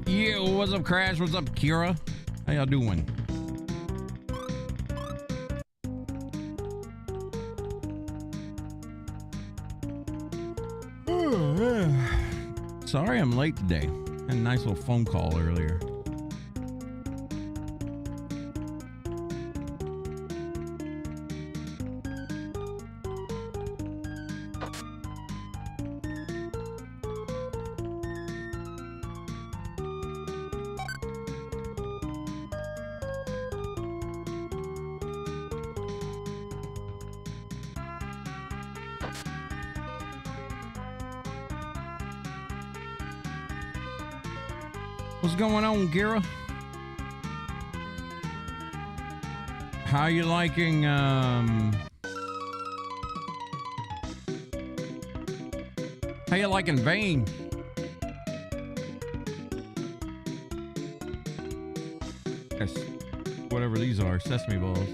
Yeah, what's up, Crash? What's up, Kira? How y'all doing? Sorry I'm late today. Had a nice little phone call earlier. What's going on, Kira? How you liking, how you liking Vane? Yes, whatever these are, sesame balls.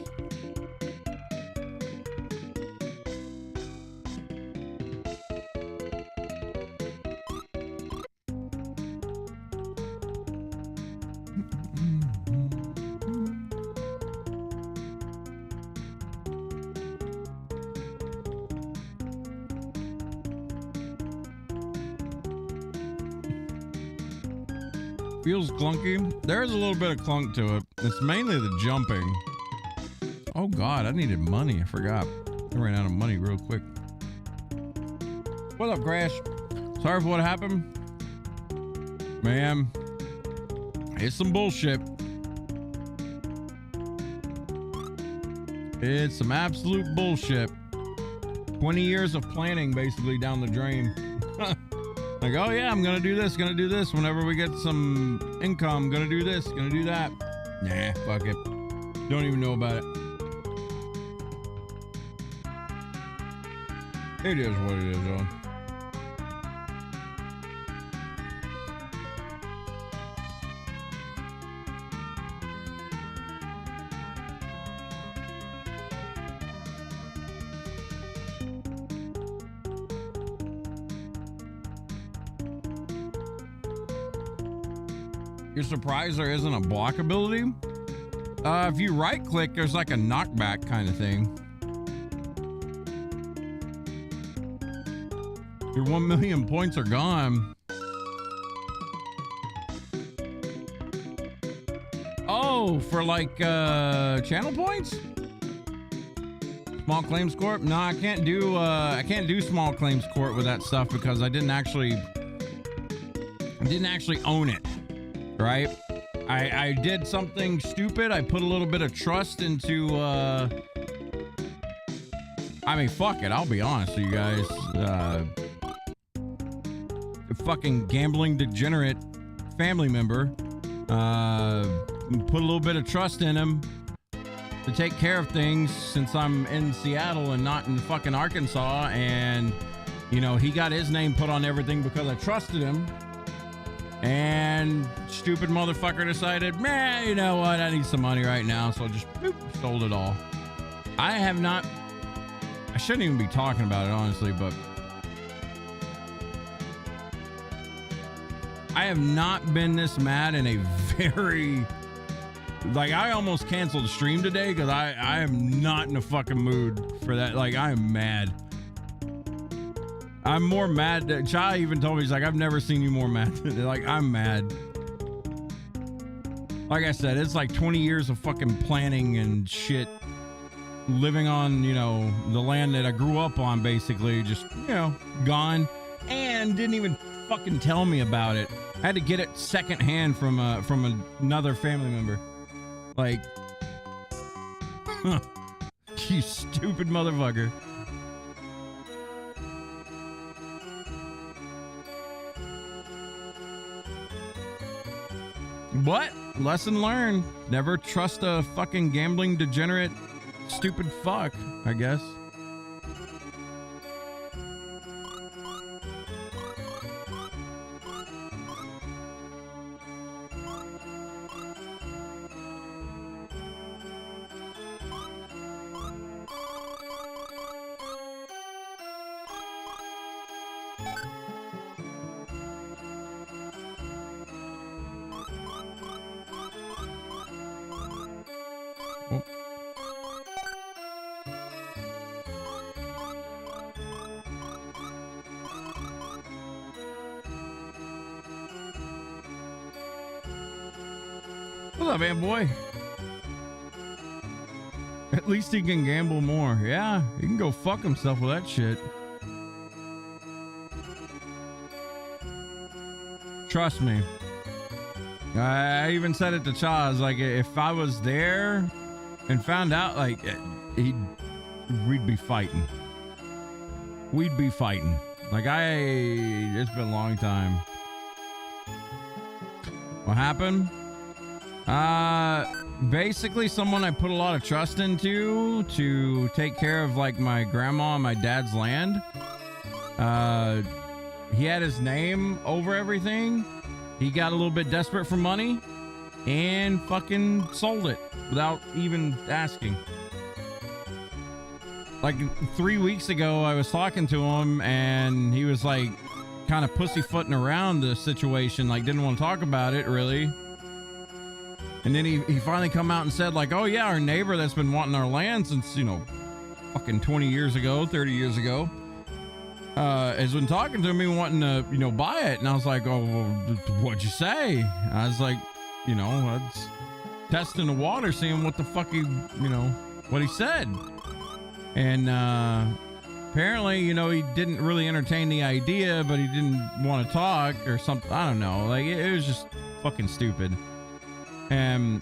Feels clunky. There's a little bit of clunk to it. It's mainly the jumping. Oh God, I needed money. I forgot. I ran out of money real quick. What up, Crash? Sorry for what happened. Man, it's some bullshit. It's some absolute bullshit. 20 years of planning basically down the drain. Like, oh yeah, I'm gonna do this, whenever we get some income, gonna do this, gonna do that. Nah, fuck it. Don't even know about it. It is what it is, though. You're surprised there isn't a block ability? If you right click, there's like a knockback kind of thing. Your 1 million points are gone. Oh, for like channel points? Small claims court? No, I can't do small claims court with that stuff because I didn't actually own it. Right? I did something stupid. I put a little bit of trust into I mean, fuck it, I'll be honest with you guys. A fucking gambling degenerate family member put a little bit of trust in him to take care of things since I'm in Seattle and not in fucking Arkansas, and you know, he got his name put on everything because I trusted him. And stupid motherfucker decided, man, you know what? I need some money right now. So just boop, sold it all. I shouldn't even be talking about it, honestly, but I have not been this mad in a very, like, I almost canceled the stream today because I am not in a fucking mood for that. Like, I am mad. I'm more mad that Chai even told me, he's like, I've never seen you more mad. Like, I'm mad. Like I said, it's like 20 years of fucking planning and shit. Living on, you know, the land that I grew up on, basically, just, you know, gone. And didn't even fucking tell me about it. I had to get it secondhand from another family member. Like, huh, you stupid motherfucker. What? Lesson learned. Never trust a fucking gambling degenerate stupid fuck, I guess. What's up, man, boy? At least he can gamble more. Yeah, he can go fuck himself with that shit. Trust me. I even said it to Chaz, like, if I was there and found out, like, we'd be fighting. We'd be fighting. Like, it's been a long time. What happened? Basically someone I put a lot of trust into to take care of, like, my grandma and my dad's land. He had his name over everything. He got a little bit desperate for money and fucking sold it without even asking. Like 3 weeks ago, I was talking to him and he was like kind of pussyfooting around the situation, like didn't want to talk about it really. And then he finally come out and said, like, oh yeah, our neighbor that's been wanting our land since, you know, fucking 20 years ago, 30 years ago, has been talking to me wanting to, you know, buy it. And I was like, oh, well, what'd you say? I was like, you know, I was testing the water, seeing what the fuck what he said. And apparently, you know, he didn't really entertain the idea, but he didn't want to talk or something. I don't know. Like, it was just fucking stupid. And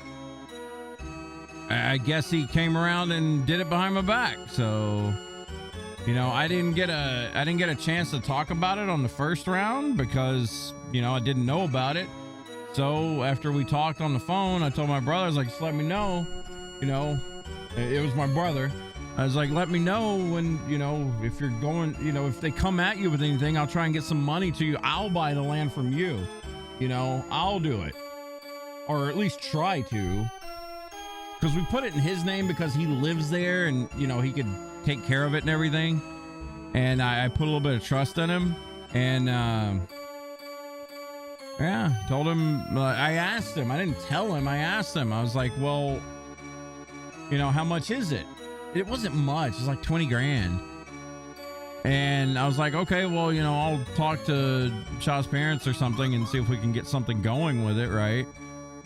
I guess he came around and did it behind my back. So, you know, I didn't get a chance to talk about it on the first round because, you know, I didn't know about it. So after we talked on the phone, I told my brother, I was like, just let me know, you know, it was my brother. I was like, let me know when, you know, if you're going, you know, if they come at you with anything, I'll try and get some money to you. I'll buy the land from you. You know, I'll do it. Or at least try to. Because we put it in his name because he lives there and, you know, he could take care of it and everything. And I put a little bit of trust in him. And, yeah, told him, I asked him, I didn't tell him, I asked him. I was like, well, you know, how much is it? It wasn't much. It was like 20 grand. And I was like, okay, well, you know, I'll talk to Shaw's parents or something and see if we can get something going with it, right?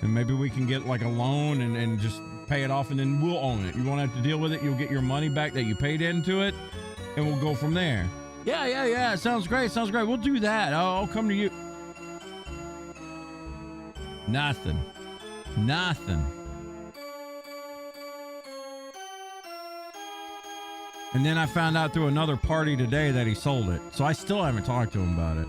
And maybe we can get like a loan and just pay it off and then we'll own it. You won't have to deal with it. You'll get your money back that you paid into it and we'll go from there. Yeah. Sounds great. We'll do that. I'll come to you. Nothing. And then I found out through another party today that he sold it. So I still haven't talked to him about it.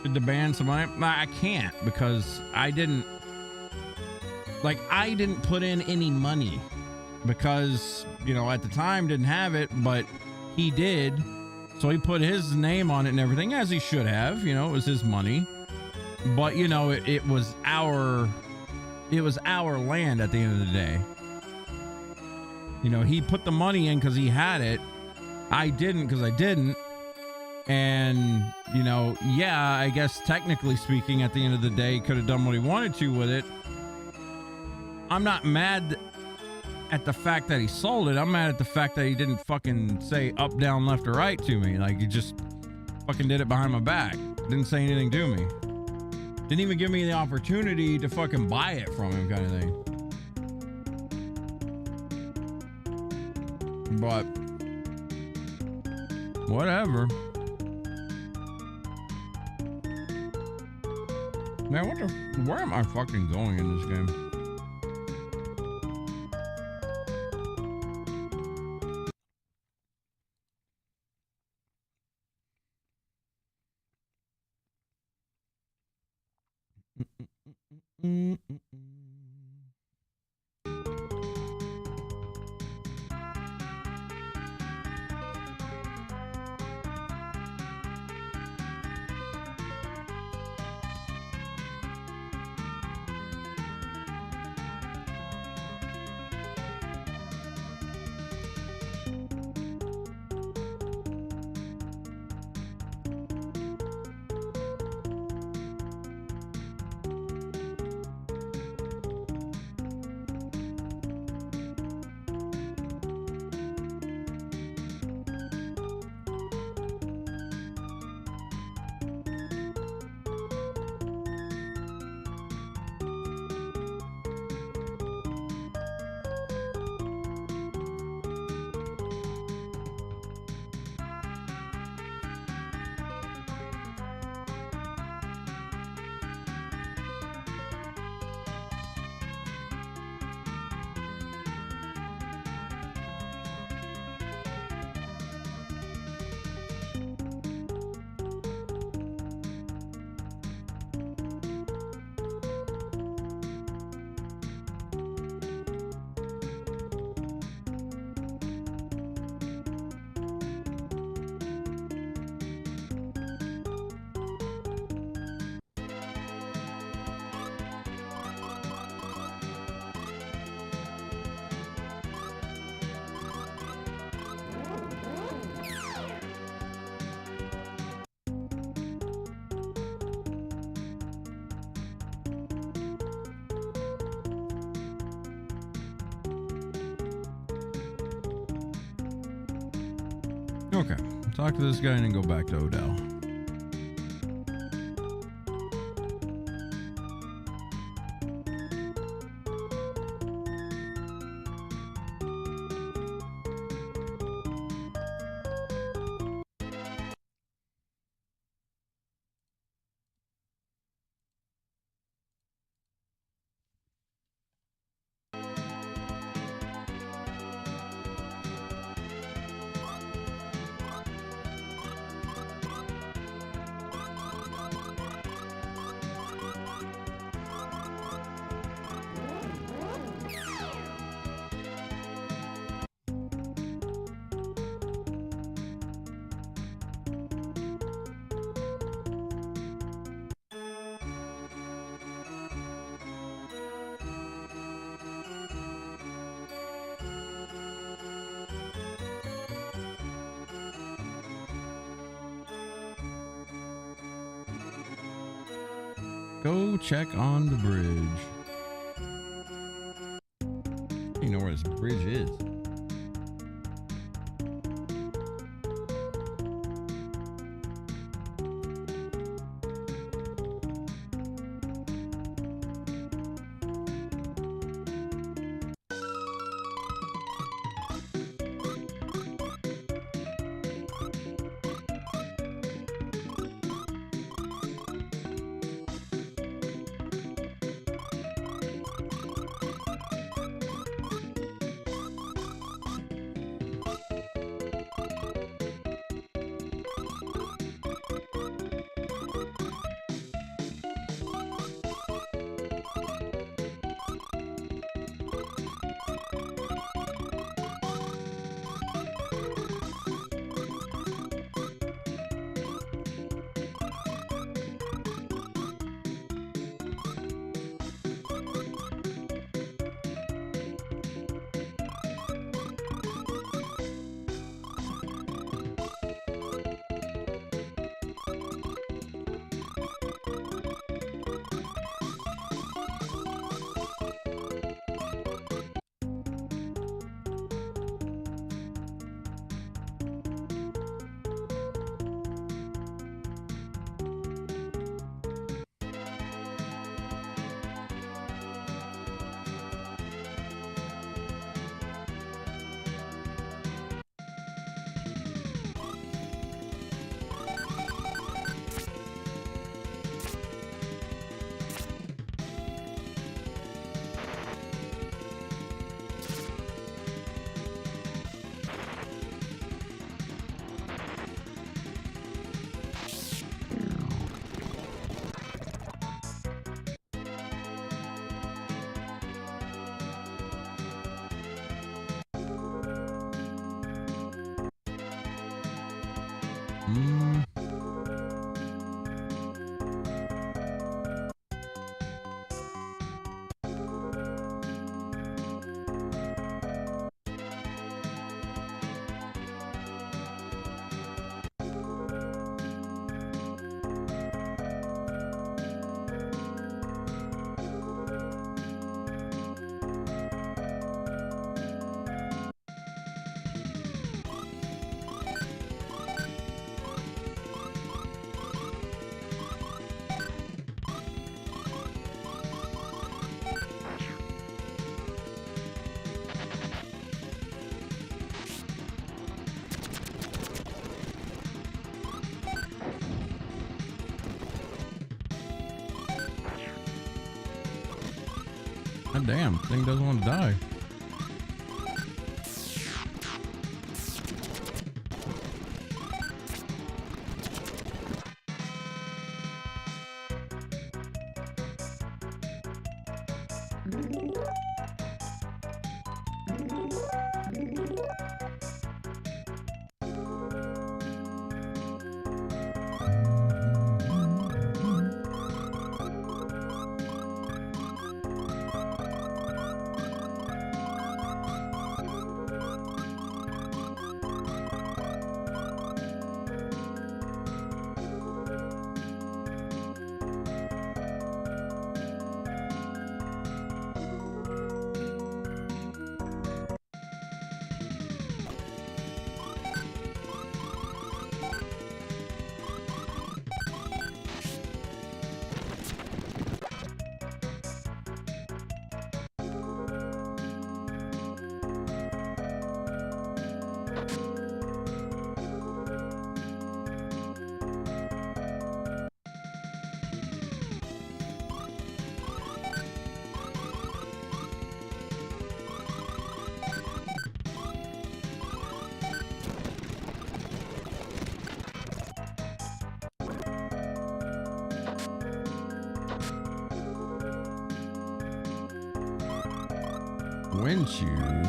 Should the ban some money? I can't because I didn't put in any money because, you know, at the time didn't have it, but he did. So he put his name on it and everything, as he should have. You know, it was his money. But, you know, it was our land at the end of the day. You know, he put the money in because he had it. I didn't because I didn't. And, you know, yeah, I guess technically speaking, at the end of the day, he could have done what he wanted to with it. I'm not mad at the fact that he sold it. I'm mad at the fact that he didn't fucking say up, down, left, or right to me. Like, he just fucking did it behind my back. Didn't say anything to me. Didn't even give me the opportunity to fucking buy it from him, kind of thing. But whatever. Man, where am I fucking going in this game? Okay. Talk to this guy and then go back to Odell. Go check on the bridge. You know where this bridge is. God damn, thing doesn't want to die. Twin shoes.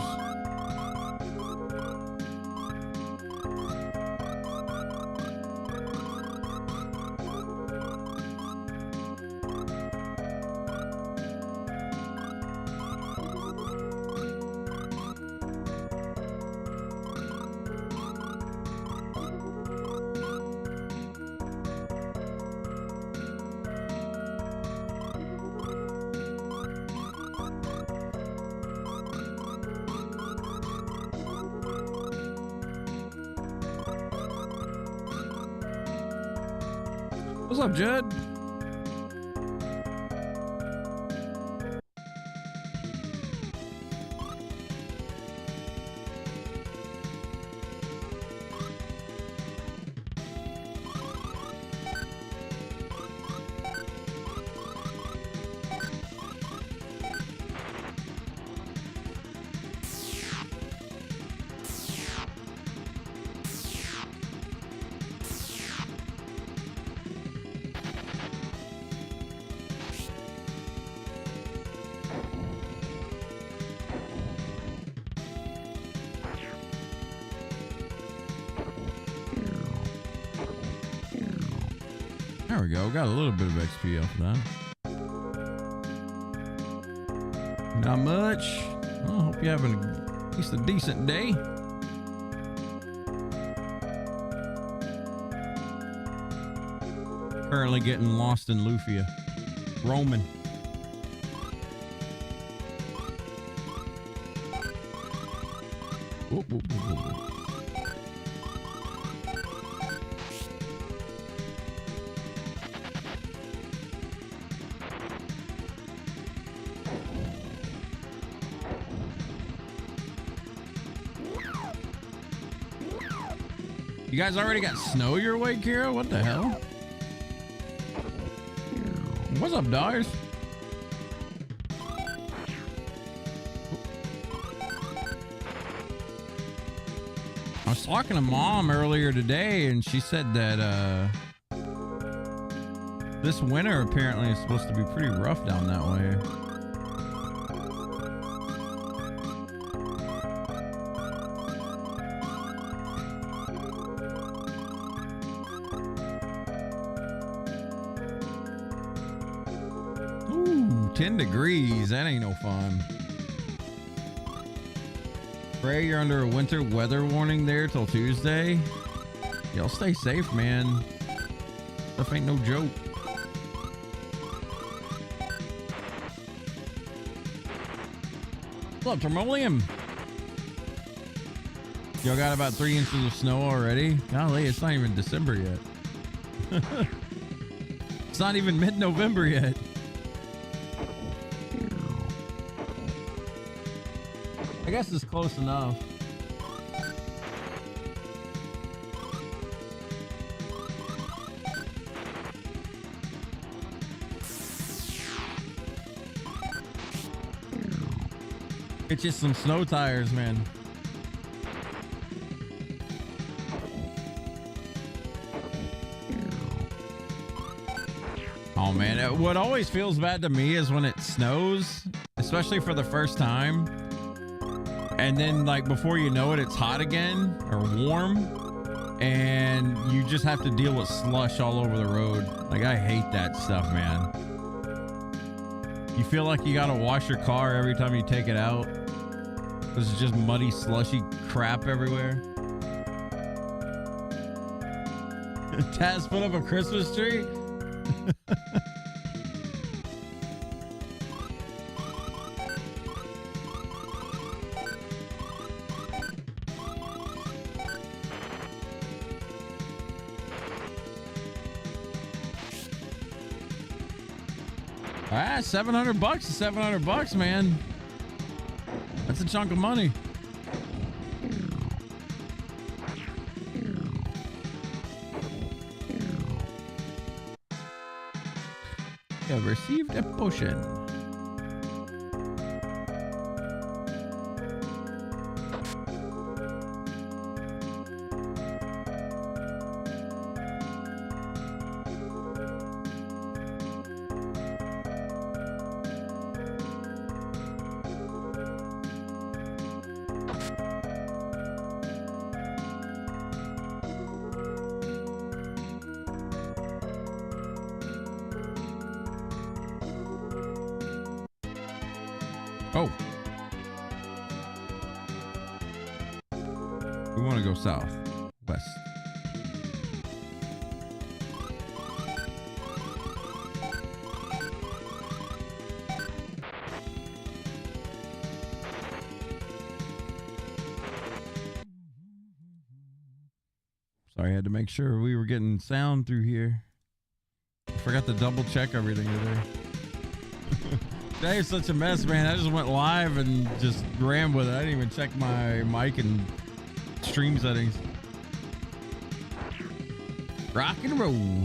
What's up, Judd? There we go. Got a little bit of XP off of that. Not much. Well, hope you're having at least a decent day. Currently getting lost in Lufia. Roaming. Whoop, whoop, whoop, whoop. You guys already got snow your way, Kira? What the hell? What's up, dogs? I was talking to Mom earlier today, and she said that this winter apparently is supposed to be pretty rough down that way. Ooh, 10 degrees. That ain't no fun. Ray, you're under a winter weather warning there till Tuesday. Y'all stay safe, man. Stuff ain't no joke. What's up, Termolium? Y'all got about 3 inches of snow already? Golly, it's not even December yet. It's not even mid-November yet. I guess it's close enough. It's just some snow tires, man. Oh man, what always feels bad to me is when it snows, especially for the first time. And then, like, before you know it, it's hot again or warm, and you just have to deal with slush all over the road. Like, I hate that stuff, man. You feel like you gotta wash your car every time you take it out because it's just muddy, slushy crap everywhere. Taz put up a Christmas tree. Ah, $700 is $700, man. That's a chunk of money. You have received a potion. Oh. We want to go south. West. Sorry, I had to make sure we were getting sound through here. I forgot to double check everything today. Today is such a mess, man. I just went live and just ran with it. I didn't even check my mic and stream settings. Rock and roll.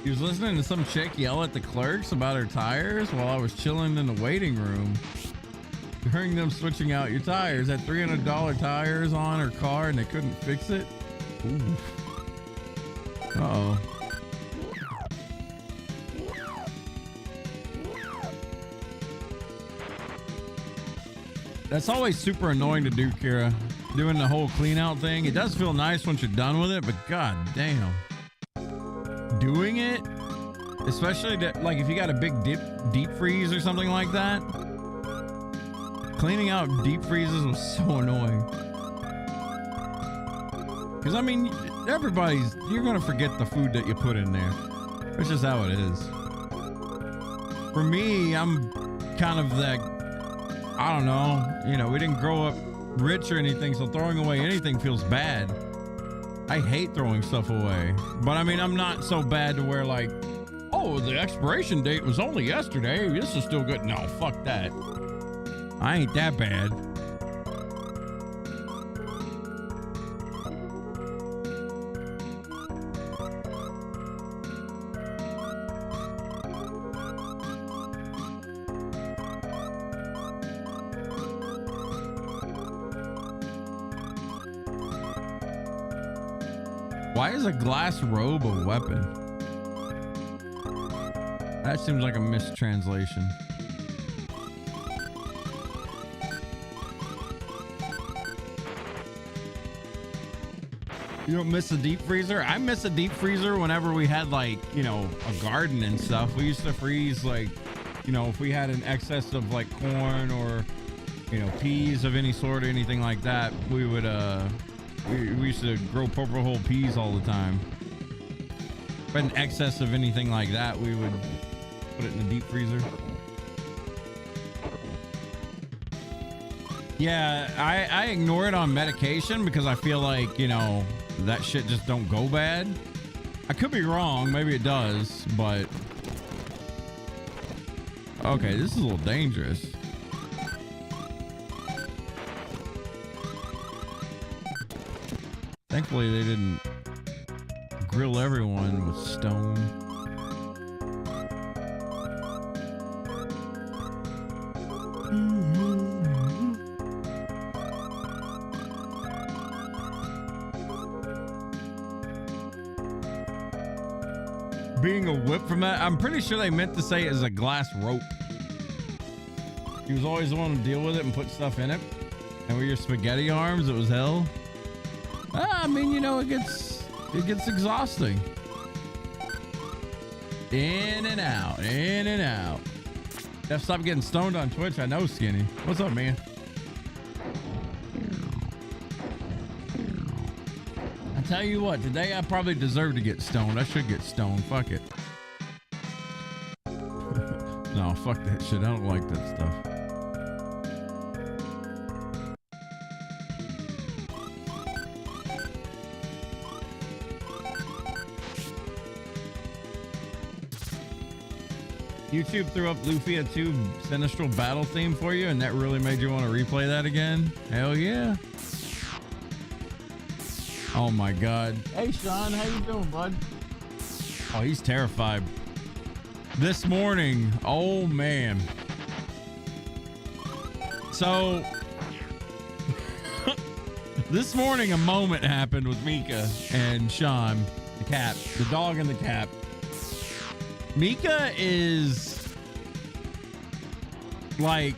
He was listening to some chick yell at the clerks about her tires while I was chilling in the waiting room. Hearing them switching out your tires. Had $300 tires on her car and they couldn't fix it. Ooh. Uh-oh. That's always super annoying to do, Kira. Doing the whole clean out thing. It does feel nice once you're done with it, but god damn. Doing it, especially that, like if you got a big deep freeze or something like that, cleaning out deep freezes was so annoying. Because I mean, you're gonna forget the food that you put in there. It's just how it is. For me, I'm kind of that, I don't know, you know, we didn't grow up rich or anything, so throwing away anything feels bad. I hate throwing stuff away, but I mean, I'm not so bad to where like, oh, the expiration date was only yesterday. This is still good. No, fuck that. I ain't that bad. Why is a glass robe a weapon? That seems like a mistranslation. You don't miss a deep freezer? I miss a deep freezer whenever we had like, you know, a garden and stuff. We used to freeze like, you know, if we had an excess of like corn or, you know, peas of any sort or anything like that, we would, we used to grow purple whole peas all the time. If we had an excess of anything like that, we would put it in the deep freezer. Yeah, I ignore it on medication because I feel like, you know, that shit just don't go bad. I could be wrong, maybe it does, but okay, this is a little dangerous. Thankfully they didn't grill everyone with stone. Being a whip from that, I'm pretty sure they meant to say it as a glass rope. He was always the one to deal with it and put stuff in it. And with your spaghetti arms, it was hell. I mean, you know, it gets exhausting. In and out, in and out. Jeff, stop getting stoned on Twitch. I know, Skinny. What's up, man? I tell you what, today I probably deserve to get stoned. I should get stoned. Fuck it. No, fuck that shit. I don't like that stuff. YouTube threw up Lufia 2 Sinistral battle theme for you, and that really made you want to replay that again? Hell yeah. Oh my god. Hey Sean, how you doing, bud? Oh, he's terrified. this morning. Oh man. So this morning a moment happened with Mika and Sean, the cat, the dog and the cat. Mika is like,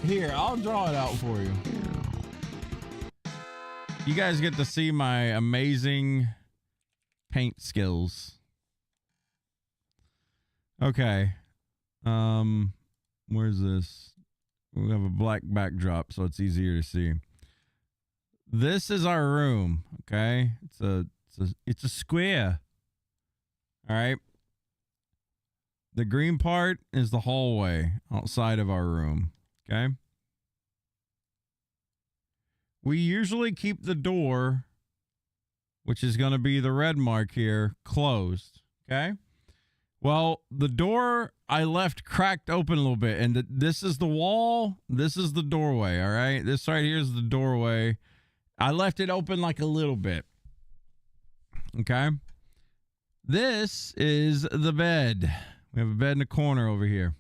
here, I'll draw it out for you. You guys get to see my amazing paint skills. Okay. Where's this? We have a black backdrop, so it's easier to see. This is our room, okay? It's a square. All right. The green part is the hallway outside of our room, okay? We usually keep the door, which is going to be the red mark here, closed, okay? Well, the door I left cracked open a little bit, and this is the wall. This is the doorway, all right? This right here is the doorway. I left it open like a little bit, okay? This is the bed. We have a bed in the corner over here.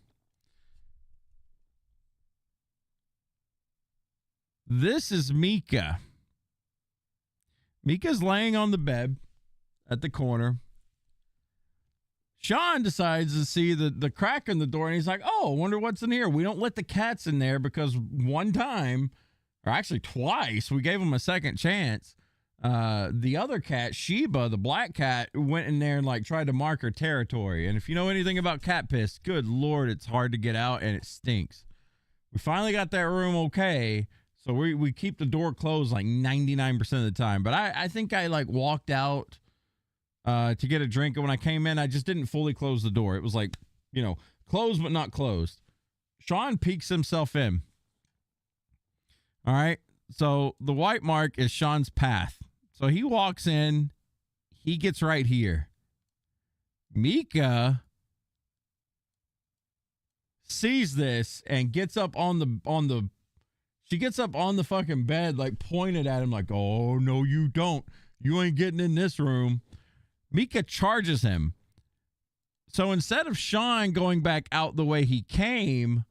This is Mika. Mika's laying on the bed at the corner. Sean decides to see the crack in the door, and he's like, oh, I wonder what's in here. We don't let the cats in there because one time, or actually twice, we gave them a second chance. The other cat, Sheba, the black cat, went in there and like tried to mark her territory. And if you know anything about cat piss, good Lord, it's hard to get out and it stinks. We finally got that room okay. So we keep the door closed like 99% of the time. But I think I like walked out to get a drink. And when I came in, I just didn't fully close the door. It was like, you know, closed but not closed. Sean peeks himself in. All right. So the white mark is Sean's path. So he walks in. He gets right here. Mika sees this and gets up on the she gets up on the fucking bed, like pointed at him like, oh, no, you don't. You ain't getting in this room. Mika charges him. So instead of Sean going back out the way he came,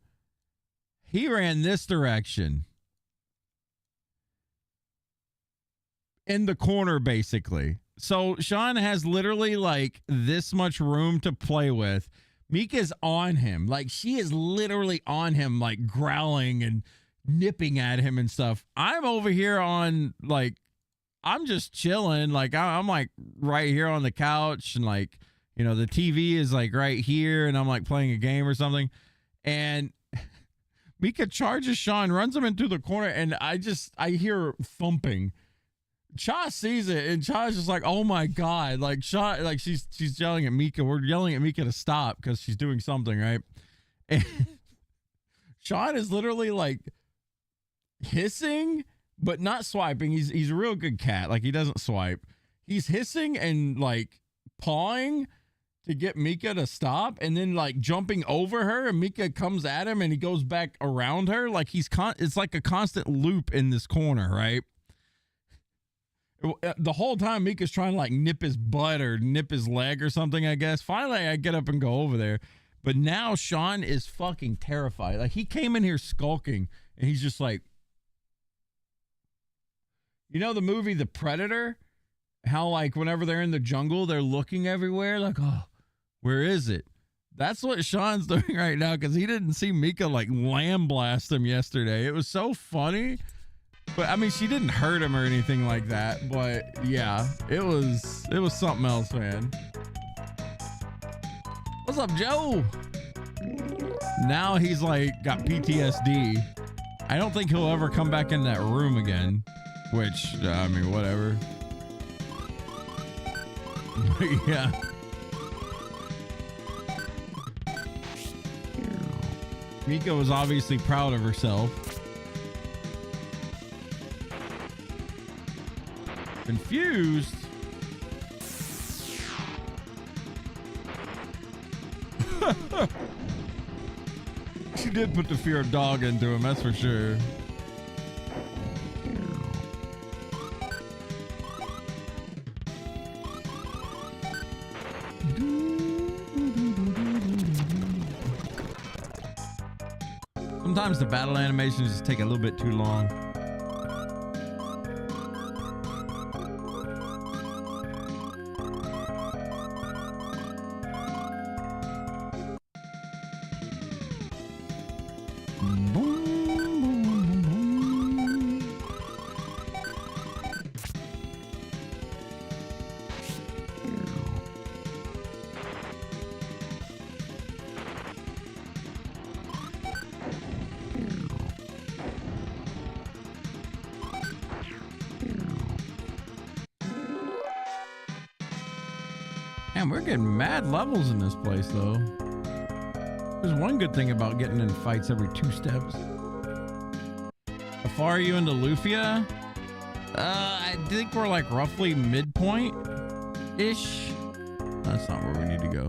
he ran this direction. In the corner, basically. So Sean has literally like this much room to play with. Mika's on him. Like she is literally on him, like growling and nipping at him and stuff. I'm over here on like, I'm just chilling. Like I'm like right here on the couch and like, you know, the TV is like right here and I'm like playing a game or something. And Mika charges Sean, runs him into the corner, and I hear thumping. Cha sees it and Cha's just like, oh my God. Like Cha, like she's yelling at Mika. We're yelling at Mika to stop because she's doing something, right? And Sean is literally like hissing but not swiping. He's a real good cat. Like he doesn't swipe. He's hissing and like pawing to get Mika to stop, and then like jumping over her, and Mika comes at him and he goes back around her. Like it's like a constant loop in this corner, right? The whole time Mika's trying to like nip his butt or nip his leg or something, I guess. Finally I get up and go over there, but now Sean is fucking terrified. Like he came in here skulking and he's just like, you know the movie The Predator? How like whenever they're in the jungle, they're looking everywhere like, oh, where is it? That's what Sean's doing right now because he didn't see Mika like lamb blast him yesterday. It was so funny. But I mean, she didn't hurt him or anything like that. But yeah, it was something else, man. What's up, Joe? Now he's like got PTSD. I don't think he'll ever come back in that room again. Which, I mean, whatever. But yeah. Mika was obviously proud of herself. Confused. She did put the fear of dog into him, that's for sure. Sometimes the battle animations just take a little bit too long. Man, we're getting mad levels in this place, though. There's one good thing about getting in fights every 2 steps. How far are you into Lufia? I think we're like roughly midpoint-ish. That's not where we need to go.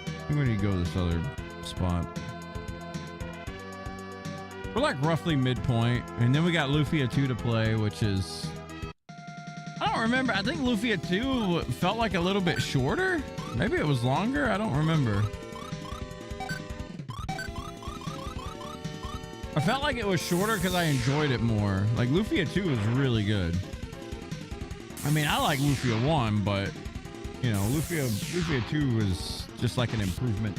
I think we need to go to this other spot. We're like roughly midpoint, and then we got Lufia 2 to play, which is... I don't remember. I think Lufia 2 felt like a little bit shorter. Maybe it was longer. I don't remember. I felt like it was shorter because I enjoyed it more. Like, Lufia 2 is really good. I mean, I like Lufia 1, but, you know, Lufia 2 is just like an improvement.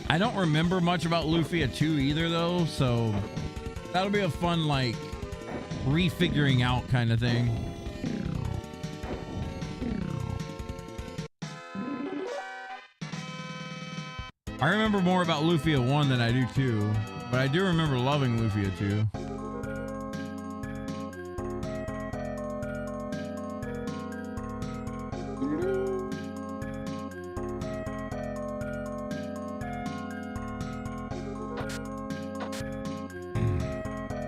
I don't remember much about Lufia 2 either, though, so that'll be a fun, like, refiguring out kind of thing. I remember more about Lufia 1 than I do 2, but I do remember loving Lufia 2.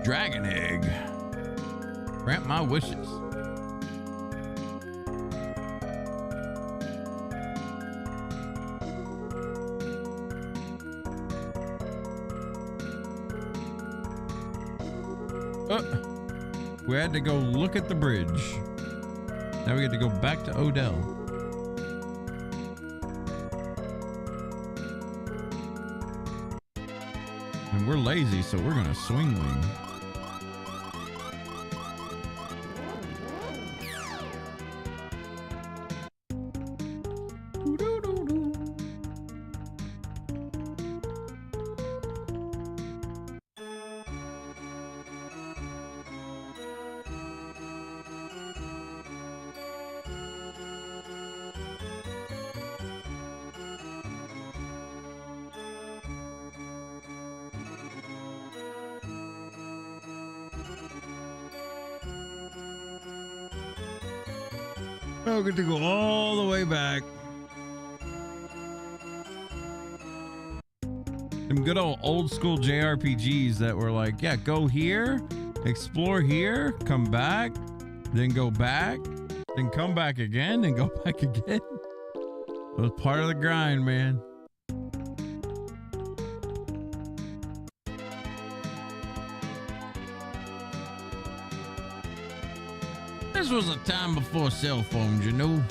Dragon egg. Grant my wishes. We had to go look at the bridge. Now we get to go back to Odell. And we're lazy, so we're gonna swing wing. I get to go all the way back. Some good old school JRPGs that were like, yeah, go here, explore here, come back, then go back, then come back again, then go back again. It was part of the grind, man. This was a time before cell phones, you know.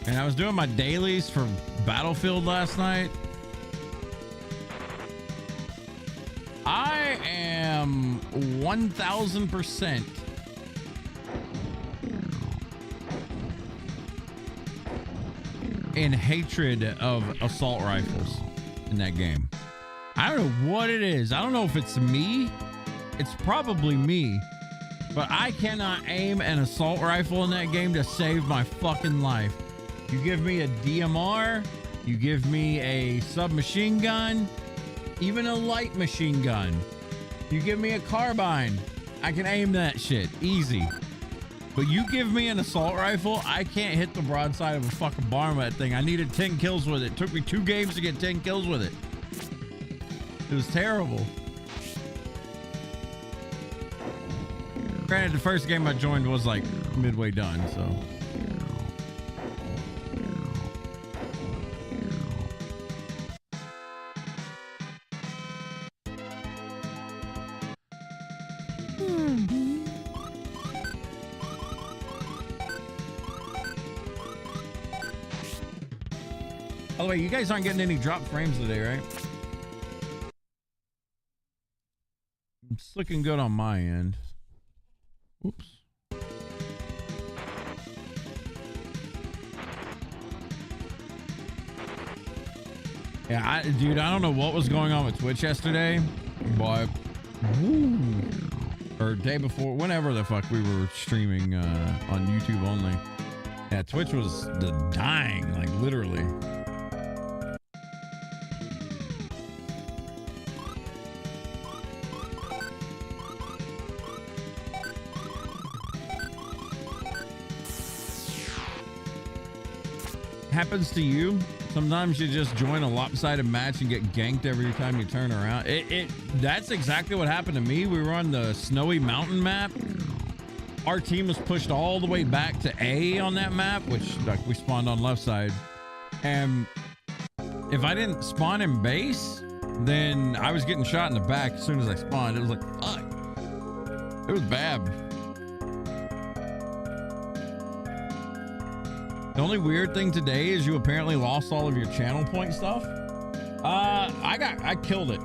And I was doing my dailies for Battlefield last night. I am 1000% in hatred of assault rifles in that game. I don't know what it is. I don't know if it's me. It's probably me. But I cannot aim an assault rifle in that game to save my fucking life. You give me a DMR, you give me a submachine gun, even a light machine gun. You give me a carbine, I can aim that shit easy. But you give me an assault rifle, I can't hit the broadside of a fucking barn with that thing. I needed 10 kills with it. It took me 2 games to get 10 kills with it. It was terrible. Granted, the first game I joined was like midway done, so. By the way, you guys aren't getting any drop frames today, right? It's looking good on my end. Oops. Yeah, dude, I don't know what was going on with Twitch yesterday, but or day before, whenever the fuck we were streaming on YouTube only. Yeah, Twitch was dying, like literally. Happens to you? Sometimes you just join a lopsided match and get ganked every time you turn around. That's exactly what happened to me. We were on the snowy mountain map. Our team was pushed all the way back to A on that map, which like we spawned on left side. And if I didn't spawn in base, then I was getting shot in the back as soon as I spawned. It was like, fuck. It was bad. The only weird thing today is you apparently lost all of your channel point stuff. I killed it.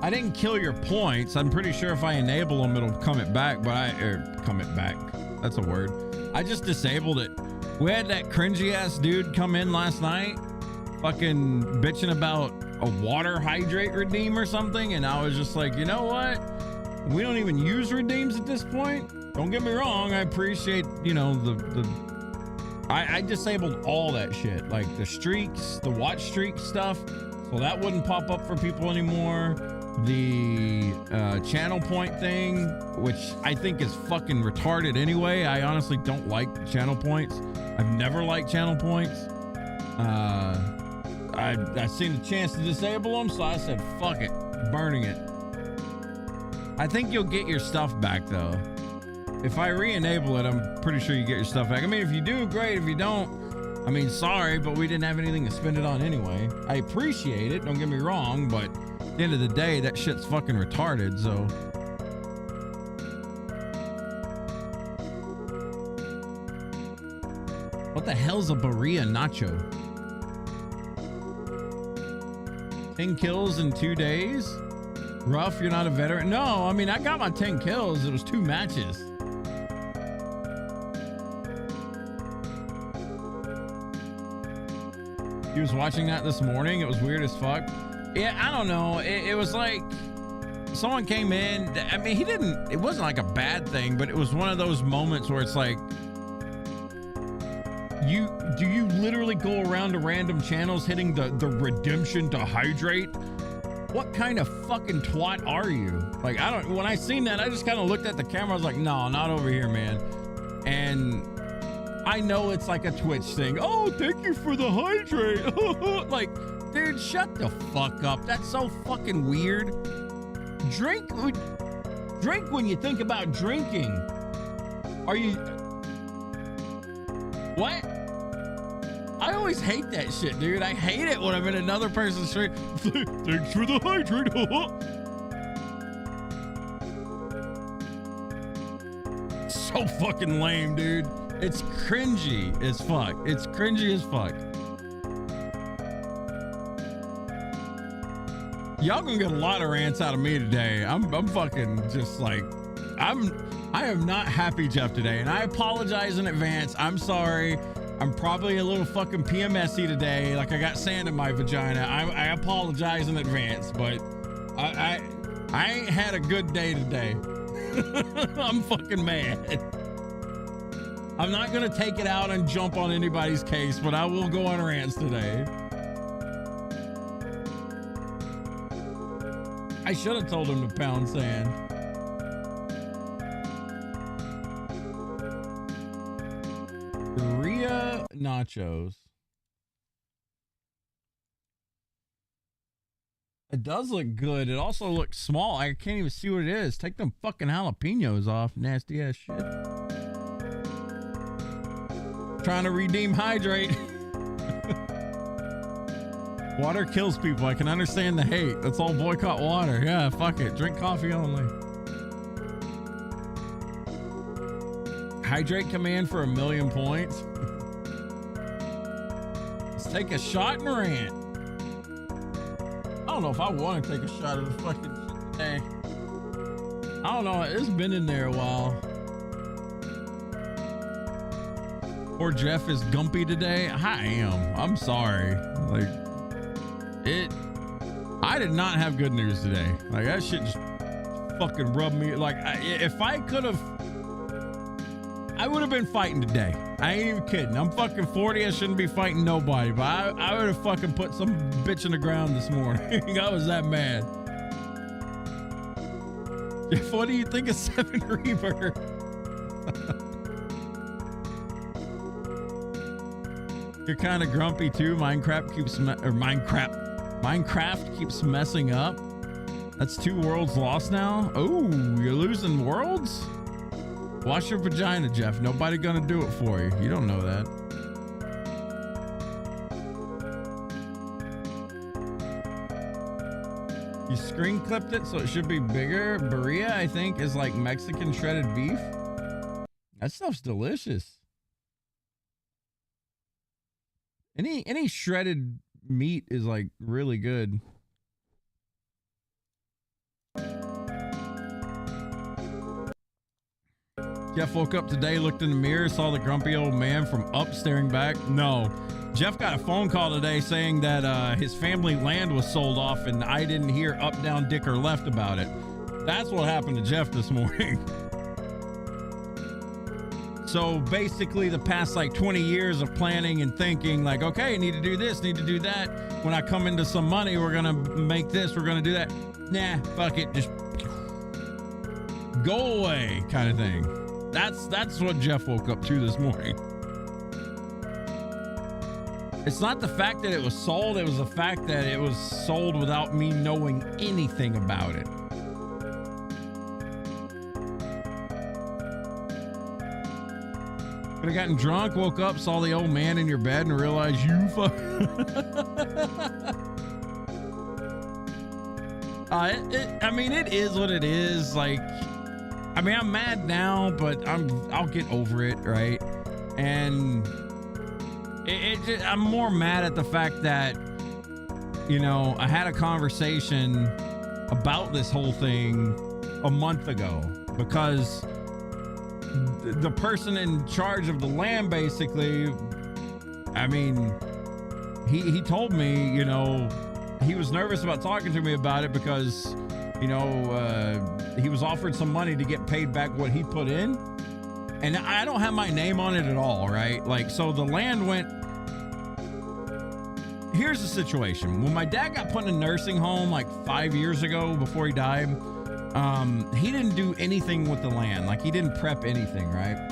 I didn't kill your points. I'm pretty sure if I enable them, it'll come it back, but come it back. That's a word. I just disabled it. We had that cringy ass dude come in last night, fucking bitching about a water hydrate redeem or something. And I was just like, you know what? We don't even use redeems at this point. Don't get me wrong. I appreciate, you know, I disabled all that shit, like the streaks, the watch streak stuff, so that wouldn't pop up for people anymore. The channel point thing, which I think is fucking retarded anyway. I honestly don't like channel points. I've never liked channel points. I seen a chance to disable them, so I said, fuck it, burning it. I think you'll get your stuff back though. If I re-enable it, I'm pretty sure you get your stuff back. I mean, if you do, great. If you don't, I mean, sorry, but we didn't have anything to spend it on anyway. I appreciate it, don't get me wrong, but at the end of the day, that shit's fucking retarded, so. What the hell's a Berea Nacho? 10 kills in 2 days? Rough, you're not a veteran? No, I mean, I got my 10 kills. It was 2 matches. He was watching that this morning. It was weird as fuck. Yeah, I don't know. It was like someone came in. I mean, it wasn't like a bad thing, but it was one of those moments where it's like, do you literally go around to random channels hitting the redemption to hydrate? What kind of fucking twat are you? Like, when I seen that, I just kind of looked at the camera. I was like, no, not over here, man. And I know it's like a Twitch thing. Oh, thank you for the hydrate. Like, dude, shut the fuck up. That's so fucking weird. Drink when you think about drinking. Are you... What? I always hate that shit, dude. I hate it when I'm in another person's stream. Thanks for the hydrate. So fucking lame, dude. It's cringy as fuck. It's cringy as fuck. Y'all gonna get a lot of rants out of me today. I'm fucking just like, I am not happy Jeff today, and I apologize in advance. I'm sorry. I'm probably a little fucking PMSy today. Like I got sand in my vagina. I apologize in advance, but I ain't had a good day today. I'm fucking mad. I'm not gonna take it out and jump on anybody's case, but I will go on rants today. I should have told him to pound sand. Berea nachos. It does look good. It also looks small. I can't even see what it is. Take them fucking jalapenos off. Nasty ass shit. Trying to redeem hydrate. Water kills people. I can understand the hate. Let's all boycott water. Yeah, fuck it. Drink coffee only. Hydrate command for 1,000,000 points. It's Take a shot and rant. I don't know if I want to take a shot of the fucking shit today. I don't know. It's been in there a while. Poor Jeff is gumpy today. I am. I'm sorry. Like, I did not have good news today. Like, that shit just fucking rubbed me. Like, if I could have, I would have been fighting today. I ain't even kidding. I'm fucking 40. I shouldn't be fighting nobody, but I would have fucking put some bitch in the ground this morning. I was that mad. Jeff, what do you think of 7 Rebirth? You're kind of grumpy too. Minecraft keeps messing up. That's 2 worlds lost now. Oh, you're losing worlds? Wash your vagina, Jeff. Nobody gonna do it for you. You don't know that. You screen clipped it, so it should be bigger. Birria, I think, is like Mexican shredded beef. That stuff's delicious. Any shredded meat is like really good. Jeff woke up today, looked in the mirror, saw the grumpy old man from up staring back. No, Jeff got a phone call today saying that his family land was sold off and I didn't hear up, down, dick, or left about it. That's what happened to Jeff this morning. So basically the past like 20 years of planning and thinking like, okay, need to do this, need to do that. When I come into some money, we're going to make this, we're going to do that. Nah, fuck it. Just go away kind of thing. That's what Jeff woke up to this morning. It's not the fact that it was sold. It was the fact that it was sold without me knowing anything about it. Could have gotten drunk, woke up, saw the old man in your bed, and realized you fuck. I mean, it is what it is. Like, I mean, I'm mad now, but I'll get over it, right? And I'm more mad at the fact that, you know, I had a conversation about this whole thing a month ago because the person in charge of the land, basically, I mean, he told me, you know, he was nervous about talking to me about it because, you know, he was offered some money to get paid back what he put in. And I don't have my name on it at all, right? Like, so the land went. Here's the situation. When my dad got put in a nursing home like 5 years ago before he died, he didn't do anything with the land. Like, he didn't prep anything, right?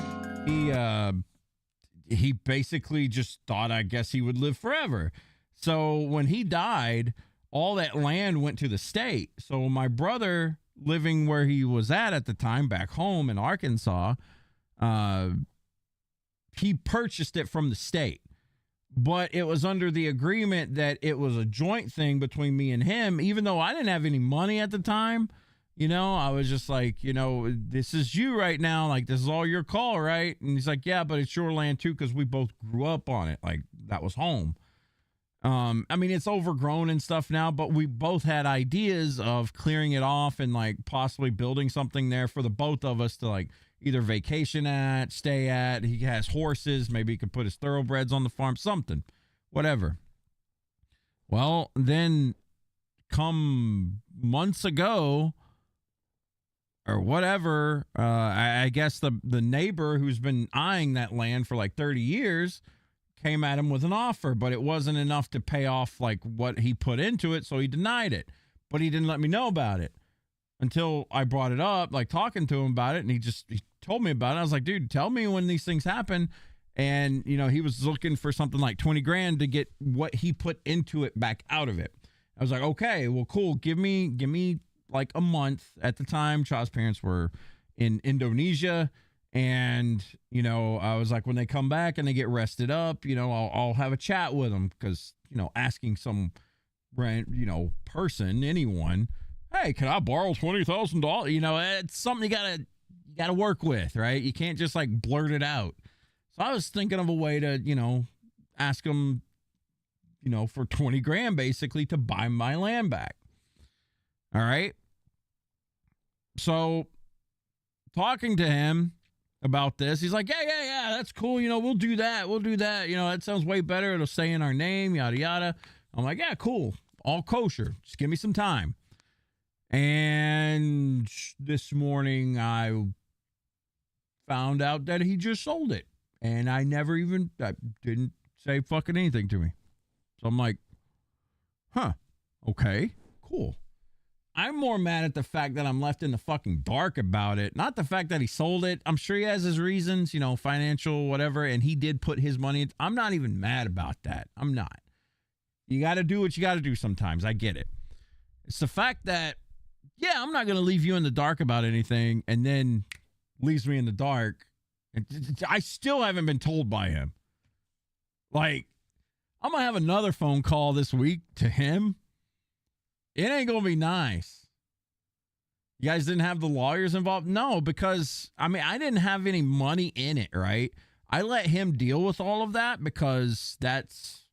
He basically just thought, I guess, he would live forever. So when he died, all that land went to the state. So my brother, living where he was at the time, back home in Arkansas, he purchased it from the state. But it was under the agreement that it was a joint thing between me and him, even though I didn't have any money at the time. You know, I was just like, you know, this is you right now. Like, this is all your call, right? And he's like, yeah, but it's your land too, because we both grew up on it. Like, that was home. I mean, it's overgrown and stuff now, but we both had ideas of clearing it off and like possibly building something there for the both of us to like either vacation at, stay at. He has horses. Maybe he could put his thoroughbreds on the farm, something, whatever. Well, then come months ago or whatever, I guess the neighbor who's been eyeing that land for like 30 years came at him with an offer, but it wasn't enough to pay off like what he put into it, so he denied it. But he didn't let me know about it until I brought it up, like talking to him about it, and he told me about it. I was like, dude, tell me when these things happen. And, you know, he was looking for something like 20 grand to get what he put into it back out of it. I was like, okay, well, cool. Give me like a month. At the time, Cha's parents were in Indonesia. And, you know, I was like, when they come back and they get rested up, you know, I'll have a chat with them because, you know, asking some, you know, person, anyone, hey, can I borrow $20,000? You know, it's something you gotta work with, right? You can't just like blurt it out. So I was thinking of a way to, you know, ask them for 20 grand basically to buy my land back. All right. So talking to him about this, he's like, yeah, that's cool. We'll do that. That sounds way better. It'll say in our name, yada, yada. I'm like, yeah, cool. All kosher. Just give me some time. And this morning I found out that he just sold it. And I didn't say fucking anything to me. So I'm like, okay, cool. I'm more mad at the fact that I'm left in the fucking dark about it. Not the fact that he sold it. I'm sure he has his reasons, financial, whatever. And he did put his money in. I'm not even mad about that. I'm not. You got to do what you got to do sometimes. I get it. It's the fact that, yeah, I'm not going to leave you in the dark about anything and then leaves me in the dark. I still haven't been told by him. Like, I'm going to have another phone call this week to him. It ain't going to be nice. You guys didn't have the lawyers involved? No, because, I didn't have any money in it, right? I let him deal with all of that because that's,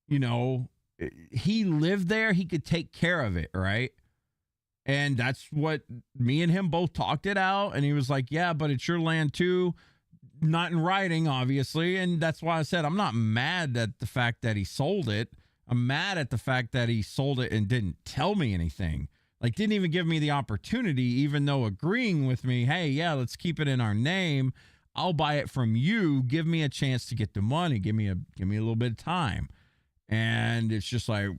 he lived there. He could take care of it, right? And that's what me and him both talked it out. And he was like, yeah, but it's your land too. Not in writing, obviously. And that's why I said I'm not mad at the fact that he sold it. I'm mad at the fact that he sold it and didn't tell me anything. Like, didn't even give me the opportunity, even though agreeing with me, hey, yeah, let's keep it in our name. I'll buy it from you. Give me a chance to get the money. Give me a little bit of time. And it's just like,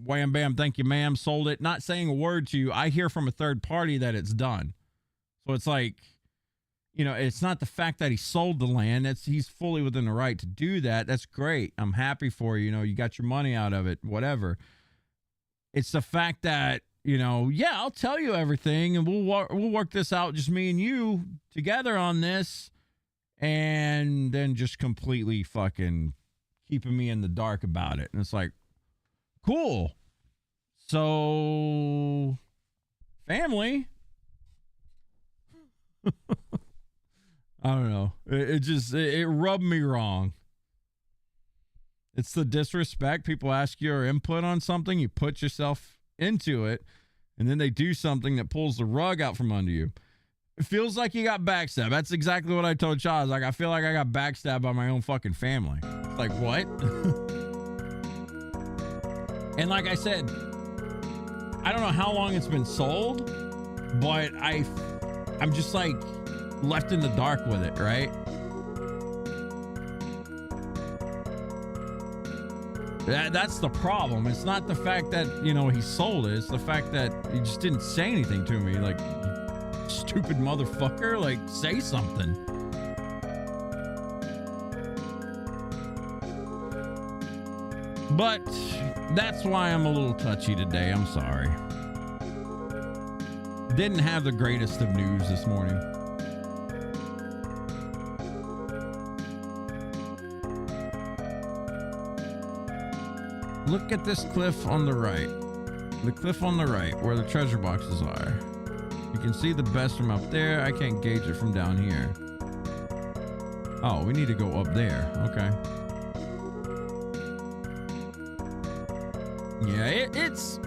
wham, bam, thank you, ma'am, sold it. Not saying a word to you. I hear from a third party that it's done. So it's like, it's not the fact that he sold the land. He's fully within the right to do that. That's great. I'm happy for you. You got your money out of it, whatever. It's the fact that, yeah, I'll tell you everything and we'll work this out, just me and you together on this. And then just completely fucking keeping me in the dark about it. And it's like, cool. So, family. I don't know. It rubbed me wrong. It's the disrespect. People ask your input on something. You put yourself into it. And then they do something that pulls the rug out from under you. It feels like you got backstabbed. That's exactly what I told Charles. Like, I feel like I got backstabbed by my own fucking family. It's like, what? And like I said, I don't know how long it's been sold, but I'm just like left in the dark with it, right? That's the problem. It's not the fact that, he sold it. It's the fact that he just didn't say anything to me. Like, stupid motherfucker, like, say something. But that's why I'm a little touchy today. I'm sorry. Didn't have the greatest of news this morning. Look at this cliff on the right. The cliff on the right where the treasure boxes are. You can see the best from up there. I can't gauge it from down here. Oh, we need to go up there. Okay. Yeah, it's...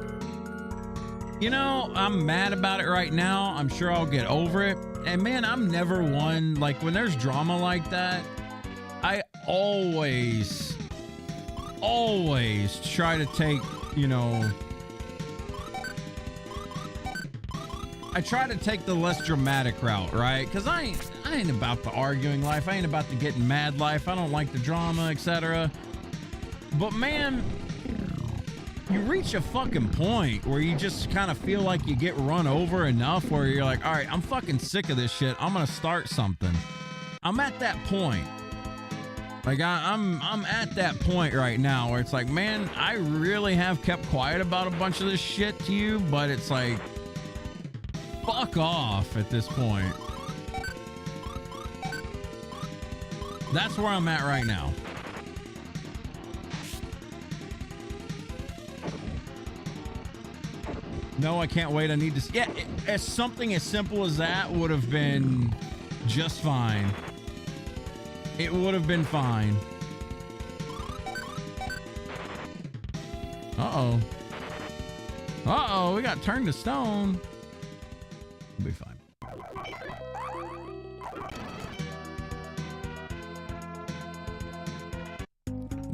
I'm mad about it right now. I'm sure I'll get over it. And man, I'm never one... Like, when there's drama like that, I always try to take, I try to take the less dramatic route, right? Because I ain't about the arguing life. I ain't about the getting mad life. I don't like the drama, etc. But man, you reach a fucking point where you just kind of feel like you get run over enough where you're like, all right, I'm fucking sick of this shit. I'm going to start something. I'm at that point. Like, I'm at that point right now where it's like, man, I really have kept quiet about a bunch of this shit to you, but it's like, fuck off at this point. That's where I'm at right now. No, I can't wait. I need to... Yeah, as something as simple as that would have been just fine. It would have been fine. Uh-oh. Uh-oh, we got turned to stone. We'll be fine.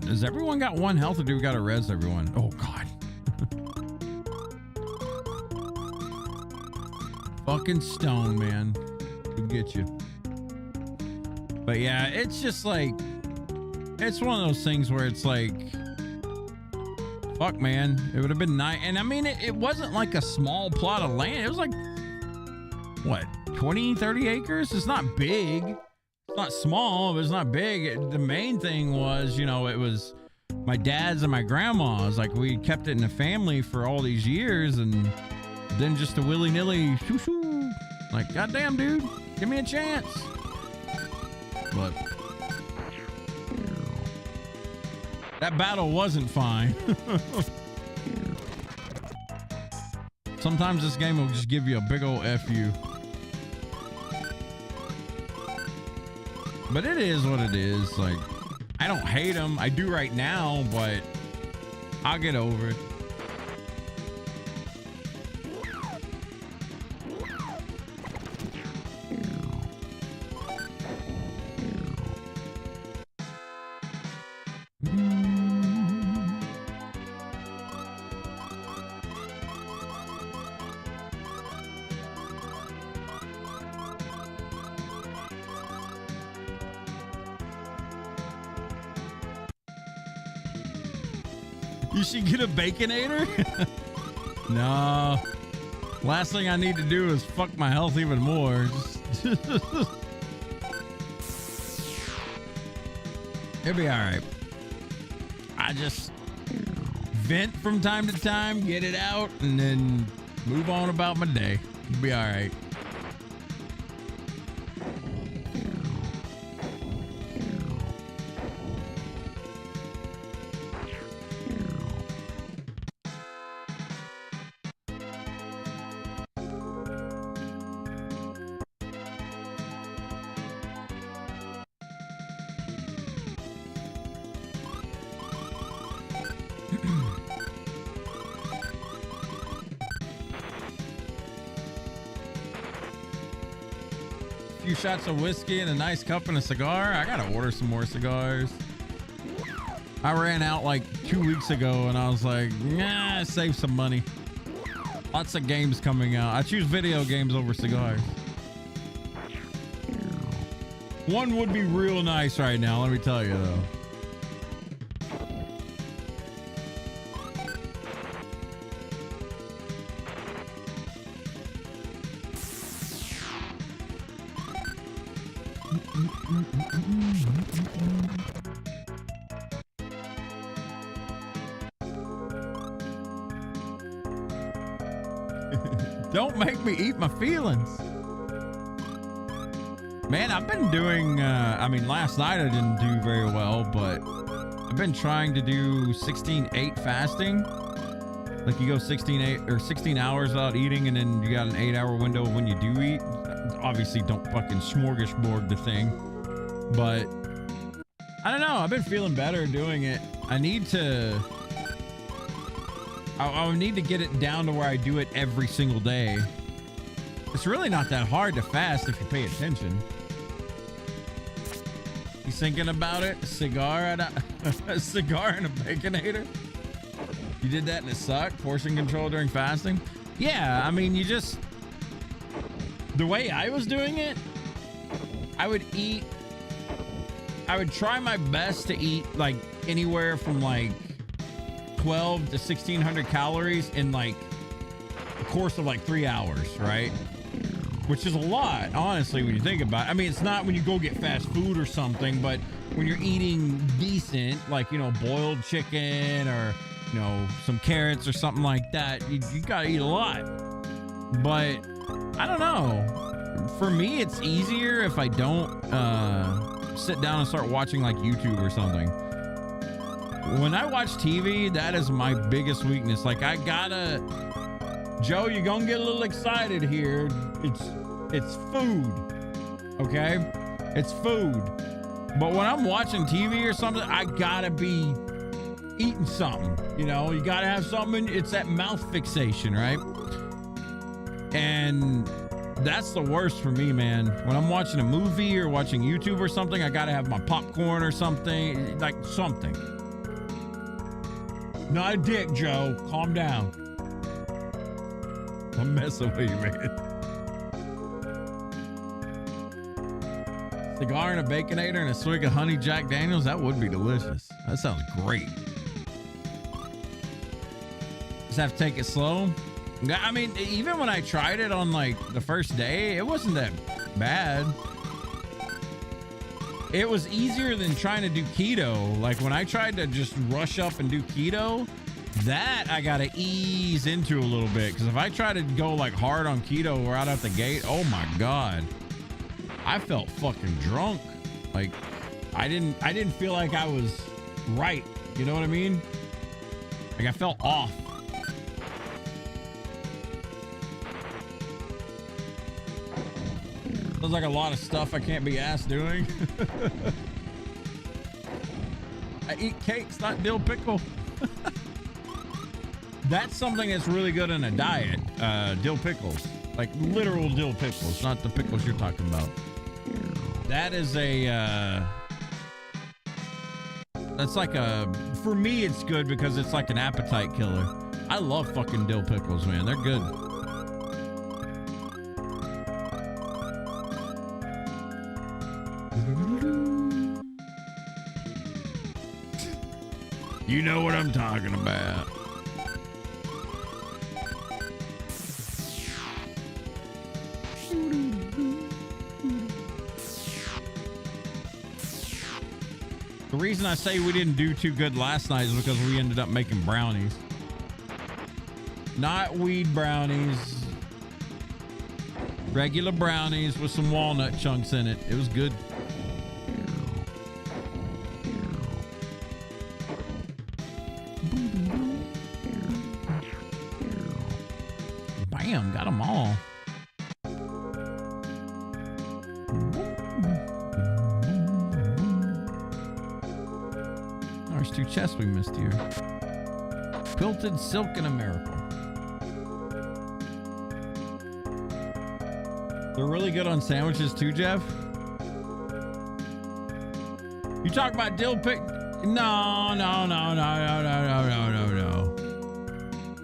Does everyone got one health, or do we gotta res everyone? Oh, God. Fucking stone, man. We'll get you. But yeah, it's just like, it's one of those things where it's like, fuck, man. It would have been nice. And I mean, it wasn't like a small plot of land. It was like, what, 20, 30 acres? It's not big. It's not small, but it's not big. The main thing was, you know, it was my dad's and my grandma's. Like, we kept it in the family for all these years, and then just a willy-nilly shoo-shoo. Like, goddamn, dude, give me a chance. But that battle wasn't fine. Sometimes this game will just give you a big old F you. But it is what it is. Like, I don't hate them. I do right now, but I'll get over it. You should get a Baconator? No. Last thing I need to do is fuck my health even more. It'll be all right. I just vent from time to time, get it out, and then move on about my day. It'll be all right. Few shots of whiskey and a nice cup and a cigar. I gotta order some more cigars. I ran out like 2 weeks ago and I was like, nah, save some money. Lots of games coming out. I choose video games over cigars. One would be real nice right now, let me tell you though. Don't make me eat my feelings. Man, I've been doing, I mean, last night I didn't do very well, but I've been trying to do 16/8 fasting. Like you go 16/8 or 16 hours without eating, and then you got an 8-hour window when you do eat. Obviously, don't fucking smorgasbord the thing, but I don't know. I've been feeling better doing it. I need to. I would need to get it down to where I do it every single day. It's really not that hard to fast if you pay attention. You thinking about it? A cigar and a cigar and a Baconator? You did that and it sucked? Portion control during fasting? Yeah, I mean, you just... The way I was doing it, I would try my best to eat like anywhere from like 12 to 1600 calories in like a course of like 3 hours, right? Which is a lot, honestly, when you think about it. I mean, it's not when you go get fast food or something, but when you're eating decent, like, you know, boiled chicken or, you know, some carrots or something like that, you gotta eat a lot. But I don't know. For me, it's easier if I don't sit down and start watching like YouTube or something. When I watch TV, that is my biggest weakness. Like, I gotta... Joe, you're gonna get a little excited here. It's food, okay? It's food. But when I'm watching TV or something, I gotta be eating something. You know, you gotta have something. It's that mouth fixation, right? And that's the worst for me, man. When I'm watching a movie or watching YouTube or something, I gotta have my popcorn or something, like something. Not a dick, Joe. Calm down. I'm messing with you, man. Cigar and a Baconator and a swig of honey Jack Daniels. That would be delicious. That sounds great. Just have to take it slow. I mean, even when I tried it on like the first day, it wasn't that bad. It was easier than trying to do keto. Like when I tried to just rush up and do keto, that I got to ease into a little bit. Because if I try to go like hard on keto right out the gate, oh my God, I felt fucking drunk. Like I didn't feel like I was right. You know what I mean? Like I felt off. Sounds like a lot of stuff I can't be asked doing. I eat cakes, not dill pickle. That's something that's really good in a diet. Dill pickles, like literal dill pickles, not the pickles you're talking about. That is a, that's like a, for me, it's good because it's like an appetite killer. I love fucking dill pickles, man. They're good. You know what I'm talking about. The reason I say we didn't do too good last night is because we ended up making brownies. Not weed brownies. Regular brownies with some walnut chunks in it. It was good. Bam, got them all. There's 2 chests we missed here. Quilted silk in America. They're really good on sandwiches too, Jeff. You talk about dill pick? No.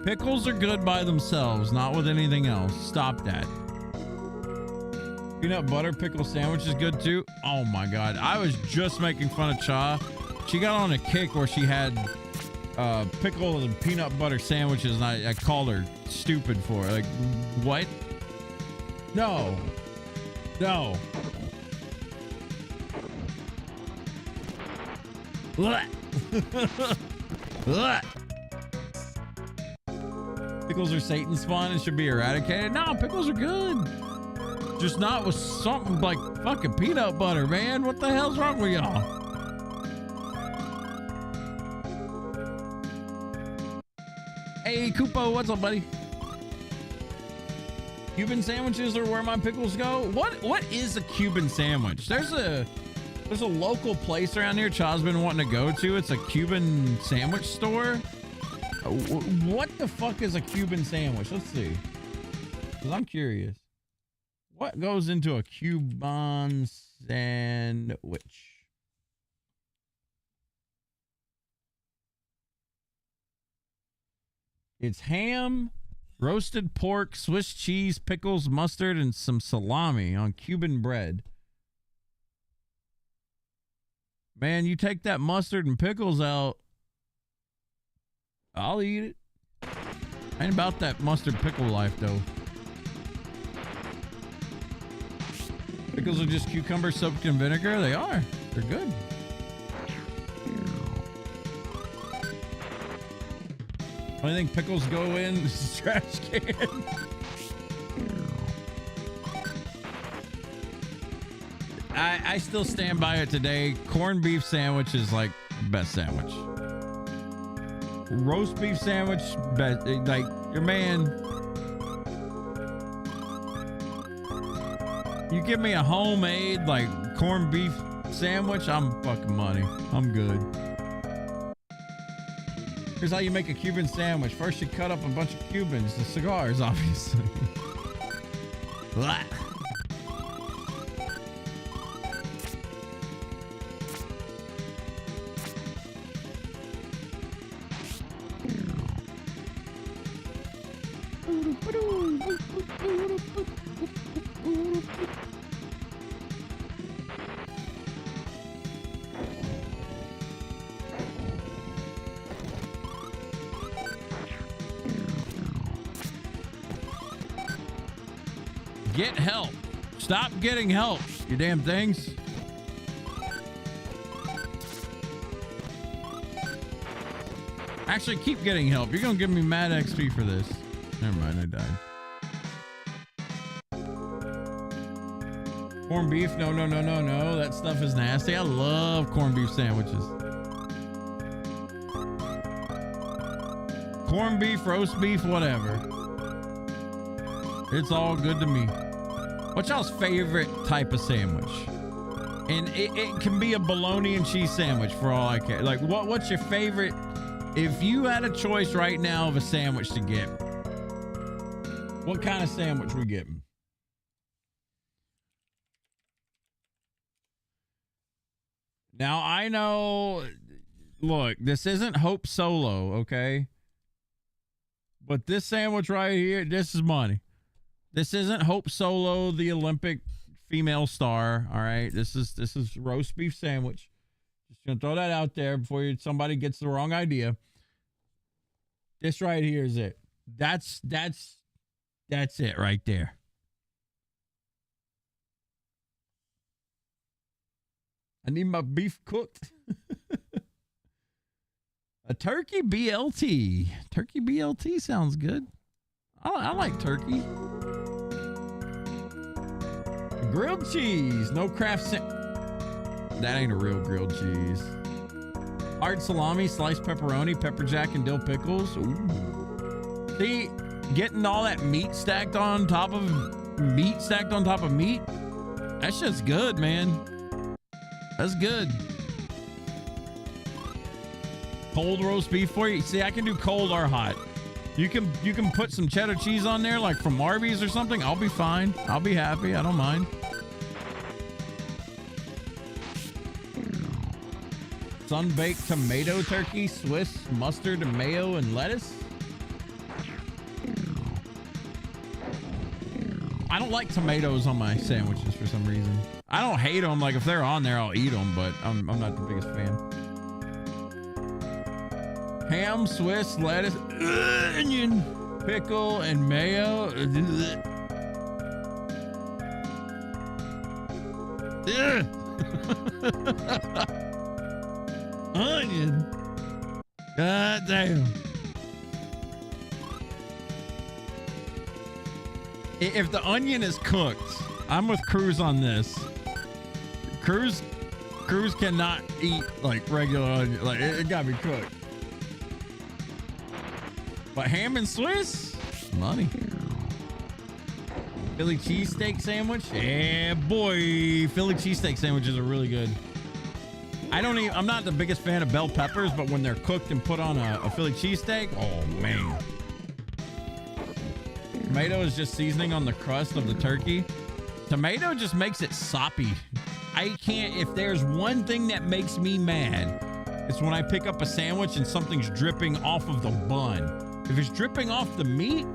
Pickles are good by themselves, not with anything else. Stop that. Peanut butter pickle sandwich is good too. Oh my God. I was just making fun of Cha. She got on a kick where she had pickle and peanut butter sandwiches, and I called her stupid for it. Like, what? No. Pickles are Satan's spawn and should be eradicated. No, pickles are good. Just not with something like fucking peanut butter, man. What the hell's wrong with y'all? Hey, Koopo, what's up, buddy? Cuban sandwiches are where my pickles go. What is a Cuban sandwich? There's a local place around here Cha's been wanting to go to. It's a Cuban sandwich store. What the fuck is a Cuban sandwich? Let's see. Because I'm curious. What goes into a Cuban sandwich? It's ham, roasted pork, Swiss cheese, pickles, mustard, and some salami on Cuban bread. Man, you take that mustard and pickles out, I'll eat it. Ain't about that mustard pickle life, though. Pickles are just cucumber soaked in vinegar. They are. They're good. I think pickles go in the trash can. I still stand by it today. Corned beef sandwich is like best sandwich. Roast beef sandwich, best. Like your man. You give me a homemade like corned beef sandwich, I'm fucking money. I'm good. Here's how you make a Cuban sandwich. First, you cut up a bunch of Cubans, the cigars, obviously. Blah. Get help. Stop getting help, you damn things. Actually, keep getting help. You're gonna give me mad XP for this. Never mind, I died. Corned beef? No, no, no, no, no. That stuff is nasty. I love corned beef sandwiches. Corned beef, roast beef, whatever. It's all good to me. What's y'all's favorite type of sandwich? And it can be a bologna and cheese sandwich for all I care. Like, what's your favorite? If you had a choice right now of a sandwich to get, what kind of sandwich we getting? Now, I know, look, this isn't Hope Solo, okay? But this sandwich right here, this is money. This isn't Hope Solo, the Olympic female star, all right? This is roast beef sandwich. Just gonna throw that out there before somebody gets the wrong idea. This right here is it. That's it right there. I need my beef cooked. A turkey BLT. Turkey BLT sounds good. I like turkey. Grilled cheese. No Kraft that ain't a real grilled cheese. Hard salami, sliced pepperoni, pepper jack, and dill pickles. Ooh. See, getting all that meat stacked on top of meat. That's just good, man. That's good. Cold roast beef for you. See, I can do cold or hot. You can put some cheddar cheese on there, like from Arby's or something. I'll be fine. I'll be happy. I don't mind. Sun-baked tomato turkey, Swiss mustard and mayo and lettuce. I don't like tomatoes on my sandwiches for some reason. I don't hate them. Like if they're on there, I'll eat them, but I'm not the biggest fan. Ham, Swiss, lettuce, onion, pickle, and mayo. Onion. God damn. If the onion is cooked, I'm with Cruz on this. Cruz cannot eat like regular onion. Like it gotta be cooked. But ham and Swiss, money. Philly cheesesteak sandwich, yeah, boy. Philly cheesesteak sandwiches are really good. I'm not the biggest fan of bell peppers, but when they're cooked and put on a Philly cheesesteak, oh man. Tomato is just seasoning on the crust of the turkey. Tomato just makes it soppy. If there's one thing that makes me mad, it's when I pick up a sandwich and something's dripping off of the bun. If it's dripping off the meat,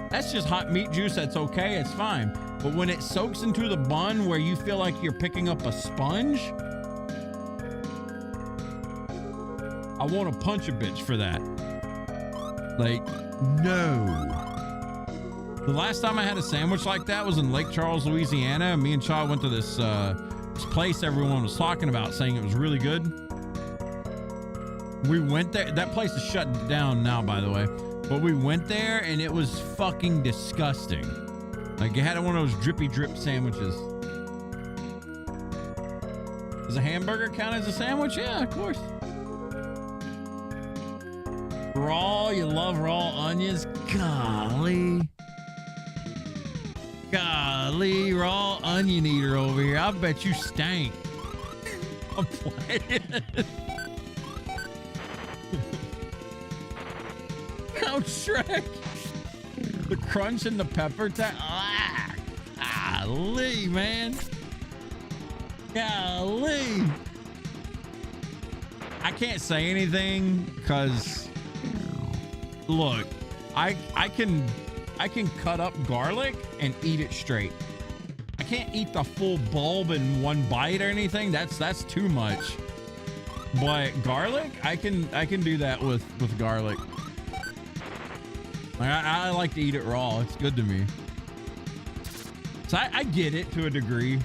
that's just hot meat juice. That's okay. It's fine. But when it soaks into the bun where you feel like you're picking up a sponge, I want to punch a bitch for that. Like, no. The last time I had a sandwich like that was in Lake Charles, Louisiana. Me and Chaw went to this place everyone was talking about, saying it was really good. We went there. That place is shut down now, by the way. But we went there and it was fucking disgusting. Like, it had one of those drippy drip sandwiches. Does a hamburger count as a sandwich? Yeah, of course. Raw, you love raw onions? Golly. Golly, raw onion eater over here. I bet you stank. I'm playing. out, Shrek. The crunch and the pepper. Golly, man. Golly. I can't say anything because, look, I can cut up garlic and eat it straight. I can't eat the full bulb in one bite or anything. That's too much. But garlic, I can do that with garlic. I like to eat it raw. It's good to me. So I get it to a degree.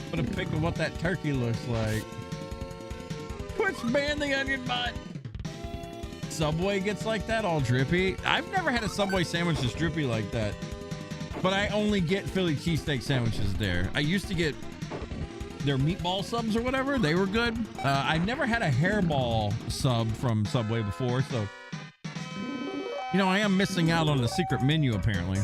Put a pic of what that turkey looks like. Twitch banned the onion butt. Subway gets like that, all drippy. I've never had a Subway sandwich that's drippy like that. But I only get Philly cheesesteak sandwiches there. I used to get their meatball subs or whatever. They were good. I never had a hairball sub from Subway before, so you know, I am missing out on the secret menu apparently.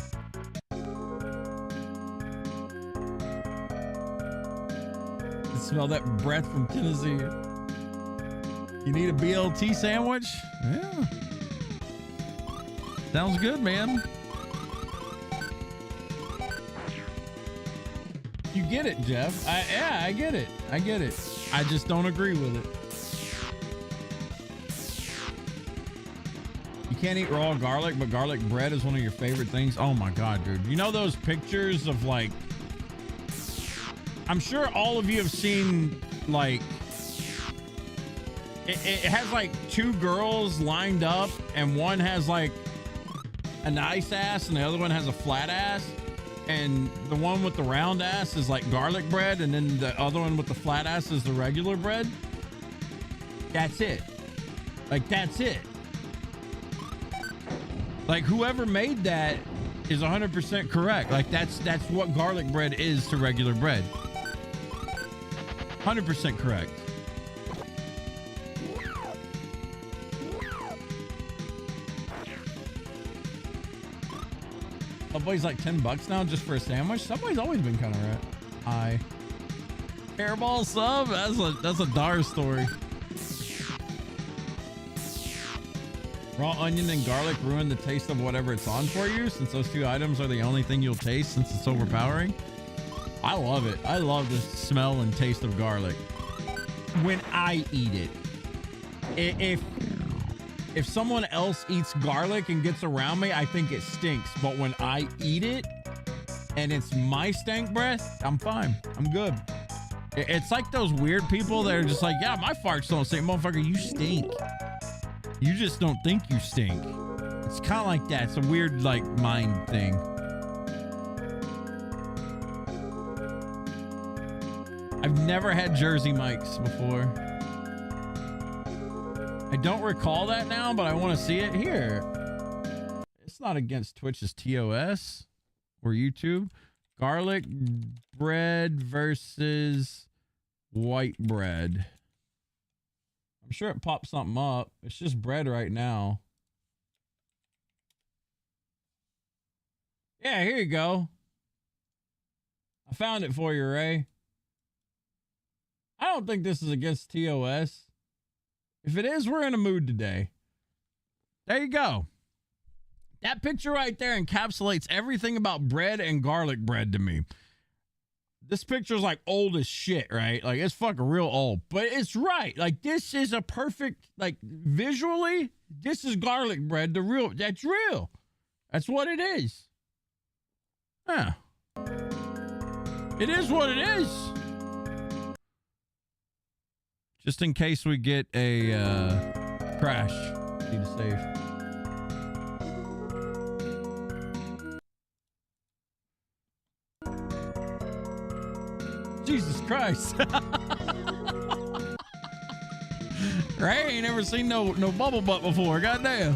Smell that breath from Tennessee. You need a BLT sandwich? Yeah. Sounds good, man. You get it, Jeff. Yeah, I get it. I get it. I just don't agree with it. You can't eat raw garlic, but garlic bread is one of your favorite things. Oh my God, dude. You know those pictures of like, I'm sure all of you have seen like, it has like two girls lined up and one has like a nice ass and the other one has a flat ass. And the one with the round ass is like garlic bread. And then the other one with the flat ass is the regular bread. That's it. Like, that's it. Like whoever made that is 100% correct. Like that's what garlic bread is to regular bread. 100% correct. Subway's like $10 now just for a sandwich. Subway's always been kind of right. Hairball sub? That's a Dar story. Raw onion and garlic ruin the taste of whatever it's on for you, since those two items are the only thing you'll taste since it's overpowering. I love it. I love the smell and taste of garlic when I eat it. If someone else eats garlic and gets around me, I think it stinks. But when I eat it and it's my stank breath, I'm fine. I'm good. It's like those weird people that are just like, yeah, my farts don't stink. Motherfucker, you stink. You just don't think you stink. It's kind of like that. It's a weird like mind thing. I've never had Jersey Mike's before. I don't recall that now, but I want to see it here. It's not against Twitch's TOS or YouTube. Garlic bread versus white bread. I'm sure it popped something up. It's just bread right now. Yeah, here you go. I found it for you, Ray. I don't think this is against TOS. If it is, we're in a mood today. There you go. That picture right there encapsulates everything about bread and garlic bread to me. This picture is like old as shit, right? Like it's fucking real old, but it's right. Like this is a perfect, like visually, this is garlic bread. That's real. That's what it is. Yeah. It is what it is. Just in case we get a crash. Need to save. Jesus Christ. Ray ain't never seen no bubble butt before. Goddamn.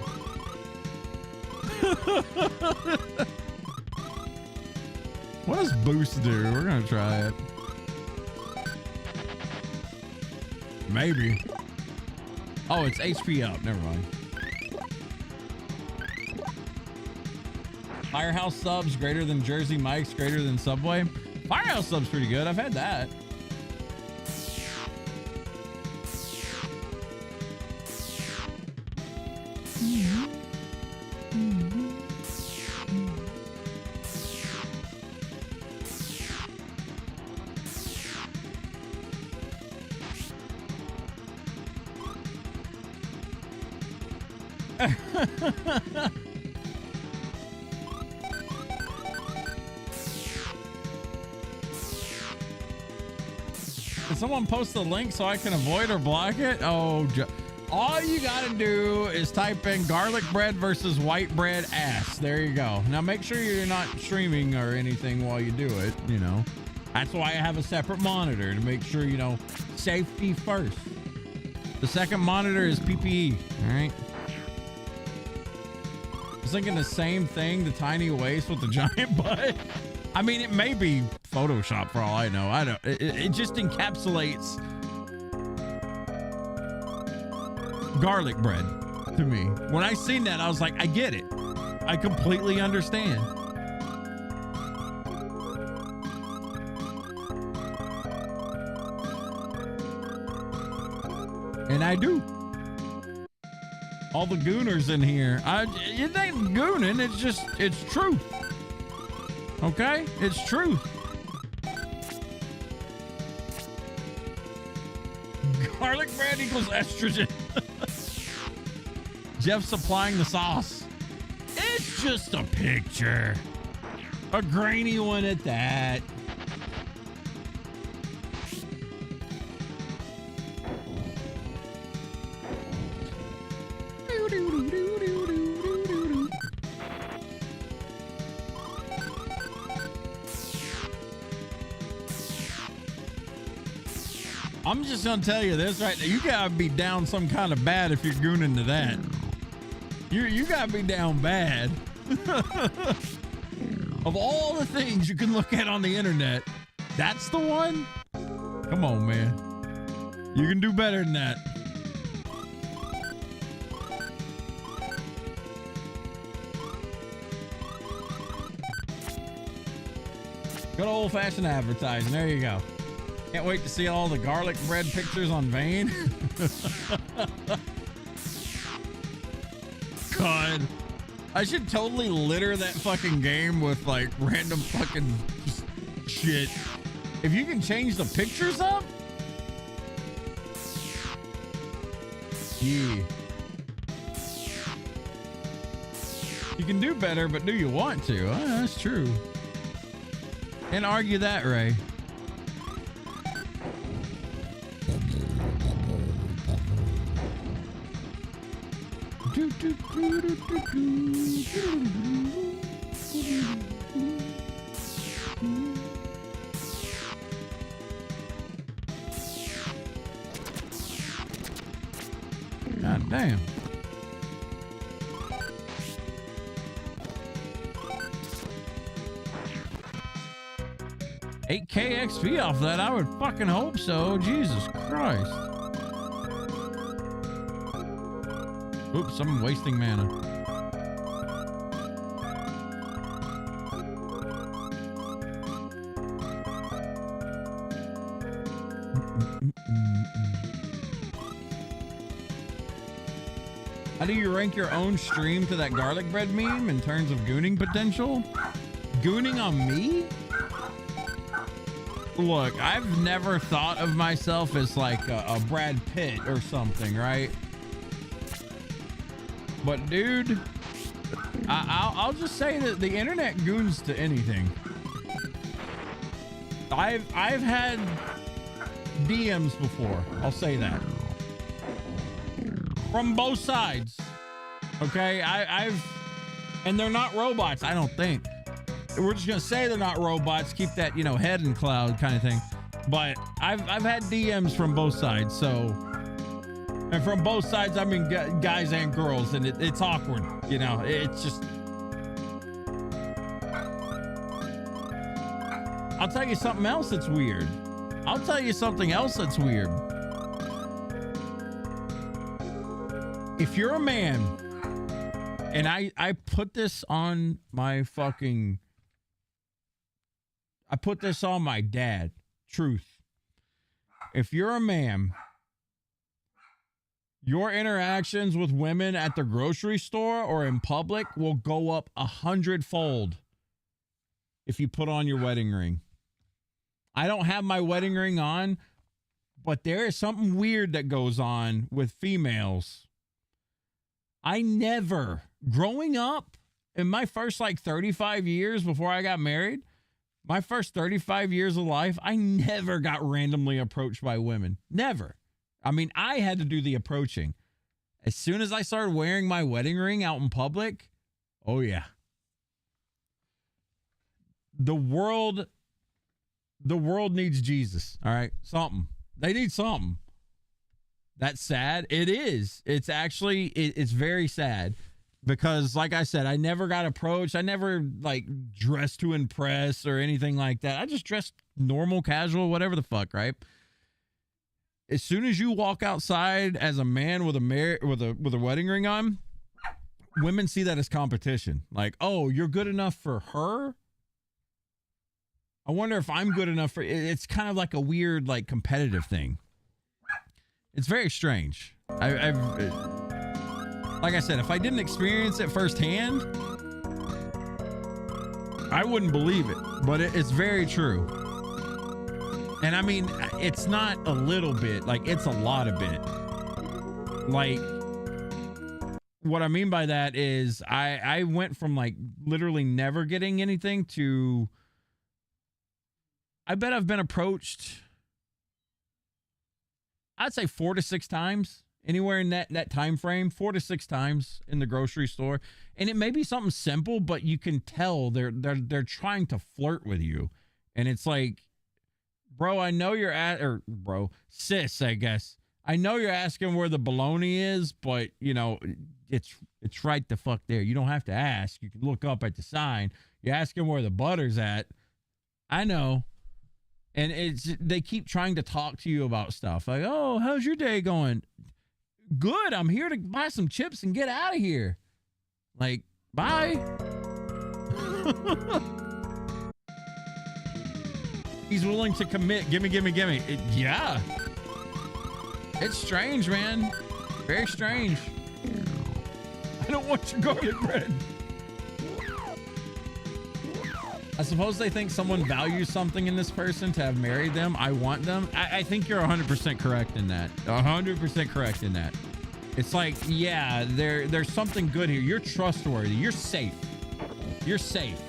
What does boost do? We're gonna try it. Maybe. Oh, it's HP up. Never mind. Firehouse subs greater than Jersey Mike's, greater than Subway. Firehouse subs pretty good. I've had that. Can someone post the link so I can avoid or block it? Oh, all you gotta do is type in garlic bread versus white bread ass. There you go. Now make sure you're not streaming or anything while you do it, you know. That's why I have a separate monitor, to make sure, you know, safety first. The second monitor is PPE, all right? I was thinking the same thing, the tiny waist with the giant butt. I mean, it may be Photoshop for all I know. I don't. It just encapsulates garlic bread to me. When I seen that, I was like, I get it. I completely understand. And I do. All the gooners in here. It ain't gooning. It's just, it's truth. Okay? It's truth. Garlic bread equals estrogen. Jeff supplying the sauce. It's just a picture. A grainy one at that. I'm just gonna tell you this right now. You gotta be down some kind of bad if you're gooning to that. You gotta be down bad. Of all the things you can look at on the internet, that's the one? Come on, man. You can do better than that. Good old-fashioned advertising. There you go. Can't wait to see all the garlic bread pictures on Vane. God. I should totally litter that fucking game with like random fucking shit. If you can change the pictures up? Yeah. You can do better, but do you want to? That's true. Can't argue that, Ray. God damn. $8K XP off that? I would fucking hope so. Jesus Christ. Oops, I'm wasting mana. How do you rank your own stream to that garlic bread meme in terms of gooning potential? Gooning on me? Look, I've never thought of myself as like a Brad Pitt or something, right? But dude, I'll just say that the internet goons to anything. I've had DMs before. I'll say that. From both sides. Okay, and they're not robots, I don't think. We're just gonna say they're not robots, keep that, you know, head in cloud kind of thing. But I've had DMs from both sides, so. And from both sides, I mean guys and girls, and it's awkward, you know. It's just. I'll tell you something else that's weird. I'll tell you something else that's weird. If you're a man, and I put this on my fucking. I put this on my dad. Truth. If you're a man Your interactions with women at the grocery store or in public will go up 100-fold if you put on your wedding ring. I don't have my wedding ring on, but there is something weird that goes on with females. I never, growing up in my first 35 years before I got married, my first 35 years of life, I never got randomly approached by women. Never. I mean, I had to do the approaching. As soon as I started wearing my wedding ring out in public, oh yeah. The world needs Jesus, all right? Something. They need something. That's sad. It is. It's actually, it's very sad because, like I said, I never got approached. I never, dressed to impress or anything like that. I just dressed normal, casual, whatever the fuck, right? As soon as you walk outside as a man with a wedding ring on, women see that as competition. Like, oh, you're good enough for her? I wonder if I'm good enough for... It's kind of like a weird, competitive thing. It's very strange. I've like I said, if I didn't experience it firsthand, I wouldn't believe it. But it's very true. And I mean, it's not a little bit. It's a lot of bit. What I mean by that is I went from, literally never getting anything to... I bet I've been approached... I'd say 4 to 6 times, anywhere in that time frame, 4 to 6 times in the grocery store. And it may be something simple, but you can tell they're trying to flirt with you. And it's like, bro, I know you're sis, I guess. I know you're asking where the bologna is, but it's right the fuck there. You don't have to ask. You can look up at the sign. You're asking where the butter's at. I know. And they keep trying to talk to you about stuff like, oh, how's your day going? Good. I'm here to buy some chips and get out of here. Bye. He's willing to commit. Gimme. Yeah. It's strange, man. Very strange. I don't want your garlic bread. I suppose they think someone values something in this person to have married them. I want them. I think you're 100% correct in that. 100% correct in that. It's yeah, there's something good here. You're trustworthy. You're safe. You're safe.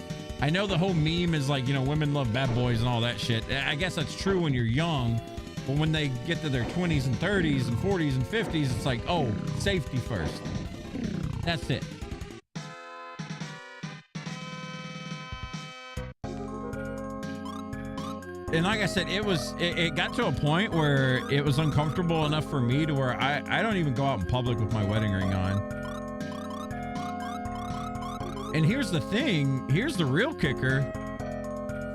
I know the whole meme is women love bad boys and all that shit. I guess that's true when you're young. But when they get to their 20s and 30s and 40s and 50s, it's oh, safety first. That's it. And like I said, it got to a point where it was uncomfortable enough for me to where I don't even go out in public with my wedding ring on. And here's the thing. Here's the real kicker.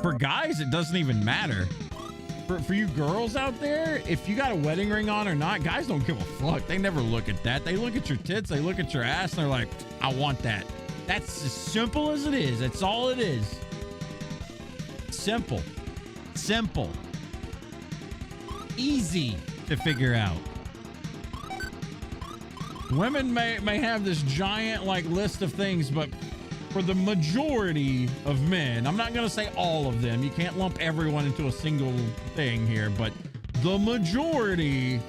For guys, it doesn't even matter. For you girls out there, if you got a wedding ring on or not, guys don't give a fuck. They never look at that. They look at your tits, they look at your ass, and they're like, I want that. That's as simple as it is. That's all it is. Simple. Easy to figure out. Women may have this giant list of things, but for the majority of men, I'm not going to say all of them. You can't lump everyone into a single thing here, but the majority.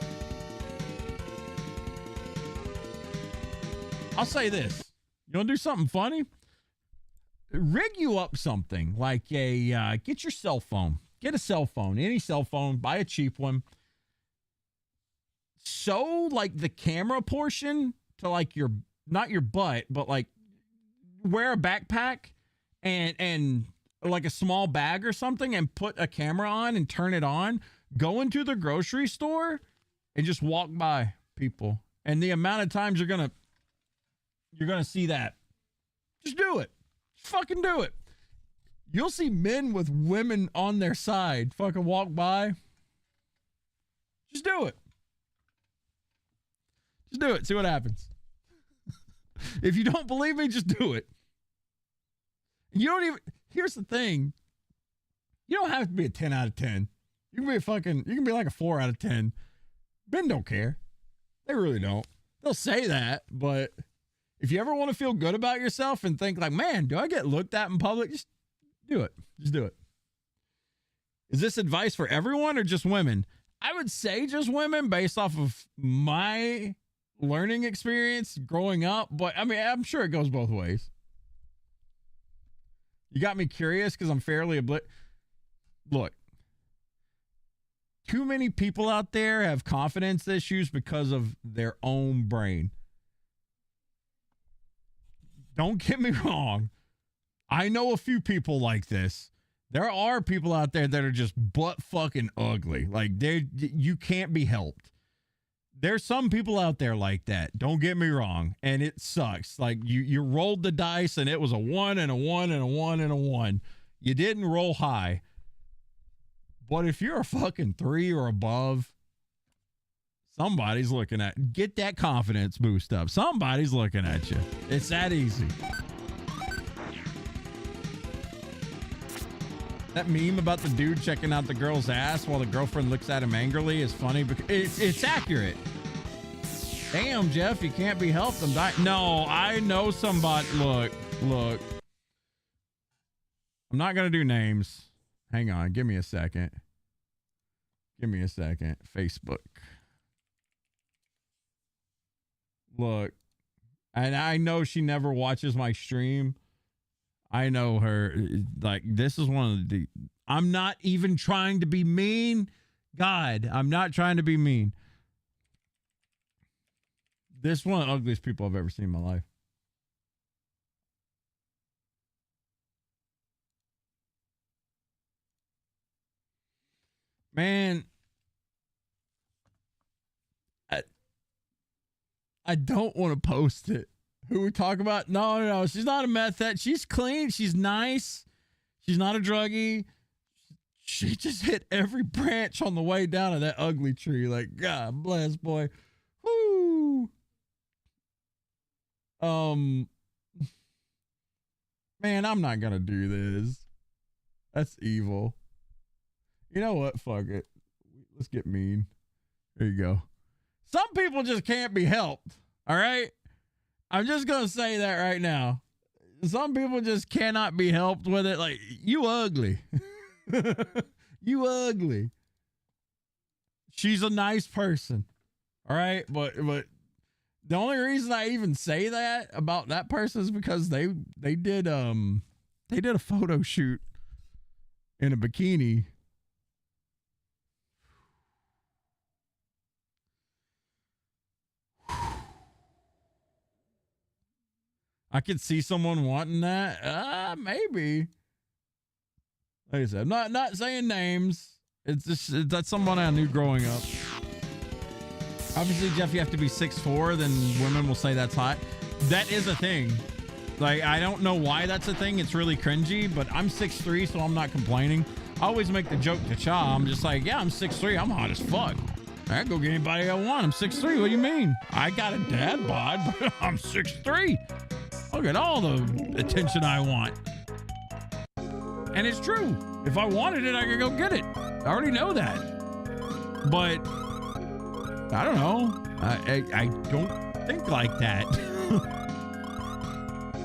I'll say this. You want to do something funny? Rig you up something get your cell phone. Get a cell phone, any cell phone, buy a cheap one. Sew the camera portion to your, not your butt, but wear a backpack and a small bag or something and put a camera on and turn it on. Go into the grocery store and just walk by people. And the amount of times you're gonna see that. Just do it. Just fucking do it. You'll see men with women on their side fucking walk by. Just do it. Just do it. See what happens. If you don't believe me, just do it. You don't even... Here's the thing. You don't have to be a 10 out of 10. You can be a 4 out of 10. Men don't care. They really don't. They'll say that, but if you ever want to feel good about yourself and think like, man, do I get looked at in public? Just do it. Just do it. Is this advice for everyone or just women? I would say just women based off of my learning experience growing up, but I mean, I'm sure it goes both ways. You got me curious because I'm fairly Look, too many people out there have confidence issues because of their own brain. Don't get me wrong. I know a few people like this. There are people out there that are just butt fucking ugly. Like you can't be helped. There's some people out there like that. Don't get me wrong. And it sucks. Like you rolled the dice and it was a 1 and a 1 and a 1 and a 1. You didn't roll high. But if you're a fucking 3 or above, somebody's looking at. Get that confidence boost up. Somebody's looking at you. It's that easy. That meme about the dude checking out the girl's ass while the girlfriend looks at him angrily is funny because it's accurate. Damn, Jeff, you can't be helped. I'm dying. No, I know somebody. Look. I'm not going to do names. Hang on. Give me a second. Facebook. Look. And I know she never watches my stream. I know her. Like, this is one of the... I'm not even trying to be mean. God, I'm not trying to be mean. This is one of the ugliest people I've ever seen in my life. Man, I don't want to post it. Who we talk about? No. She's not a meth head. She's clean. She's nice. She's not a druggie. She just hit every branch on the way down to that ugly tree. Like, God bless, boy. Whoo. Man, I'm not going to do this. That's evil. You know what? Fuck it. Let's get mean. There you go. Some people just can't be helped. All right? I'm just going to say that right now. Some people just cannot be helped with it. Like, you ugly. You ugly. She's a nice person. All right? But the only reason I even say that about that person is because they did a photo shoot in a bikini. I could see someone wanting that. Maybe. Like I said, I'm not saying names. It's just that's someone I knew growing up. Obviously, Jeff, you have to be 6'4", then women will say that's hot. That is a thing. Like, I don't know why that's a thing. It's really cringy, but I'm 6'3", so I'm not complaining. I always make the joke to Cha. I'm just like, yeah, I'm 6'3". I'm hot as fuck. I go get anybody I want. I'm 6'3". What do you mean? I got a dad bod, but I'm 6'3". I'll get all the attention I want. And it's true. If I wanted it, I could go get it. I already know that. But I don't know. I don't think like that.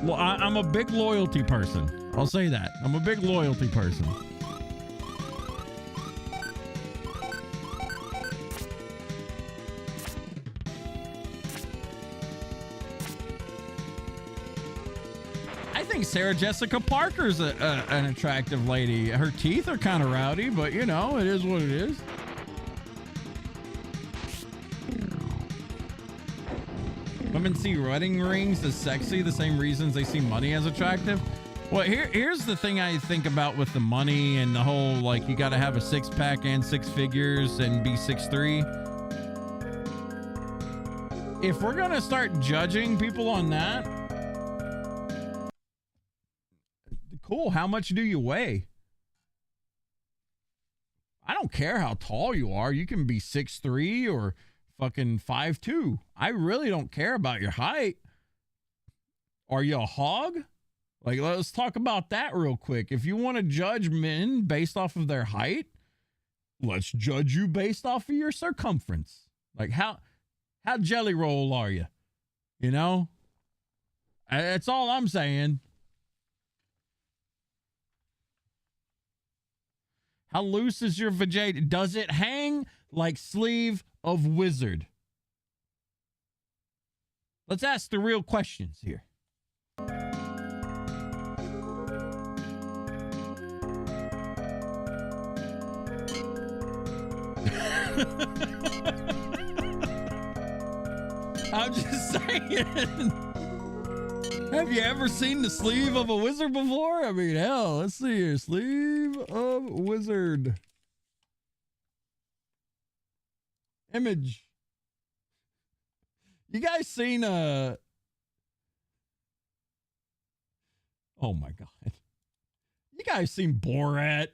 Well, I'm a big loyalty person. I'll say that. I'm a big loyalty person. Sarah Jessica Parker's an attractive lady. Her teeth are kind of rowdy, but you know, it is what it is. Women see wedding rings as sexy, the same reasons they see money as attractive. Well, here's the thing I think about with the money and the whole, like, you got to have a 6-pack and 6 figures and be 6'3". If we're going to start judging people on that, cool. How much do you weigh? I don't care how tall you are. You can be 6'3" or fucking 5'2". I really don't care about your height. Are you a hog? Like, let's talk about that real quick. If you want to judge men based off of their height, let's judge you based off of your circumference. Like, how How jelly roll are you? You know? That's all I'm saying. How loose is your vajayjay? Does it hang like sleeve of wizard? Let's ask the real questions here. I'm just saying. Have you ever seen the sleeve of a wizard before? I mean, hell, let's see here. Sleeve of wizard. Image. You guys seen oh my God. You guys seen Borat?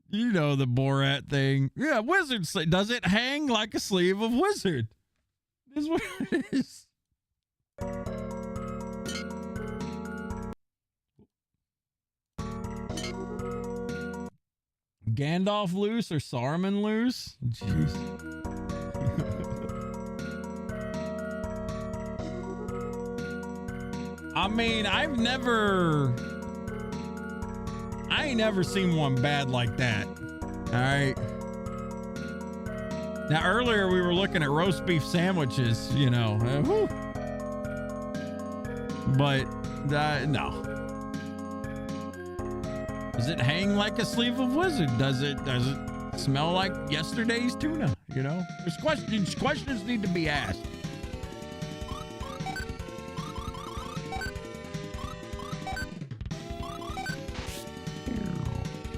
You know the Borat thing. Yeah, wizard sleeve. Does it hang like a sleeve of wizard? Is what it is. Gandalf loose or Saruman loose? Jeez. I mean, I ain't never seen one bad like that. All right. Now, earlier we were looking at roast beef sandwiches, you know. But, no. Does it hang like a sleeve of wizard? Does it smell like yesterday's tuna? You know, there's questions need to be asked.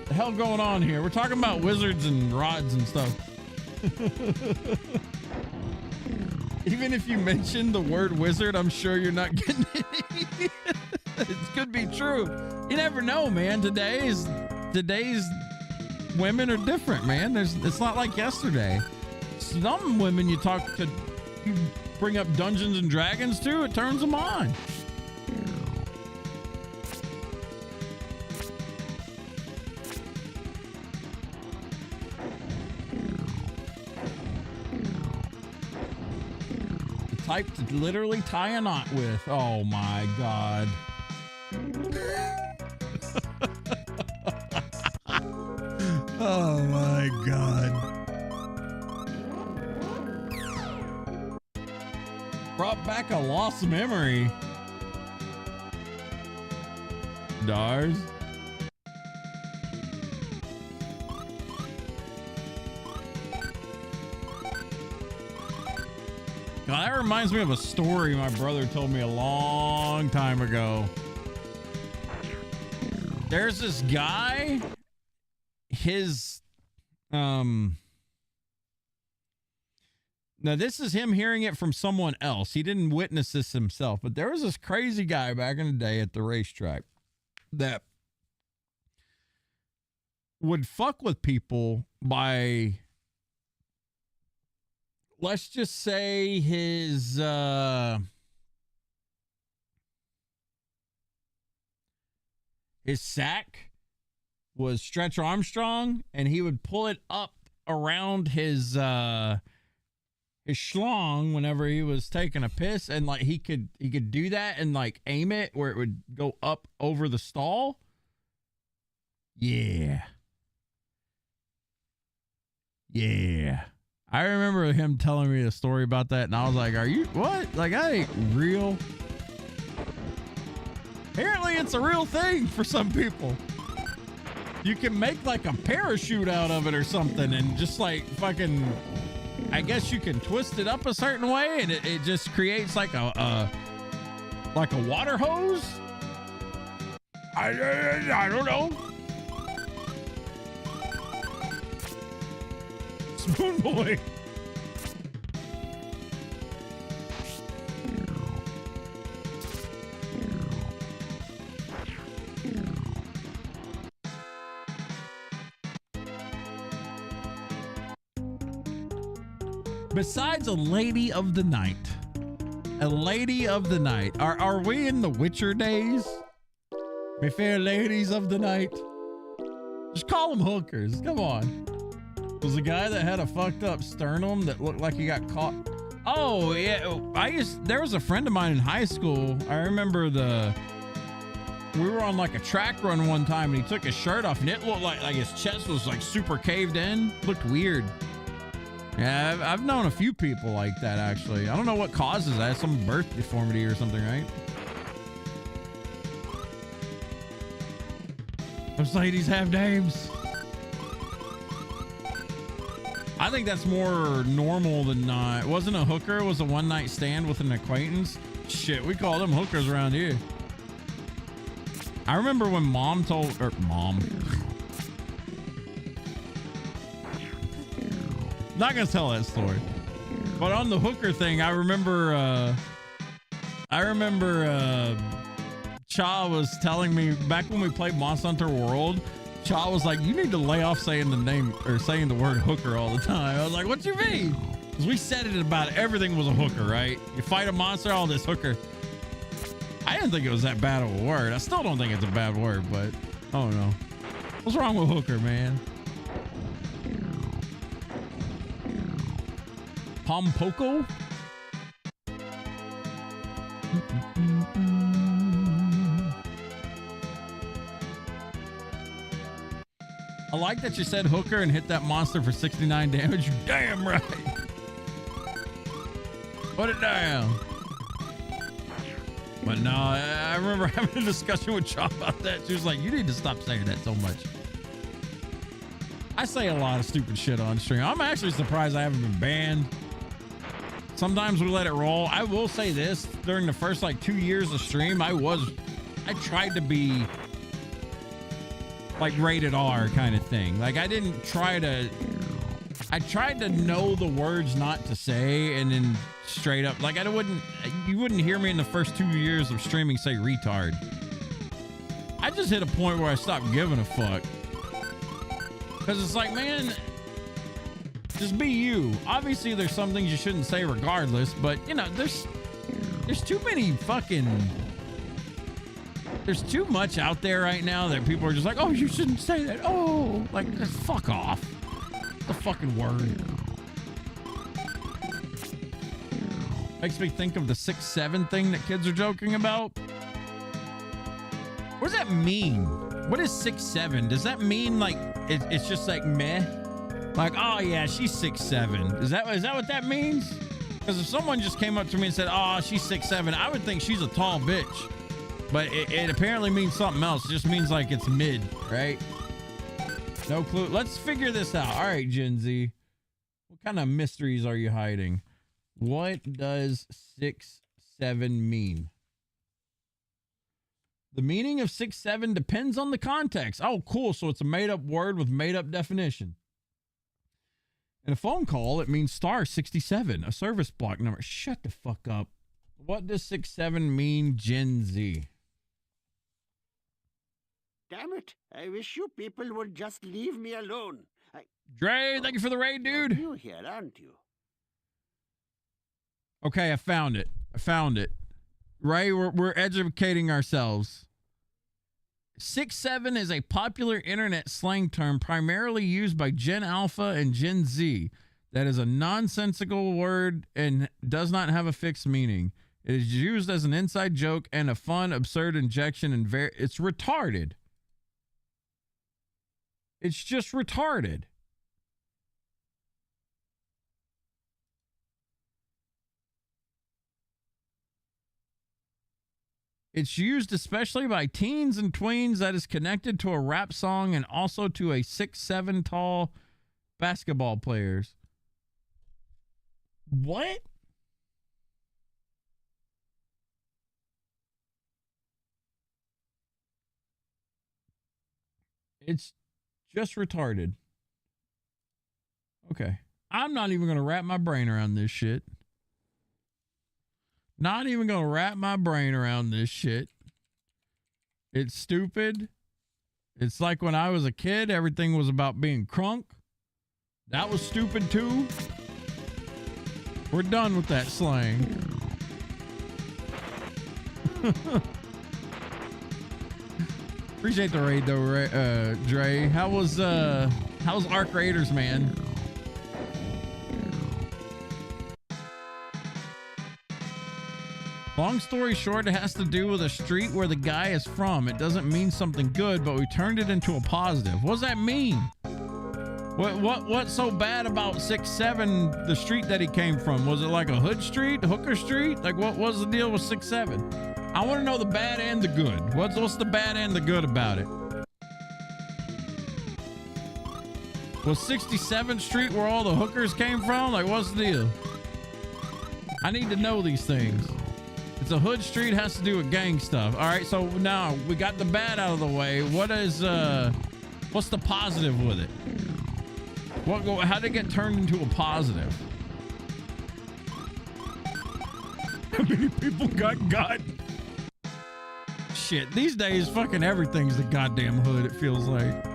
The hell going on here? We're talking about wizards and rods and stuff. Even if you mention the word wizard, I'm sure you're not getting it. It could be true. You never know, man. Today's women are different, man. It's not like yesterday. Some women you bring up Dungeons and Dragons to, it turns them on. The type to literally tie a knot with. Oh my God. Oh my God. Brought back a lost memory. Dars. God, that reminds me of a story my brother told me a long time ago. There's this guy, now this is him hearing it from someone else. He didn't witness this himself, but there was this crazy guy back in the day at the racetrack that would fuck with people by, let's just say his sack was Stretch Armstrong, and he would pull it up around his schlong whenever he was taking a piss, and like he could do that and like aim it where it would go up over the stall. Yeah. I remember him telling me a story about that, and I was like, "Are you what? Like, that ain't real." Apparently, it's a real thing for some people. You can make like a parachute out of it or something, and just like fucking, I guess you can twist it up a certain way, and it just creates like a water hose. I don't know. Spoon Boy. Besides a lady of the night, are we in the Witcher days? Me fair ladies of the night. Just call them hookers. Come on. Was a guy that had a fucked up sternum that looked like he got caught. Oh yeah, there was a friend of mine in high school. I remember we were on like a track run one time, and he took his shirt off, and it looked like his chest was like super caved in. Looked weird. Yeah, I've known a few people like that actually. I don't know what causes that. Some birth deformity or something, right? Those ladies have names. I think that's more normal than not. It wasn't a hooker. It was a one-night stand with an acquaintance. Shit, we call them hookers around here. I remember when mom. Not gonna tell that story. But on the hooker thing, I remember Cha was telling me back when we played Monster Hunter World, Cha was like, you need to lay off saying the name or saying the word hooker all the time. I was like, what you mean? Because we said it about everything was a hooker, right? You fight a monster, all this hooker. I didn't think it was that bad of a word. I still don't think it's a bad word, but I don't know. What's wrong with hooker, man? Pompoko? I like that you said hooker and hit that monster for 69 damage. You're damn right. Put it down. But no, I remember having a discussion with Chop about that. She was like, you need to stop saying that so much. I say a lot of stupid shit on stream. I'm actually surprised I haven't been banned. Sometimes we let it roll. I will say this, during the first like 2 years of stream, I tried to be like rated R kind of thing. Like I tried to know the words not to say, and then straight up, like you wouldn't hear me in the first 2 years of streaming say retard. I just hit a point where I stopped giving a fuck. Cause it's like, man, just be you. Obviously there's some things you shouldn't say regardless, but you know, there's too many fucking, there's too much out there right now that people are just like, oh, you shouldn't say that. Oh, like, just fuck off. The fucking word. Makes me think of the 6'7" thing that kids are joking about. What does that mean? What is 6'7"? Does that mean like it's just like meh? Like, oh yeah, she's 6'7". Is that what that means? Because if someone just came up to me and said, oh, she's 6'7", I would think she's a tall bitch. But it apparently means something else. It just means like it's mid, right? No clue. Let's figure this out. All right, Gen Z. What kind of mysteries are you hiding? What does 6'7" mean? The meaning of 6'7" depends on the context. Oh, cool. So it's a made-up word with made-up definition. In a phone call, it means star 67, a service block number. Shut the fuck up. What does 6'7" mean, Gen Z? Damn it. I wish you people would just leave me alone. Dre, thank you for the raid, dude. You're new here, aren't you? Okay, I found it. Ray, we're educating ourselves. 6'7" is a popular internet slang term primarily used by Gen Alpha and Gen Z that is a nonsensical word and does not have a fixed meaning. It is used as an inside joke and a fun, absurd injection and it's retarded. It's just retarded. It's used especially by teens and tweens that is connected to a rap song and also to a 6'7" tall basketball players. What? It's just retarded. Okay. I'm not even going to wrap my brain around this shit. Not even going to wrap my brain around this shit. It's stupid. It's like when I was a kid, everything was about being crunk. That was stupid too. We're done with that slang. Appreciate the raid though, Dre. How's Arc Raiders, man? Long story short, it has to do with a street where the guy is from. It doesn't mean something good, but we turned it into a positive. What does that mean? What's so bad about 6-7, the street that he came from? Was it like a hood street, hooker street? Like what was the deal with 6-7? I want to know the bad and the good. What's the bad and the good about it? Was 67th Street where all the hookers came from? Like what's the deal? I need to know these things. It's a hood street, has to do with gang stuff. All right, so now we got the bad out of the way. What's the positive with it? How did it get turned into a positive? How many people got? Shit, these days fucking everything's the goddamn hood, it feels like.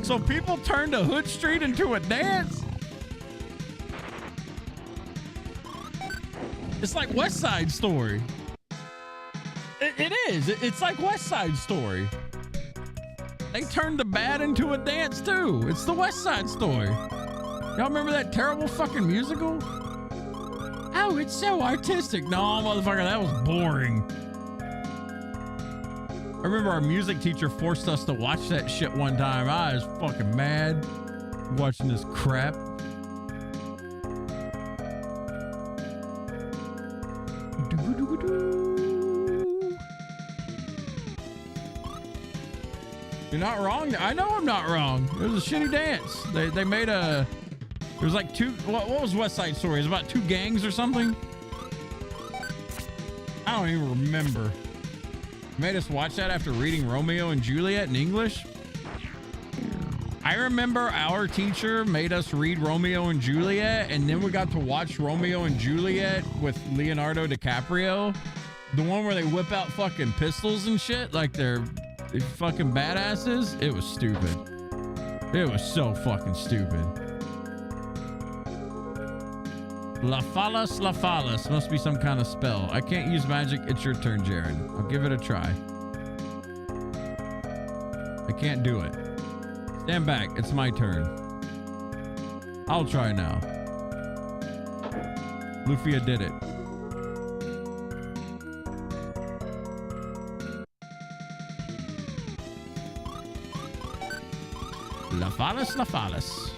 So people turned a hood street into a dance? It's like West Side Story. It is. It's like West Side Story. They turned the bad into a dance too. It's the West Side Story. Y'all remember that terrible fucking musical? Oh, it's so artistic. No, motherfucker, that was boring. I remember our music teacher forced us to watch that shit one time. I was fucking mad watching this crap. You're not wrong. I know I'm not wrong. It was a shitty dance. They made a... There was like two... What was West Side Story? It was about two gangs or something? I don't even remember. Made us watch that after reading Romeo and Juliet in English. I remember our teacher made us read Romeo and Juliet, and then we got to watch Romeo and Juliet with Leonardo DiCaprio. The one where they whip out fucking pistols and shit like they're fucking badasses. It was stupid. It was so fucking stupid. La Falas must be some kind of spell. I can't use magic. It's your turn, Jared. I'll give it a try. I can't do it. Stand back. It's my turn. I'll try now. Lufia did it. La Falas.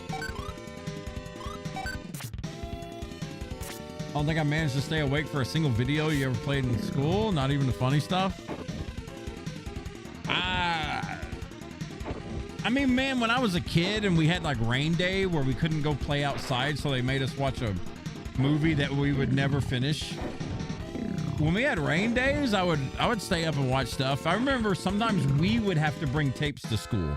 I don't think I managed to stay awake for a single video you ever played in school. Not even the funny stuff. I mean, man, when I was a kid and we had like rain day where we couldn't go play outside, so they made us watch a movie that we would never finish. When we had rain days, I would stay up and watch stuff. I remember sometimes we would have to bring tapes to school.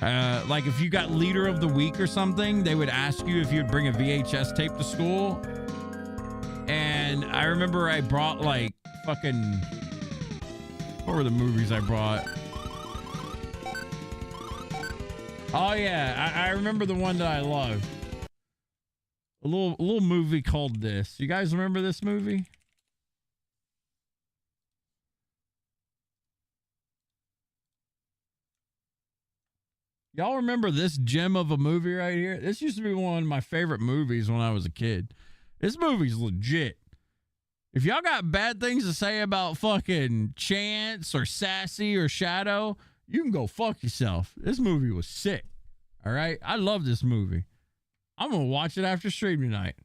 Like if you got leader of the week or something, they would ask you if you'd bring a VHS tape to school. And I remember I brought like fucking... What were the movies I brought? Oh yeah, I remember the one that I loved. A little movie called This. You guys remember this movie? Y'all remember this gem of a movie right here? This used to be one of my favorite movies when I was a kid. This movie's legit. If y'all got bad things to say about fucking Chance or Sassy or Shadow, you can go fuck yourself. This movie was sick. All right? I love this movie. I'm going to watch it after stream tonight.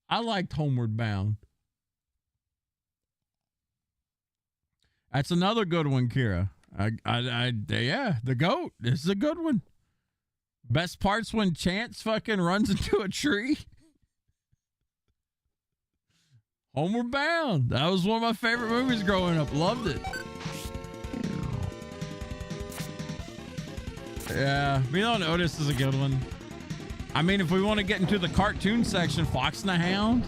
I liked Homeward Bound. That's another good one, Kira. Yeah, the GOAT. This is a good one. Best parts when Chance fucking runs into a tree. Homeward Bound. That was one of my favorite movies growing up. Loved it. Yeah, Me Don't Notice is a good one. I mean, if we want to get into the cartoon section, Fox and the Hound.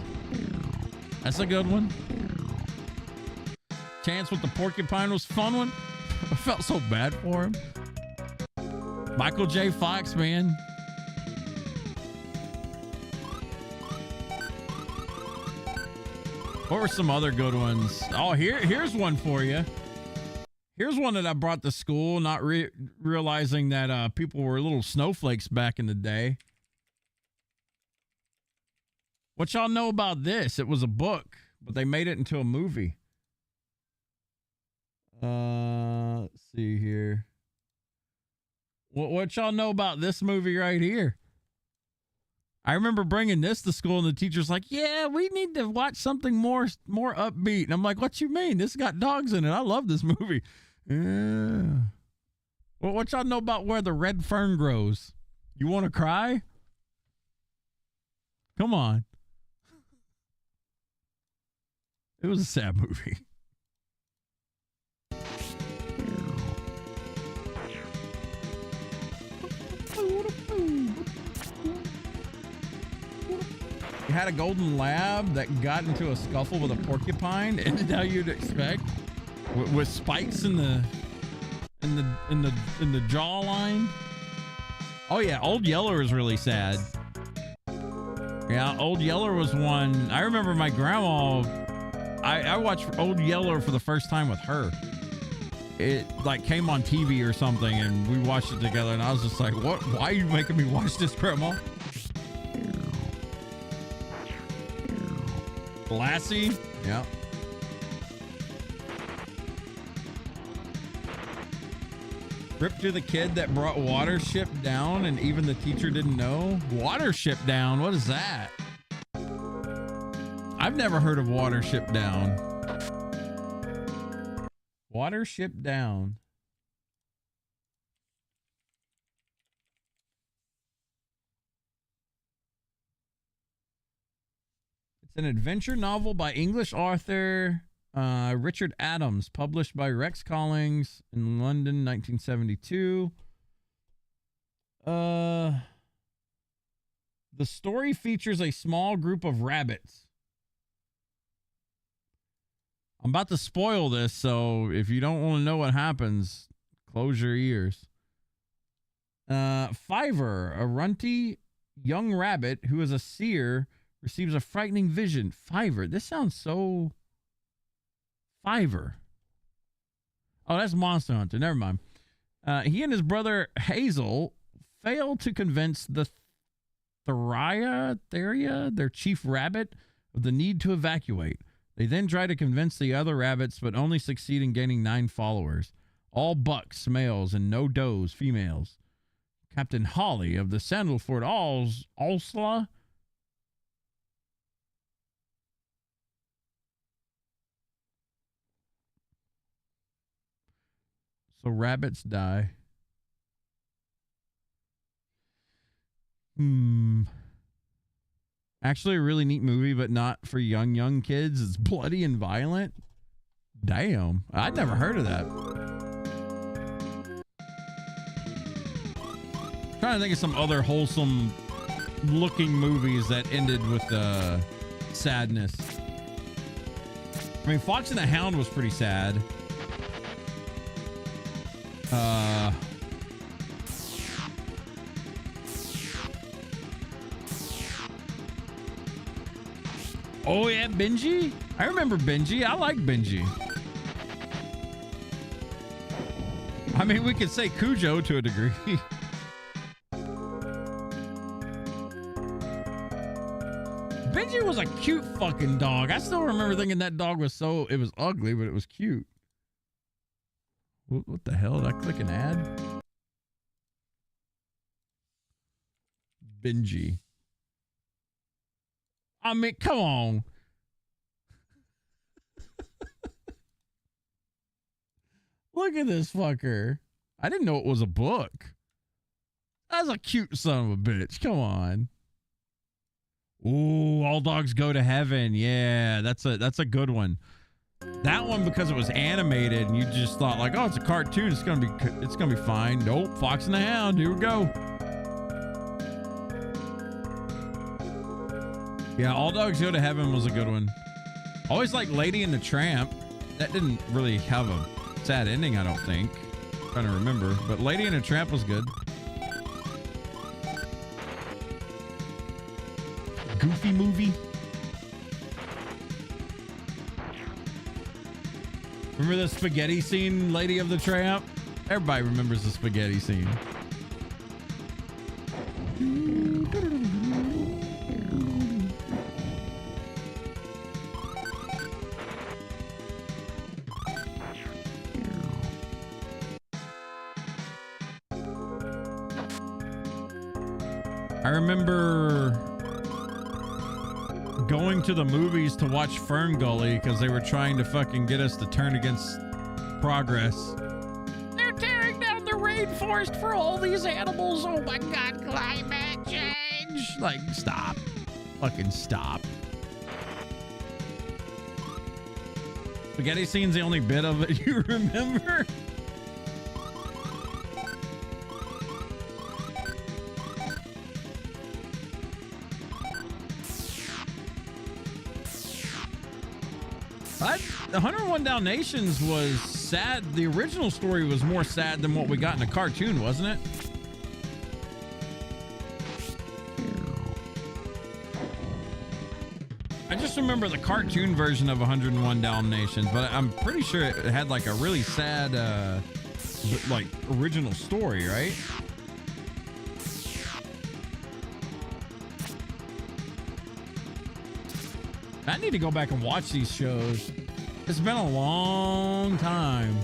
That's a good one. Chance with the Porcupine was a fun one. I felt so bad for him. Michael J. Fox, man. What were some other good ones? Oh, here's one for you. Here's one that I brought to school, not realizing that people were little snowflakes back in the day. What y'all know about this? It was a book, but they made it into a movie. Let's see here. What y'all know about this movie right here? I remember bringing this to school, and the teacher's like, "Yeah, we need to watch something more upbeat." And I'm like, "What you mean? This got dogs in it. I love this movie." Yeah. Well, what y'all know about Where the Red Fern Grows? You want to cry? Come on. It was a sad movie. You had a golden lab that got into a scuffle with a porcupine, and how you'd expect, with spikes in the jawline. Oh yeah, Old Yeller is really sad. Yeah, Old Yeller was one. I remember my grandma. I watched Old Yeller for the first time with her. It like came on TV or something, and we watched it together. And I was just like, "What? Why are you making me watch this, Grandma?" Lassie, yeah. Rip to the kid that brought Watership down, and even the teacher didn't know. Watership down, what is that? I've never heard of Watership down. Watership down. It's an adventure novel by English author Richard Adams, published by Rex Collings in London, 1972. The story features a small group of rabbits. I'm about to spoil this, so if you don't want to know what happens, close your ears. Fiver, a runty young rabbit who is a seer, receives a frightening vision. Fiver. This sounds so... Fiver. Oh, that's Monster Hunter. Never mind. He and his brother Hazel fail to convince the Theria, their chief rabbit, of the need to evacuate. They then try to convince the other rabbits, but only succeed in gaining 9 followers. All bucks, males, and no does, females. Captain Holly of the Sandalford Alsla. So rabbits die. Actually, a really neat movie, but not for young kids. It's bloody and violent. Damn. I'd never heard of that. Trying to think of some other wholesome looking movies that ended with sadness. I mean, Fox and the Hound was pretty sad. Oh yeah, Benji. I remember Benji. I like Benji. I mean, we could say Cujo to a degree. Benji was a cute fucking dog. I still remember thinking that dog was it was ugly, but it was cute. What the hell? Did I click an ad? Benji. I mean, come on. Look at this fucker. I didn't know it was a book. That's a cute son of a bitch. Come on. Ooh, All Dogs Go to Heaven. Yeah, that's a good one. That one, because it was animated and you just thought like, oh, it's a cartoon, it's gonna be fine. Nope, Fox and the Hound, here we go. Yeah, All Dogs Go to Heaven was a good one. Always like Lady and the Tramp. That didn't really have a sad ending, I don't think. I'm trying to remember, but Lady and the Tramp was good. Goofy movie. Remember the spaghetti scene, Lady of the Tramp? Everybody remembers the spaghetti scene. I remember going to the movies to watch Fern Gully because they were trying to fucking get us to turn against progress. They're tearing down the rainforest for all these animals. Oh my God, climate change. Like, stop. Fucking stop. Spaghetti scene's the only bit of it you remember? The 101 Dalmatians was sad. The original story was more sad than what we got in the cartoon, wasn't it? I just remember the cartoon version of 101 Dalmatians, but I'm pretty sure it had like a really sad, like original story, right? I need to go back and watch these shows. It's been a long time.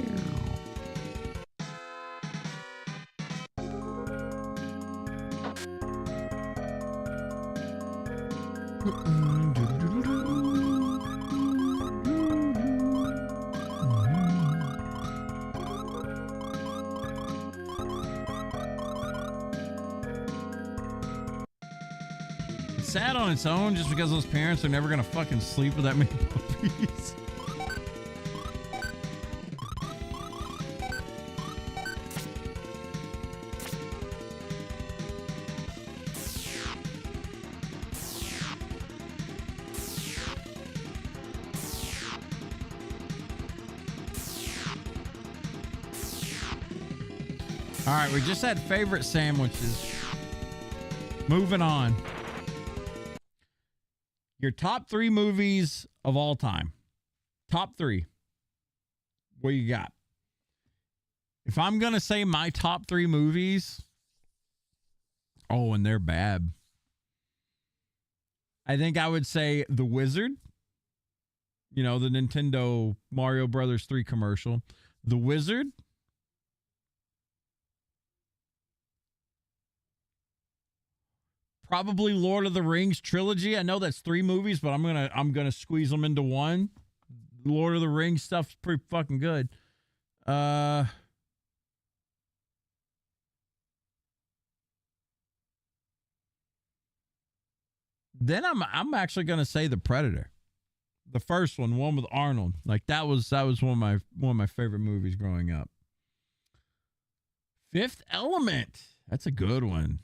It's sad on its own just because those parents are never gonna fucking sleep with that many puppies. All right, we just had favorite sandwiches. Moving on. Your top 3 movies of all time. Top 3. What you got? If I'm going to say my top 3 movies, oh, and they're bad. I think I would say The Wizard. You know, the Nintendo Mario Brothers 3 commercial. The Wizard. Probably Lord of the Rings trilogy. I know that's 3 movies, but I'm gonna squeeze them into one. Lord of the Rings stuff's pretty fucking good. Then I'm actually gonna say The Predator, the first one with Arnold. Like that was one of my favorite movies growing up. Fifth Element. That's a good one.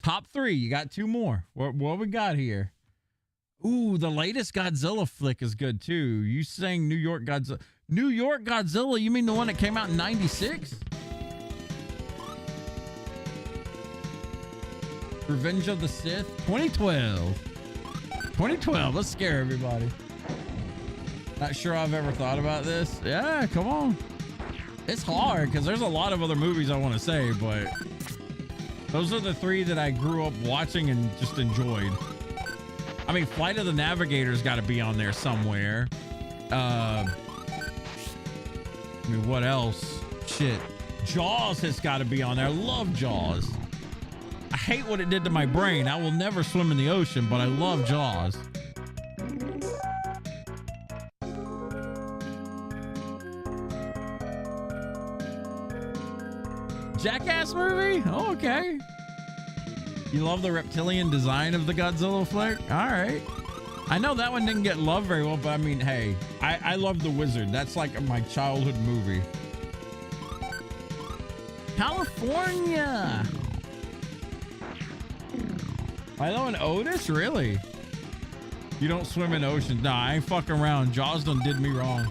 Top 3. You got 2 more. What we got here? Ooh, the latest Godzilla flick is good too. You saying New York Godzilla? New York Godzilla? You mean the one that came out in '96? Revenge of the Sith, 2012. 2012. Let's scare everybody. Not sure I've ever thought about this. Yeah, come on. It's hard because there's a lot of other movies I want to say, but those are the 3 that I grew up watching and just enjoyed. I mean, Flight of the Navigator's got to be on there somewhere. I mean, what else? Shit. Jaws has got to be on there. I love Jaws. I hate what it did to my brain. I will never swim in the ocean, but I love Jaws. Jackass movie? Oh, okay. You love the reptilian design of the Godzilla flick? All right. I know that one didn't get loved very well, but I mean, hey, I love The Wizard. That's like my childhood movie. California. Milo and Otis? Really? You don't swim in oceans? Nah, I ain't fucking around. Jaws done did me wrong.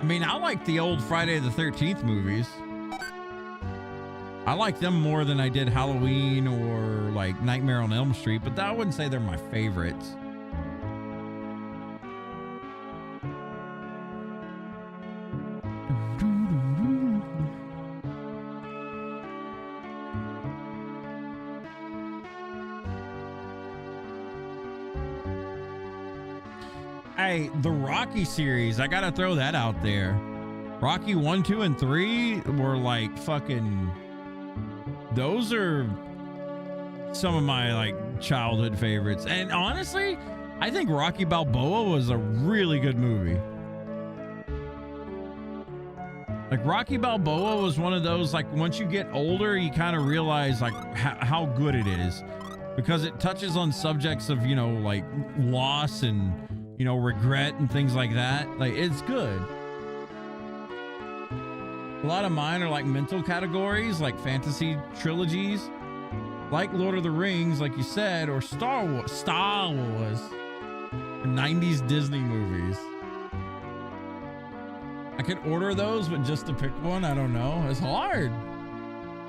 mean, I like the old Friday the 13th movies. I like them more than I did Halloween or like Nightmare on Elm Street, but I wouldn't say they're my favorites. Hey, the Rocky series, I gotta throw that out there. Rocky 1, 2, and 3 were like fucking... Those are some of my like childhood favorites. And honestly, I think Rocky Balboa was a really good movie. Like Rocky Balboa was one of those, like once you get older, you kind of realize like how good it is, because it touches on subjects of, you know, like loss and, you know, regret and things like that. Like it's good. A lot of mine are like mental categories, like fantasy trilogies, like Lord of the Rings, like you said, or Star Wars, or 90s Disney movies. I could order those, but just to pick one, I don't know. It's hard.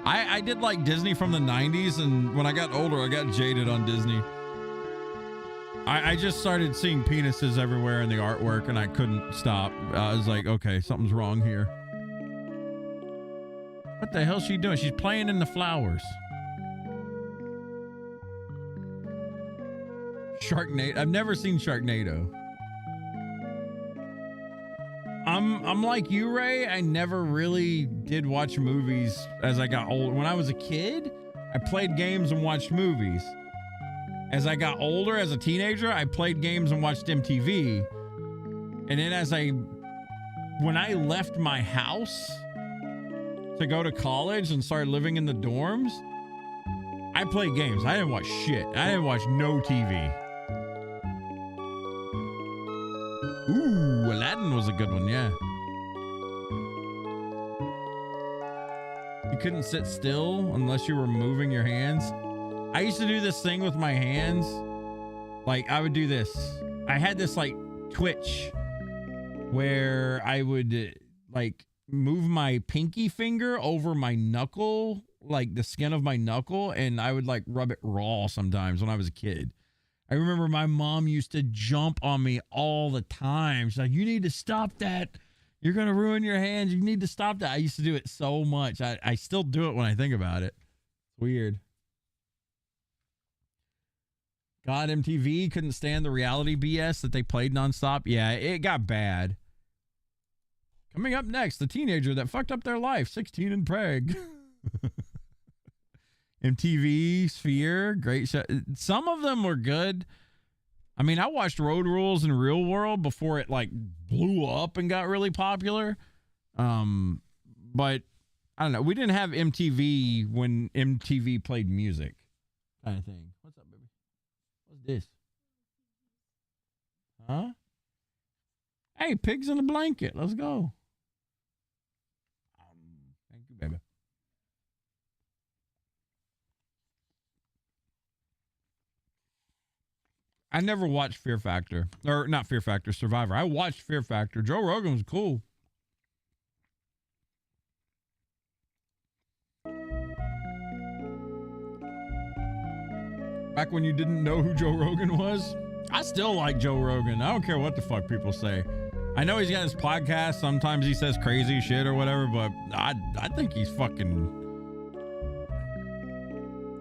I did like Disney from the 90s, and when I got older, I got jaded on Disney. I just started seeing penises everywhere in the artwork, and I couldn't stop. I was like, okay, something's wrong here. What the hell's she doing? She's playing in the flowers. Sharknado. I've never seen Sharknado. I'm like you, Ray. I never really did watch movies as I got old. When I was a kid, I played games and watched movies. As I got older, as a teenager, I played games and watched MTV. And then when I left my house to go to college and started living in the dorms, I played games. I didn't watch shit. I didn't watch no TV. Ooh, Aladdin was a good one, yeah. You couldn't sit still unless you were moving your hands. I used to do this thing with my hands. Like, I would do this. I had this, like, twitch where I would, like, move my pinky finger over my knuckle, like the skin of my knuckle, and I would, like, rub it raw sometimes when I was a kid. I remember my mom used to jump on me all the time. She's like, you need to stop that. You're going to ruin your hands. You need to stop that. I used to do it so much. I still do it when I think about it. It's weird. God, MTV couldn't stand the reality BS that they played nonstop. Yeah, it got bad. Coming up next, the teenager that fucked up their life, 16 and preg. MTV, Sphere, great show. Some of them were good. I mean, I watched Road Rules and Real World before it like blew up and got really popular. But I don't know. We didn't have MTV when MTV played music, kind of thing. What's up, baby? What's this? Huh? Hey, pigs in a blanket. Let's go. Thank you, baby. I never watched Fear Factor. Or not Fear Factor, Survivor. I watched Fear Factor. Joe Rogan was cool. Back when you didn't know who Joe Rogan was? I still like Joe Rogan. I don't care what the fuck people say. I know he's got his podcast. Sometimes he says crazy shit or whatever, but I think he's fucking...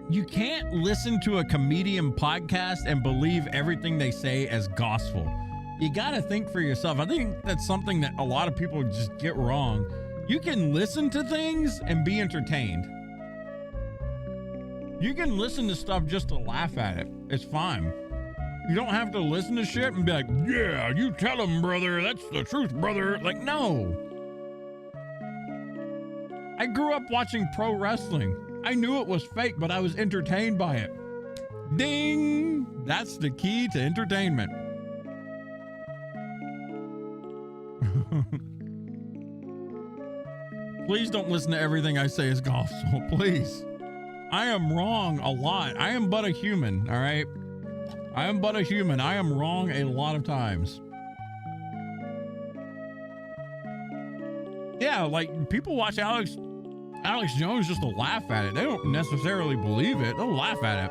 You can't listen to a comedian podcast and believe everything they say as gospel. You got to think for yourself. I think that's something that a lot of people just get wrong. You can listen to things and be entertained. You can listen to stuff just to laugh at it. It's fine. You don't have to listen to shit and be like, yeah, you tell him, brother. That's the truth, brother. Like, no. I grew up watching pro wrestling. I knew it was fake, but I was entertained by it. Ding! That's the key to entertainment. Please don't listen to everything I say as gospel, please. I am wrong a lot. I am but a human, all right? I am but a human. I am wrong a lot of times. Yeah, like people watch Alex Jones just to laugh at it. They don't necessarily believe it. They'll laugh at it.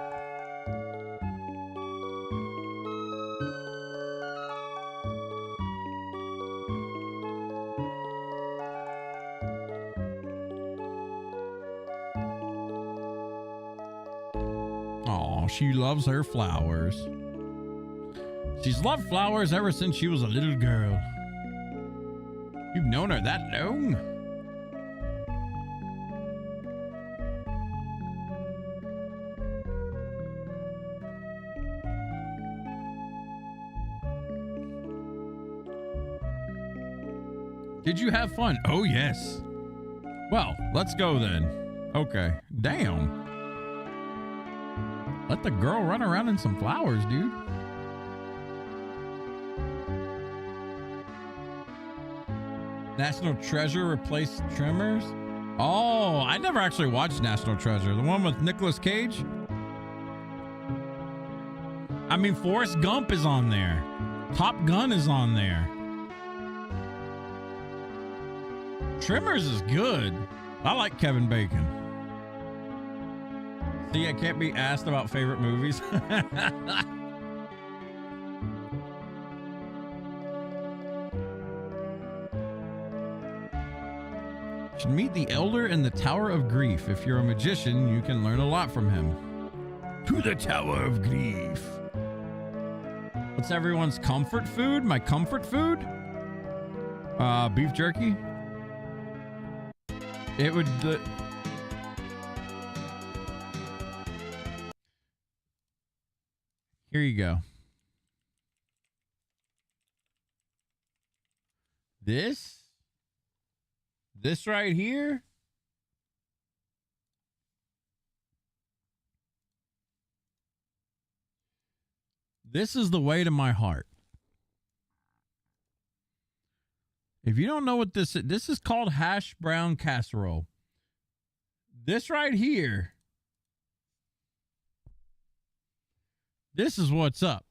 Oh, she loves her flowers. She's loved flowers ever since she was a little girl. You've known her that long? Did you have fun? Oh, yes. Well, let's go then. Okay. Damn. Let the girl run around in some flowers, dude. National Treasure replaced Tremors? Oh, I never actually watched National Treasure. The one with Nicolas Cage? I mean, Forrest Gump is on there. Top Gun is on there. Tremors is good. I like Kevin Bacon. See, I can't be asked about favorite movies. Should meet the Elder in the Tower of Grief. If you're a magician, you can learn a lot from him. To the Tower of Grief. What's everyone's comfort food? My comfort food? Beef jerky. It would... Here you go. This right here. This is the way to my heart. If you don't know what this is called hash brown casserole. This right here. This is what's up.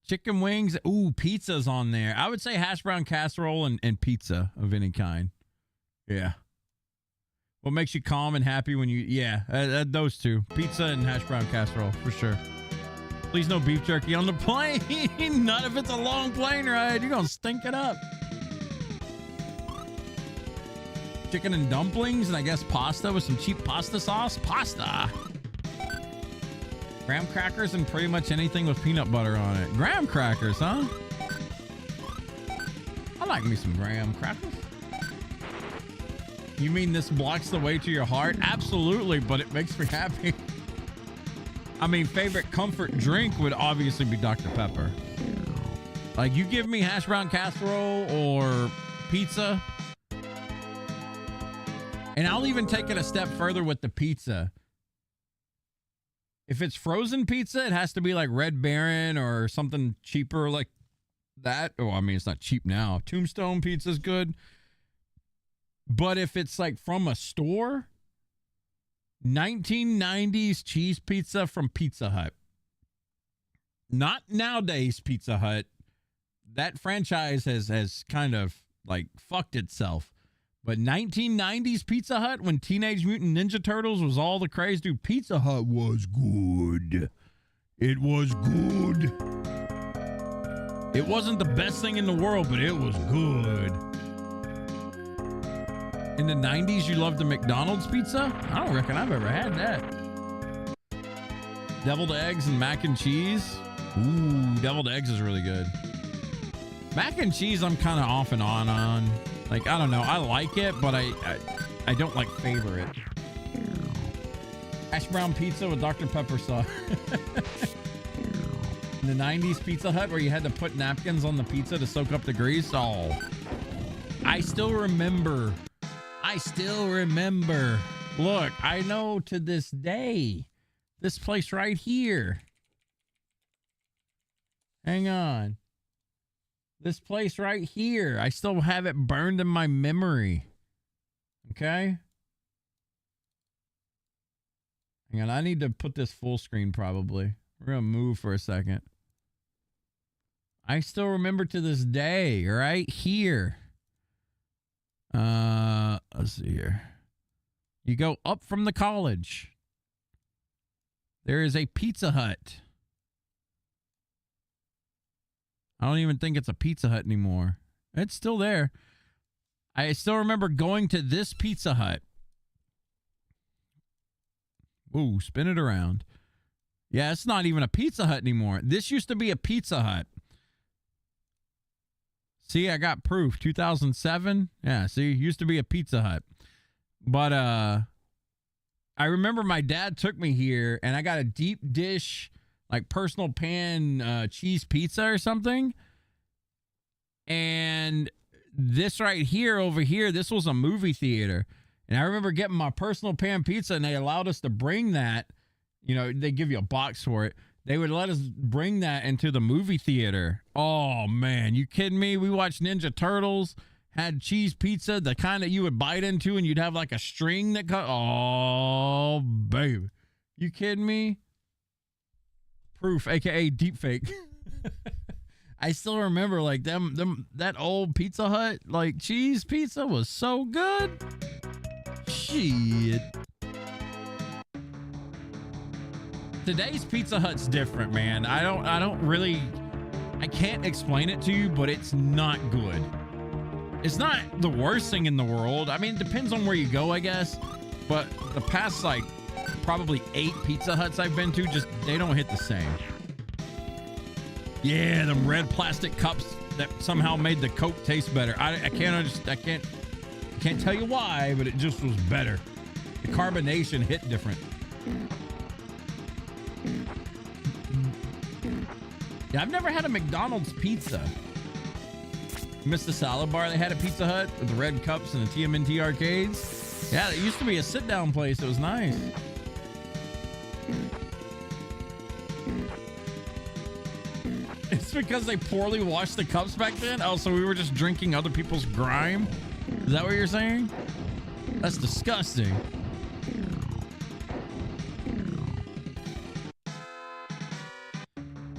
Chicken wings. Ooh, pizza's on there. I would say hash brown casserole and pizza of any kind. Yeah. What makes you calm and happy when you... Yeah, those two. Pizza and hash brown casserole, for sure. Please no beef jerky on the plane. Not if it's a long plane ride. You're going to stink it up. Chicken and dumplings, and I guess pasta with some cheap pasta sauce. Pasta. Graham crackers and pretty much anything with peanut butter on it. Graham crackers, huh? I like me some graham crackers. You mean this blocks the way to your heart? Absolutely, but it makes me happy. I mean, favorite comfort drink would obviously be Dr. Pepper. Like, you give me hash brown casserole or pizza, and I'll even take it a step further with the pizza. If it's frozen pizza, it has to be like Red Baron or something cheaper like that. Oh, I mean, it's not cheap now. Tombstone pizza's good. But if it's like from a store, 1990s cheese pizza from Pizza Hut. Not nowadays Pizza Hut. That franchise has kind of like fucked itself. But 1990s Pizza Hut, when Teenage Mutant Ninja Turtles was all the craze, dude, Pizza Hut was good. It was good. It wasn't the best thing in the world, but it was good. In the 90s, you loved the McDonald's pizza? I don't reckon I've ever had that. Deviled eggs and mac and cheese. Ooh, deviled eggs is really good. Mac and cheese, I'm kind of off and on. Like, I don't know. I like it, but I don't like favor it. Hash brown pizza with Dr. Pepper sauce. In the 90s Pizza Hut where you had to put napkins on the pizza to soak up the grease. Oh, I still remember. Look, I know to this day. This place right here. Hang on. This place right here. I still have it burned in my memory. Okay? Hang on. I need to put this full screen probably. We're going to move for a second. I still remember to this day, right here. Let's see here. You go up from the college. There is a Pizza Hut. I don't even think it's a Pizza Hut anymore. It's still there. I still remember going to this Pizza Hut. Ooh, spin it around. Yeah, it's not even a Pizza Hut anymore. This used to be a Pizza Hut. See, I got proof. 2007. Yeah, see, used to be a Pizza Hut. But I remember my dad took me here and I got a deep dish, like personal pan cheese pizza or something. And this right here over here, this was a movie theater. And I remember getting my personal pan pizza and they allowed us to bring that. You know, they give you a box for it. They would let us bring that into the movie theater. Oh, man. You kidding me? We watched Ninja Turtles, had cheese pizza, the kind that you would bite into and you'd have like a string that cut. Oh, baby. You kidding me? Proof, a.k.a. deepfake. I still remember like that old Pizza Hut, like cheese pizza was so good. Shit. Today's Pizza Hut's different, man. I can't explain it to you, but it's not good. It's not the worst thing in the world. I mean, it depends on where you go, I guess. But the past, like, probably 8 Pizza Huts I've been to, just, they don't hit the same. Yeah, them red plastic cups that somehow made the Coke taste better. I can't tell you why, but it just was better. The carbonation hit different. Yeah, I've never had a McDonald's pizza. Missed the salad bar they had at Pizza Hut with the red cups and the TMNT arcades. Yeah, it used to be a sit-down place. It was nice. It's because they poorly washed the cups back then? Oh, so we were just drinking other people's grime? Is that what you're saying? That's disgusting.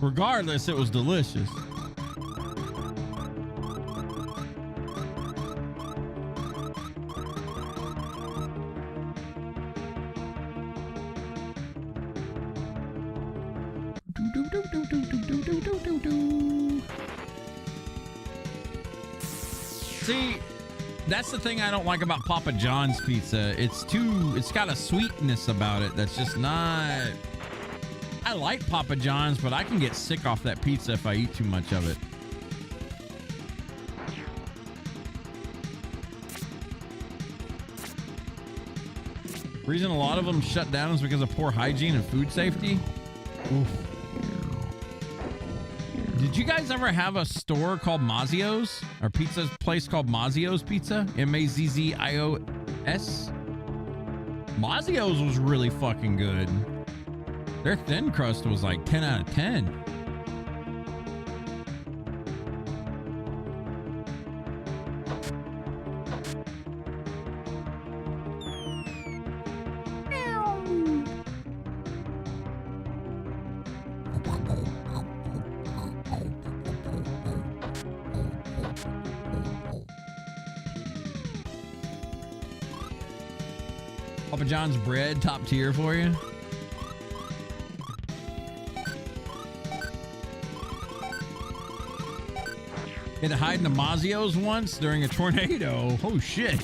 Regardless, it was delicious. See, that's the thing I don't like about Papa John's pizza. It's got a sweetness about it that's just not... I like Papa John's, but I can get sick off that pizza if I eat too much of it. The reason a lot of them shut down is because of poor hygiene and food safety. Oof. Did you guys ever have a store called Mazzio's? Or pizza place called Mazzio's Pizza? Mazzios? Mazzio's was really fucking good. Their thin crust was like 10 out of 10. Papa John's bread, top tier for you. Had to hide in the Mazzio's once during a tornado. Oh, shit.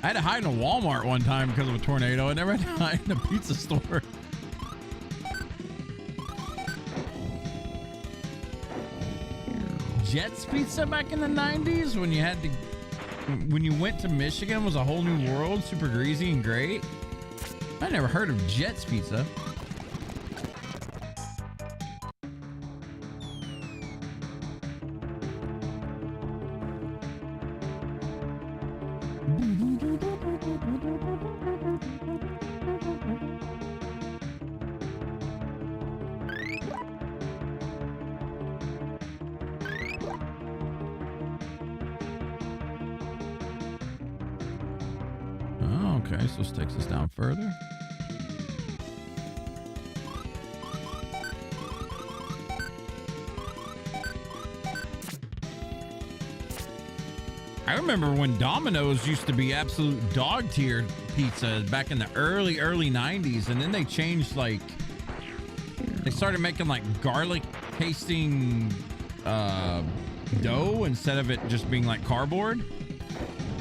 I had to hide in a Walmart one time because of a tornado. I never had to hide in a pizza store. Jets Pizza back in the 90s when you went to Michigan was a whole new world, super greasy and great. I never heard of Jets Pizza. Okay, so this takes us down further. I remember when Domino's used to be absolute dog tier pizza back in the early 90s, and then they changed, like, they started making like garlic tasting dough instead of it just being like cardboard.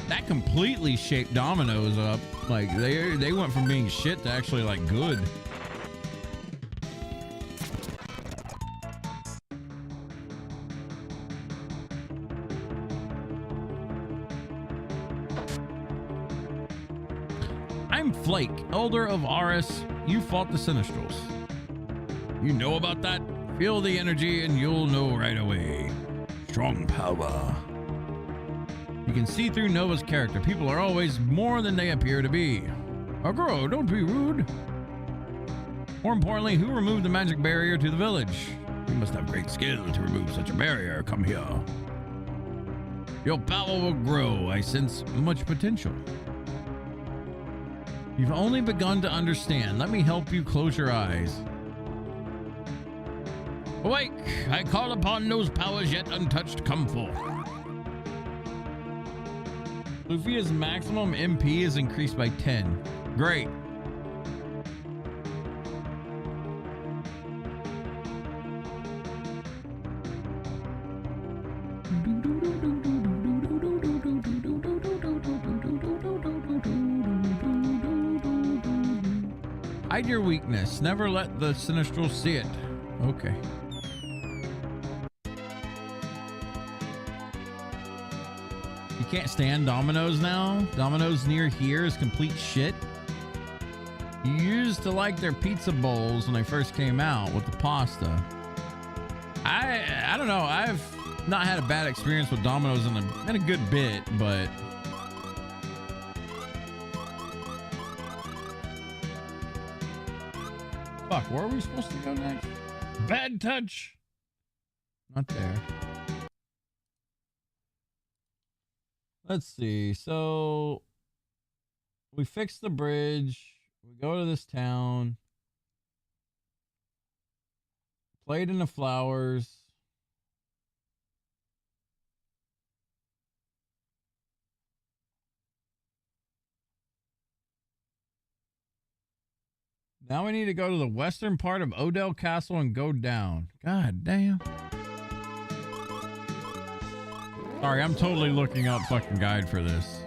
That completely shaped Domino's up. Like they went from being shit to actually like good. I'm Flake, elder of Aris. You fought the Sinistrals. You know about that? Feel the energy and you'll know right away. Strong power. You can see through Nova's character. People are always more than they appear to be. Agro, don't be rude. More importantly, who removed the magic barrier to the village? You must have great skill to remove such a barrier. Come here. Your power will grow. I sense much potential. You've only begun to understand. Let me help you close your eyes. Awake! I call upon those powers yet untouched. Come forth. Lufia's maximum MP is increased by 10. Great. Hide your weakness. Never let the Sinistral see it. Okay. You can't stand Domino's now? Domino's near here is complete shit. You used to like their pizza bowls when they first came out with the pasta. I don't know. I've not had a bad experience with Domino's in a good bit, but fuck, where are we supposed to go next? Bad touch. Not there. Let's see. So we fix the bridge. We go to this town. Played in the flowers. Now we need to go to the western part of Odell Castle and go down. God damn. Sorry, I'm totally looking up fucking guide for this.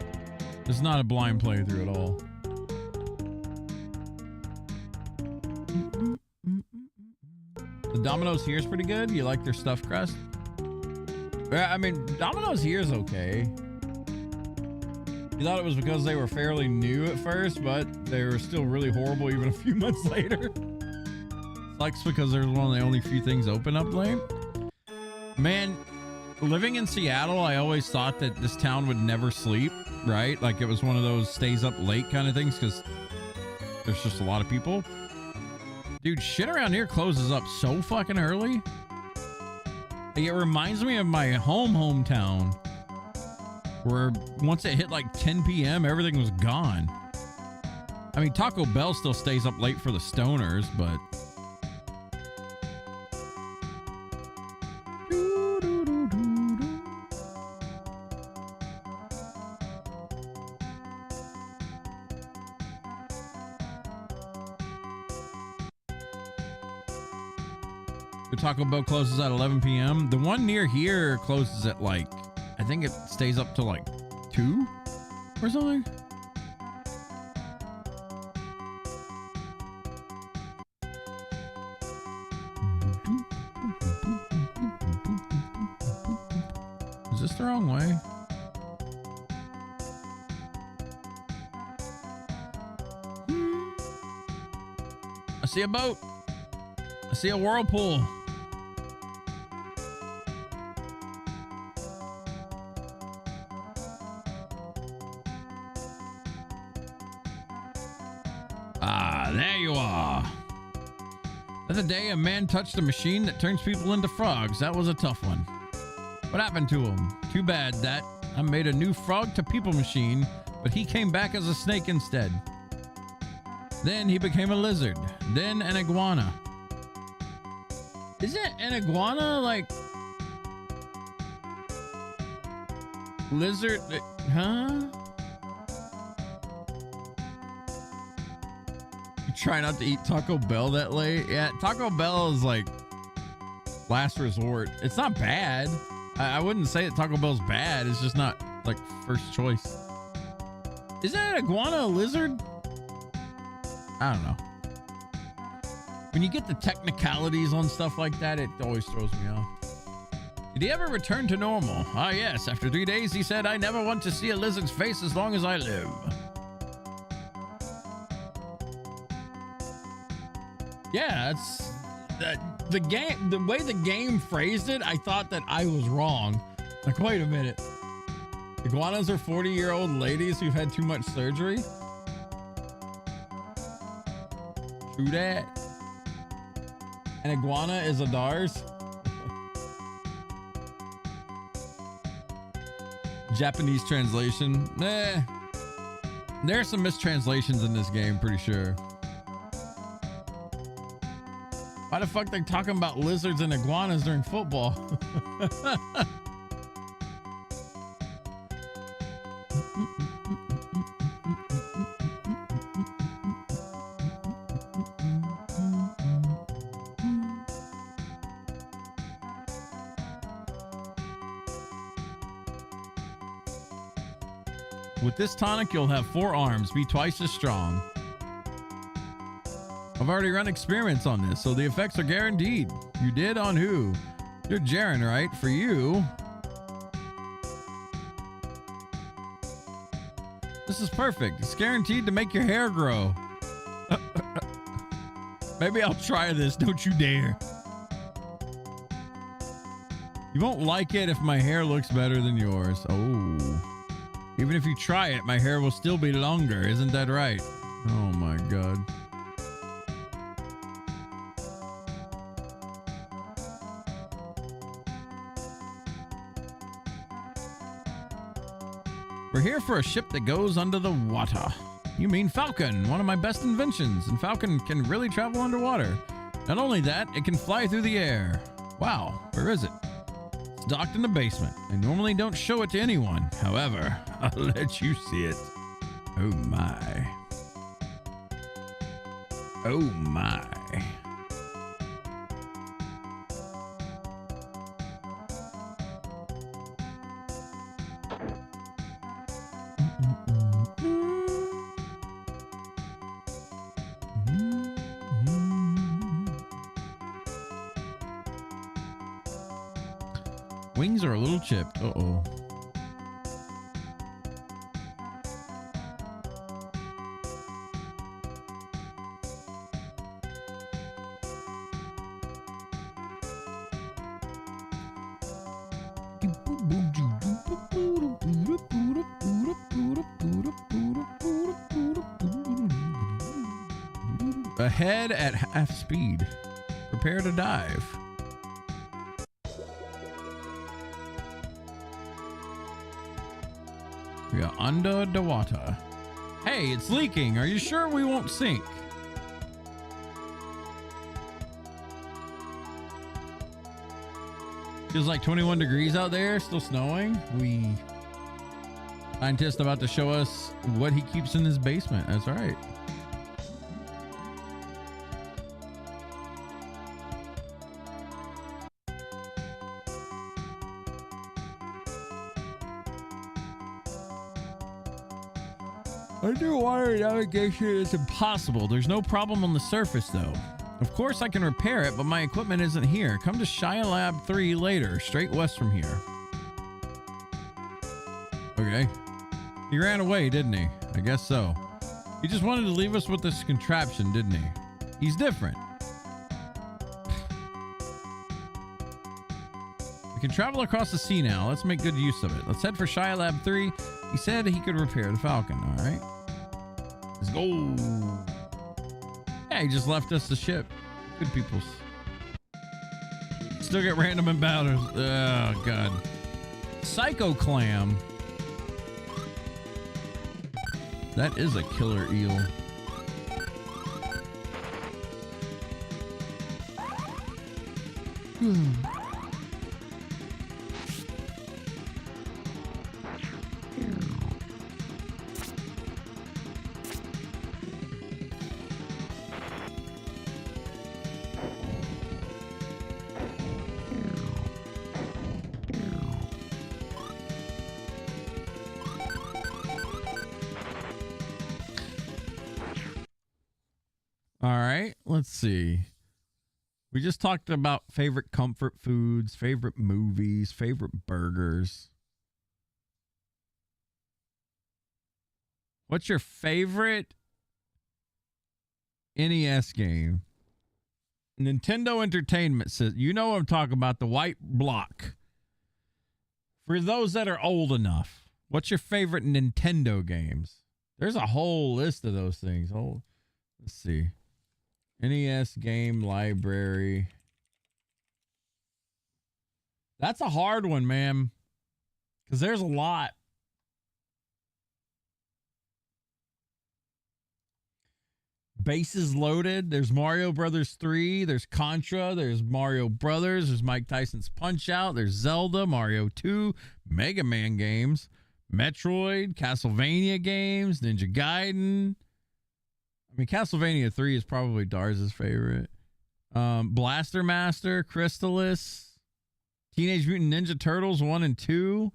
It's not a blind playthrough at all. The Domino's here is pretty good. You like their stuffed crust? Yeah, I mean, Domino's here is okay. You thought it was because they were fairly new at first, but they were still really horrible even a few months later. Sucks because there's one of the only few things open up late. Man, living in Seattle, I always thought that this town would never sleep, right? Like it was one of those stays up late kind of things because there's just a lot of people. Dude, shit around here closes up so fucking early. Like, it reminds me of my hometown, where once it hit like 10 p.m., everything was gone. I mean, Taco Bell still stays up late for the stoners, but the Taco Bell closes at 11 p.m. The one near here closes at like, I think it stays up till like 2 or something. Is this the wrong way? I see a boat. I see a whirlpool. There you are. The other day, a man touched a machine that turns people into frogs. That was a tough one. What happened to him? Too bad that I made a new frog to people machine, but he came back as a snake instead. Then he became a lizard, then an iguana. Isn't an iguana like... Lizard, huh? You try not to eat Taco Bell that late? Yeah, Taco Bell is like last resort. It's not bad. I wouldn't say that Taco Bell's bad. It's just not like first choice. Is that iguana a lizard? I don't know. When you get the technicalities on stuff like that, it always throws me off. Did he ever return to normal? Ah, yes. After 3 days, he said, I never want to see a lizard's face as long as I live. Yeah, that's the game. The way the game phrased it, I thought that I was wrong. Like, wait a minute. Iguanas are 40-year-old ladies who've had too much surgery? True that. An iguana is a Dars? Japanese translation. There are some mistranslations in this game, pretty sure. Why the fuck they talking about lizards and iguanas during football? With this tonic, you'll have 4 arms, be twice as strong. I've already run experiments on this, so the effects are guaranteed. You did? On who? You're Jaren, right? For you. This is perfect. It's guaranteed to make your hair grow. Maybe I'll try this. Don't you dare. You won't like it if my hair looks better than yours. Oh. Even if you try it, my hair will still be longer. Isn't that right? Oh my God. We're here for a ship that goes under the water. You mean Falcon, one of my best inventions. And Falcon can really travel underwater. Not only that, it can fly through the air. Wow, where is it? It's docked in the basement. I normally don't show it to anyone. However, I'll let you see it. Oh my. Oh my. Wings are a little chipped. Uh-oh. Ahead at half speed. Prepare to dive. We are under the water. Hey, it's leaking. Are you sure we won't sink? Feels like 21 degrees out there. Still snowing. Scientist about to show us what he keeps in his basement. That's right. Underwater navigation is impossible. There's no problem on the surface, though. Of course, I can repair it, but my equipment isn't here. Come to Shia Lab 3 later, straight west from here. Okay. He ran away, didn't he? I guess so. He just wanted to leave us with this contraption, didn't he? He's different. We can travel across the sea now. Let's make good use of it. Let's head for Shia Lab 3. He said he could repair the Falcon. All right. Let's go. Yeah, he just left us the ship. Good peoples. Still get random encounters. Oh, God. Psycho Clam. That is a killer eel. right, let's see. We just talked about favorite comfort foods, favorite movies, favorite burgers. What's your favorite NES game? Nintendo Entertainment says, you know what I'm talking about, the white block. For those that are old enough, what's your favorite Nintendo games? There's a whole list of those things. Oh, let's see. NES game library. That's a hard one, man. Because there's a lot. Bases loaded. There's Mario Brothers 3. There's Contra. There's Mario Brothers. There's Mike Tyson's Punch Out. There's Zelda, Mario 2, Mega Man games, Metroid, Castlevania games, Ninja Gaiden. I mean, Castlevania 3 is probably Darz's favorite. Blaster Master, Crystalis, Teenage Mutant Ninja Turtles 1 and 2.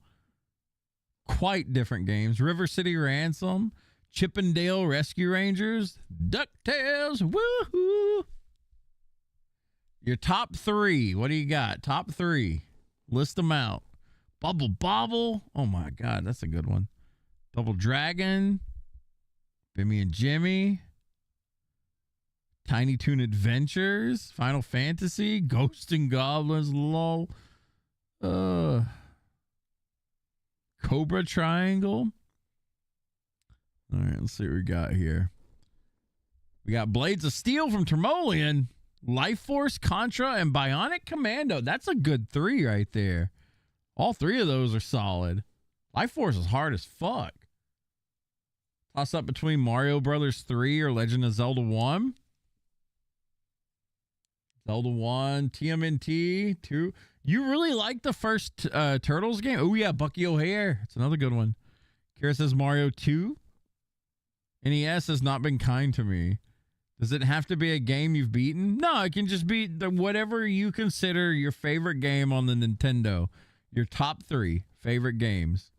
Quite different games. River City Ransom, Chippendale Rescue Rangers, DuckTales, woohoo! Your top 3. What do you got? Top 3. List them out. Bubble Bobble. Oh my God, that's a good one. Double Dragon, Bimmy and Jimmy, Tiny Toon Adventures, Final Fantasy, Ghosts and Goblins, lol. Cobra Triangle. All right, let's see what we got here. We got Blades of Steel from Termolian, Life Force, Contra, and Bionic Commando. That's a good 3 right there. All 3 of those are solid. Life Force is hard as fuck. Toss up between Mario Brothers 3 or Legend of Zelda 1. Zelda 1, TMNT 2. You really like the first Turtles game? Oh, yeah, Bucky O'Hare. It's another good one. Kira says Mario 2. NES has not been kind to me. Does it have to be a game you've beaten? No, it can just be whatever you consider your favorite game on the Nintendo. Your top 3 favorite games.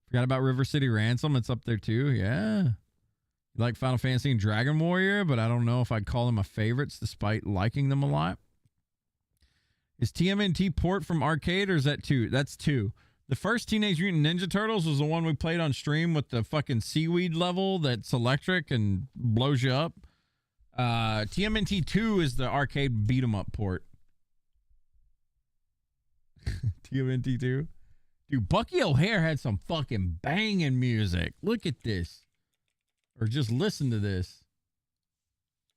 Forgot about River City Ransom. It's up there too. Yeah. You like Final Fantasy and Dragon Warrior, but I don't know if I'd call them my favorites despite liking them a lot. Is TMNT port from arcade or is that 2? That's 2. The first Teenage Mutant Ninja Turtles was the one we played on stream with the fucking seaweed level that's electric and blows you up. TMNT 2 is the arcade beat 'em up port. TMNT 2. Dude, Bucky O'Hare had some fucking banging music. Look at this. Or just listen to this.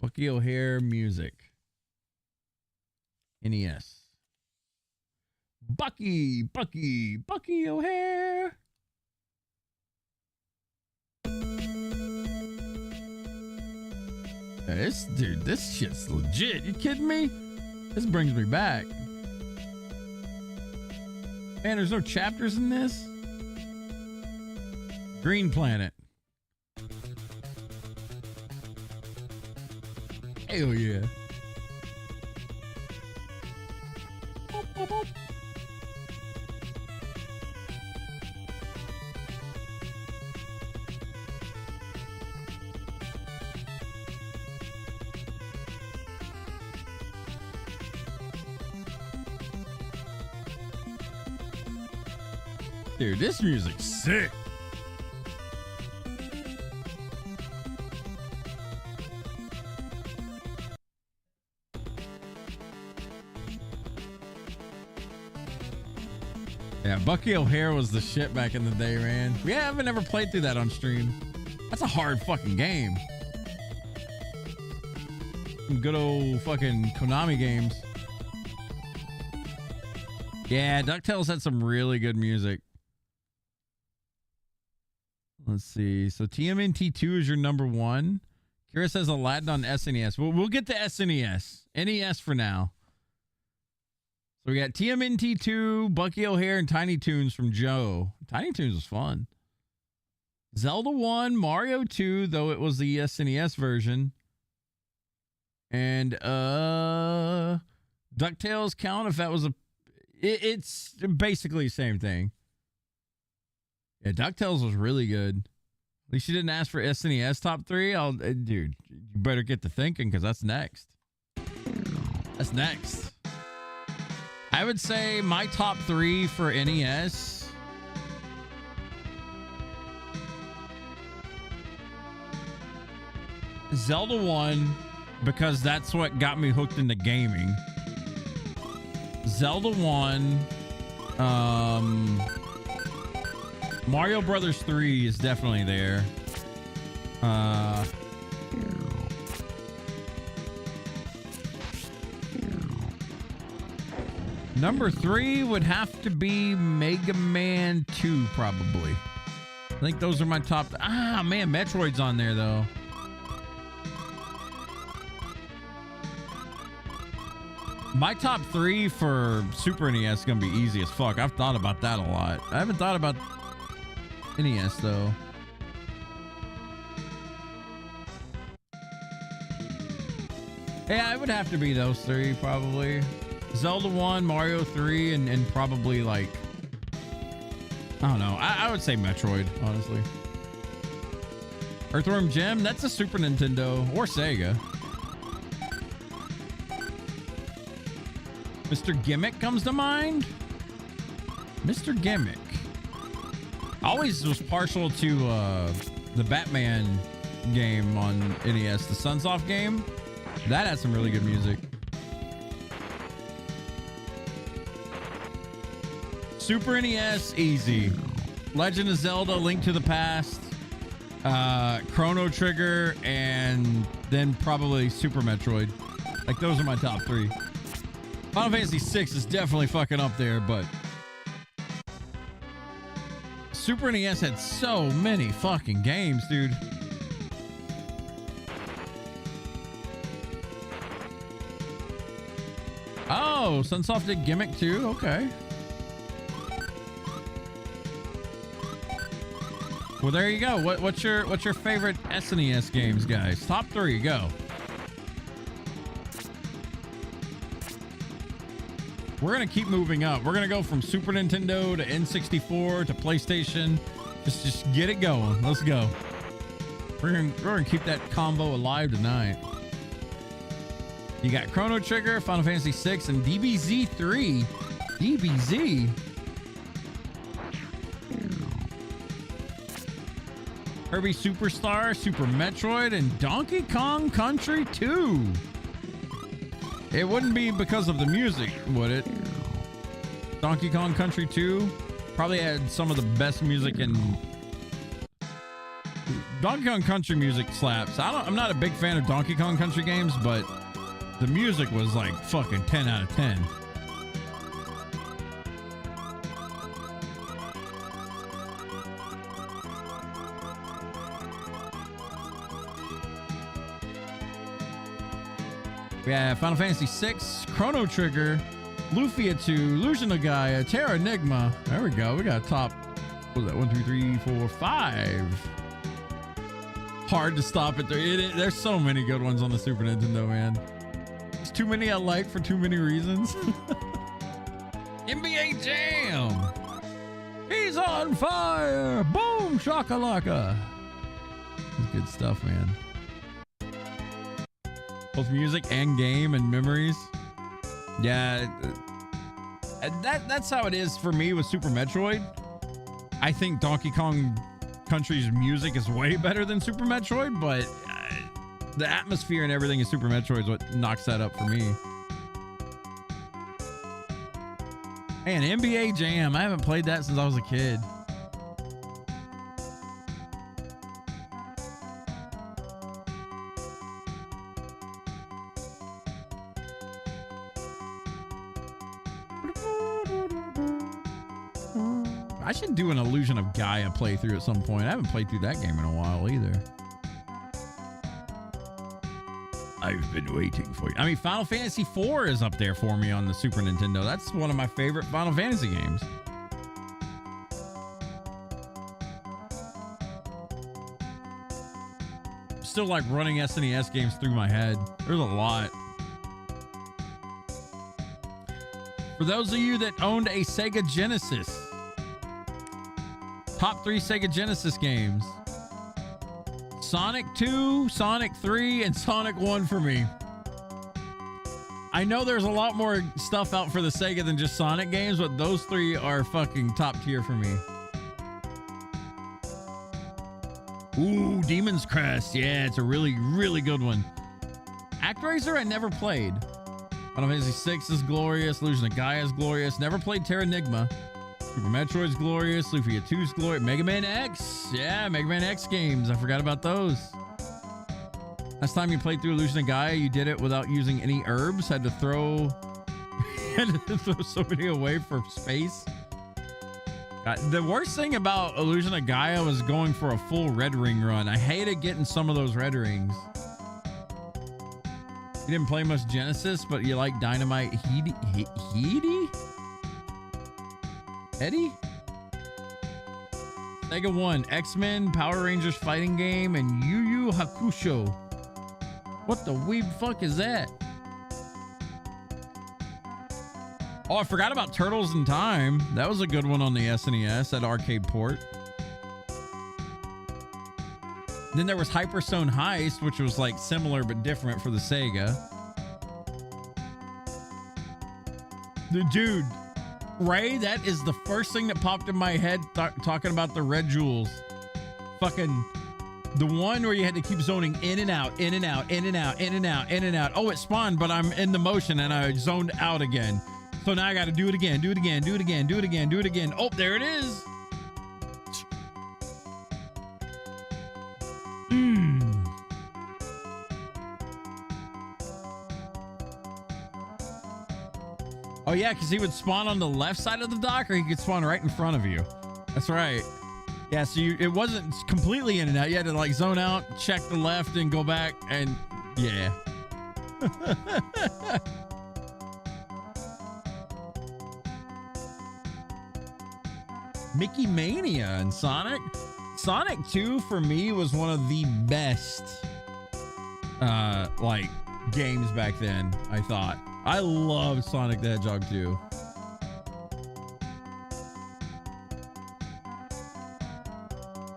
Bucky O'Hare music. NES. Bucky O'Hare. This shit's legit. You kidding me? This brings me back. Man, there's no chapters in this. Green Planet. Hell yeah. Boop, boop, boop. Dude, this music's sick. Yeah, Bucky O'Hare was the shit back in the day, man. We haven't ever played through that on stream. That's a hard fucking game. Some good old fucking Konami games. Yeah, DuckTales had some really good music. Let's see. So TMNT 2 is your number 1. Kira says Aladdin on SNES. We'll get to SNES. NES for now. So we got TMNT 2, Bucky O'Hare, and Tiny Toons from Joe. Tiny Toons was fun. Zelda 1, Mario 2, though it was the SNES version. And DuckTales count if that was a... It's basically the same thing. Yeah, DuckTales was really good. At least you didn't ask for SNES top 3. Dude, you better get to thinking because that's next. That's next. I would say my top 3 for NES. Zelda 1, because that's what got me hooked into gaming. Zelda 1. Mario Brothers 3 is definitely there. Number 3 would have to be Mega Man 2, probably. I think those are my top. Man, Metroid's on there, though. My top 3 for Super NES is going to be easy as fuck. I've thought about that a lot. I haven't thought about NES, though. Yeah, it would have to be those 3, probably. Zelda 1, Mario 3, and probably, like... I don't know. I would say Metroid, honestly. Earthworm Jim, that's a Super Nintendo or Sega. Mr. Gimmick comes to mind. Mr. Gimmick. Always was partial to the Batman game on NES, the Sunsoft game. That had some really good music. Super NES, easy. Legend of Zelda, Link to the Past, Chrono Trigger, and then probably Super Metroid. Like, those are my top 3. Final Fantasy VI is definitely fucking up there, but Super NES had so many fucking games, dude. Oh, Sunsoft did Gimmick too? Okay. Well, there you go. What's your favorite SNES games, guys? Top 3, go. We're going to keep moving up. We're going to go from Super Nintendo to N64 to PlayStation. Just get it going. Let's go. We're going to keep that combo alive tonight. You got Chrono Trigger, Final Fantasy VI, and DBZ 3. DBZ? Kirby Superstar, Super Metroid, and Donkey Kong Country 2. It wouldn't be because of the music, would it? Donkey Kong Country 2 probably had some of the best music in... Donkey Kong Country music slaps. I'm not a big fan of Donkey Kong Country games, but the music was like fucking 10 out of 10. Yeah, Final Fantasy VI, Chrono Trigger, Lufia 2, Illusion of Gaia, Terra Enigma. There we go. We got a top, what was that? 1, 2, 3, 4, 5. Hard to stop at 3. There's so many good ones on the Super Nintendo, man. There's too many I like for too many reasons. NBA Jam. He's on fire. Boom, shakalaka. That's good stuff, man. Both music and game and memories. Yeah, that's how it is for me with Super Metroid. I think Donkey Kong Country's music is way better than Super Metroid, but the atmosphere and everything in Super Metroid is what knocks that up for me. Man, NBA Jam. I haven't played that since I was a kid. I should do an Illusion of Gaia playthrough at some point. I haven't played through that game in a while either. I've been waiting for you. I mean, Final Fantasy IV is up there for me on the Super Nintendo. That's one of my favorite Final Fantasy games. Still like running SNES games through my head. There's a lot. For those of you that owned a Sega Genesis, top 3 Sega Genesis games. Sonic 2, Sonic 3, and Sonic 1 for me. I know there's a lot more stuff out for the Sega than just Sonic games, but those three are fucking top tier for me. Ooh, Demon's Crest. Yeah, it's a really, really good one. ActRaiser I never played. Final Fantasy 6 is glorious. Illusion of Gaia is glorious. Never played Terranigma. Super Metroid's glorious. Lufia 2's glorious. Mega Man X. Yeah, Mega Man X games. I forgot about those. Last time you played through Illusion of Gaia, you did it without using any herbs. Had to throw so many away for space. The worst thing about Illusion of Gaia was going for a full red ring run. I hated getting some of those red rings. You didn't play much Genesis, but you like Dynamite Heedy? Eddie? Sega 1, X-Men, Power Rangers fighting game, and Yu Yu Hakusho. What the weeb fuck is that? Oh, I forgot about Turtles in Time. That was a good one on the SNES, that arcade port. Then there was Hyperstone Heist, which was like similar but different for the Sega. Dude, Ray, that is the first thing that popped in my head talking about the red jewels. Fucking the one where you had to keep zoning in and out, in and out, in and out, in and out, in and out. Oh, it spawned, but I'm in the motion and I zoned out again. So now I got to do it again, do it again, do it again, do it again, do it again. Oh, there it is. Oh, yeah, because he would spawn on the left side of the dock or he could spawn right in front of you. That's right. Yeah, so it wasn't completely in and out. You had to like zone out, check the left, and go back, and yeah. Mickey Mania and Sonic. Sonic 2 for me was one of the best like games back then, I thought. I loved Sonic the Hedgehog 2.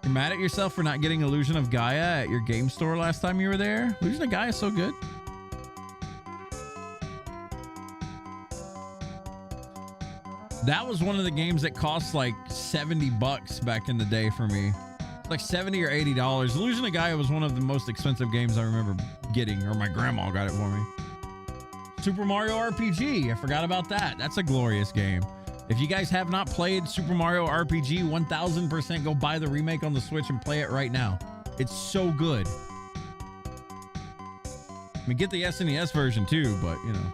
You're mad at yourself for not getting Illusion of Gaia at your game store last time you were there? Illusion of Gaia is so good. That was one of the games that cost like $70 back in the day for me. It's like $70 or $80. Illusion of Gaia was one of the most expensive games I remember getting, or my grandma got it for me. Super Mario RPG. I forgot about that. That's a glorious game. If you guys have not played Super Mario RPG, 1000% go buy the remake on the Switch and play it right now. It's so good. I mean, get the SNES version too, but you know.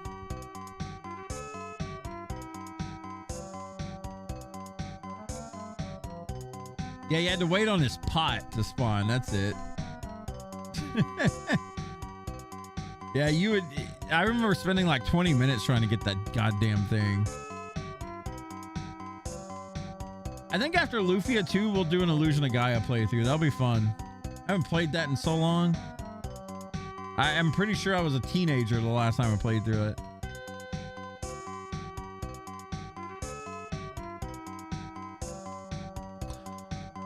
Yeah, you had to wait on this pot to spawn. That's it. Yeah, you would. I remember spending like 20 minutes trying to get that goddamn thing. I think after Lufia 2, we'll do an Illusion of Gaia playthrough. That'll be fun. I haven't played that in so long. I am pretty sure I was a teenager the last time I played through it.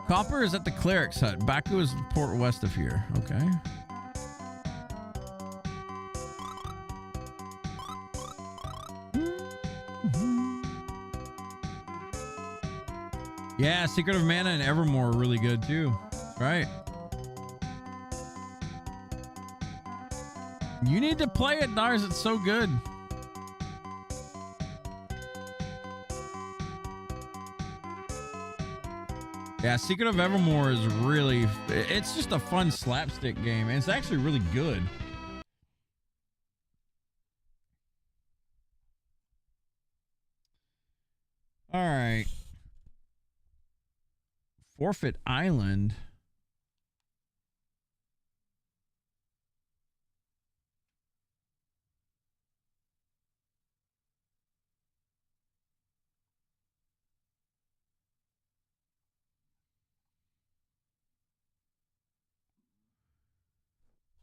Copper is at the Cleric's Hut. Baku is the port west of here. Okay. Yeah, Secret of Mana and Evermore are really good too. That's right. You need to play it, Dars. It's so good. Yeah, Secret of Evermore is really... It's just a fun slapstick game, and it's actually really good. All right. Forfeit Island.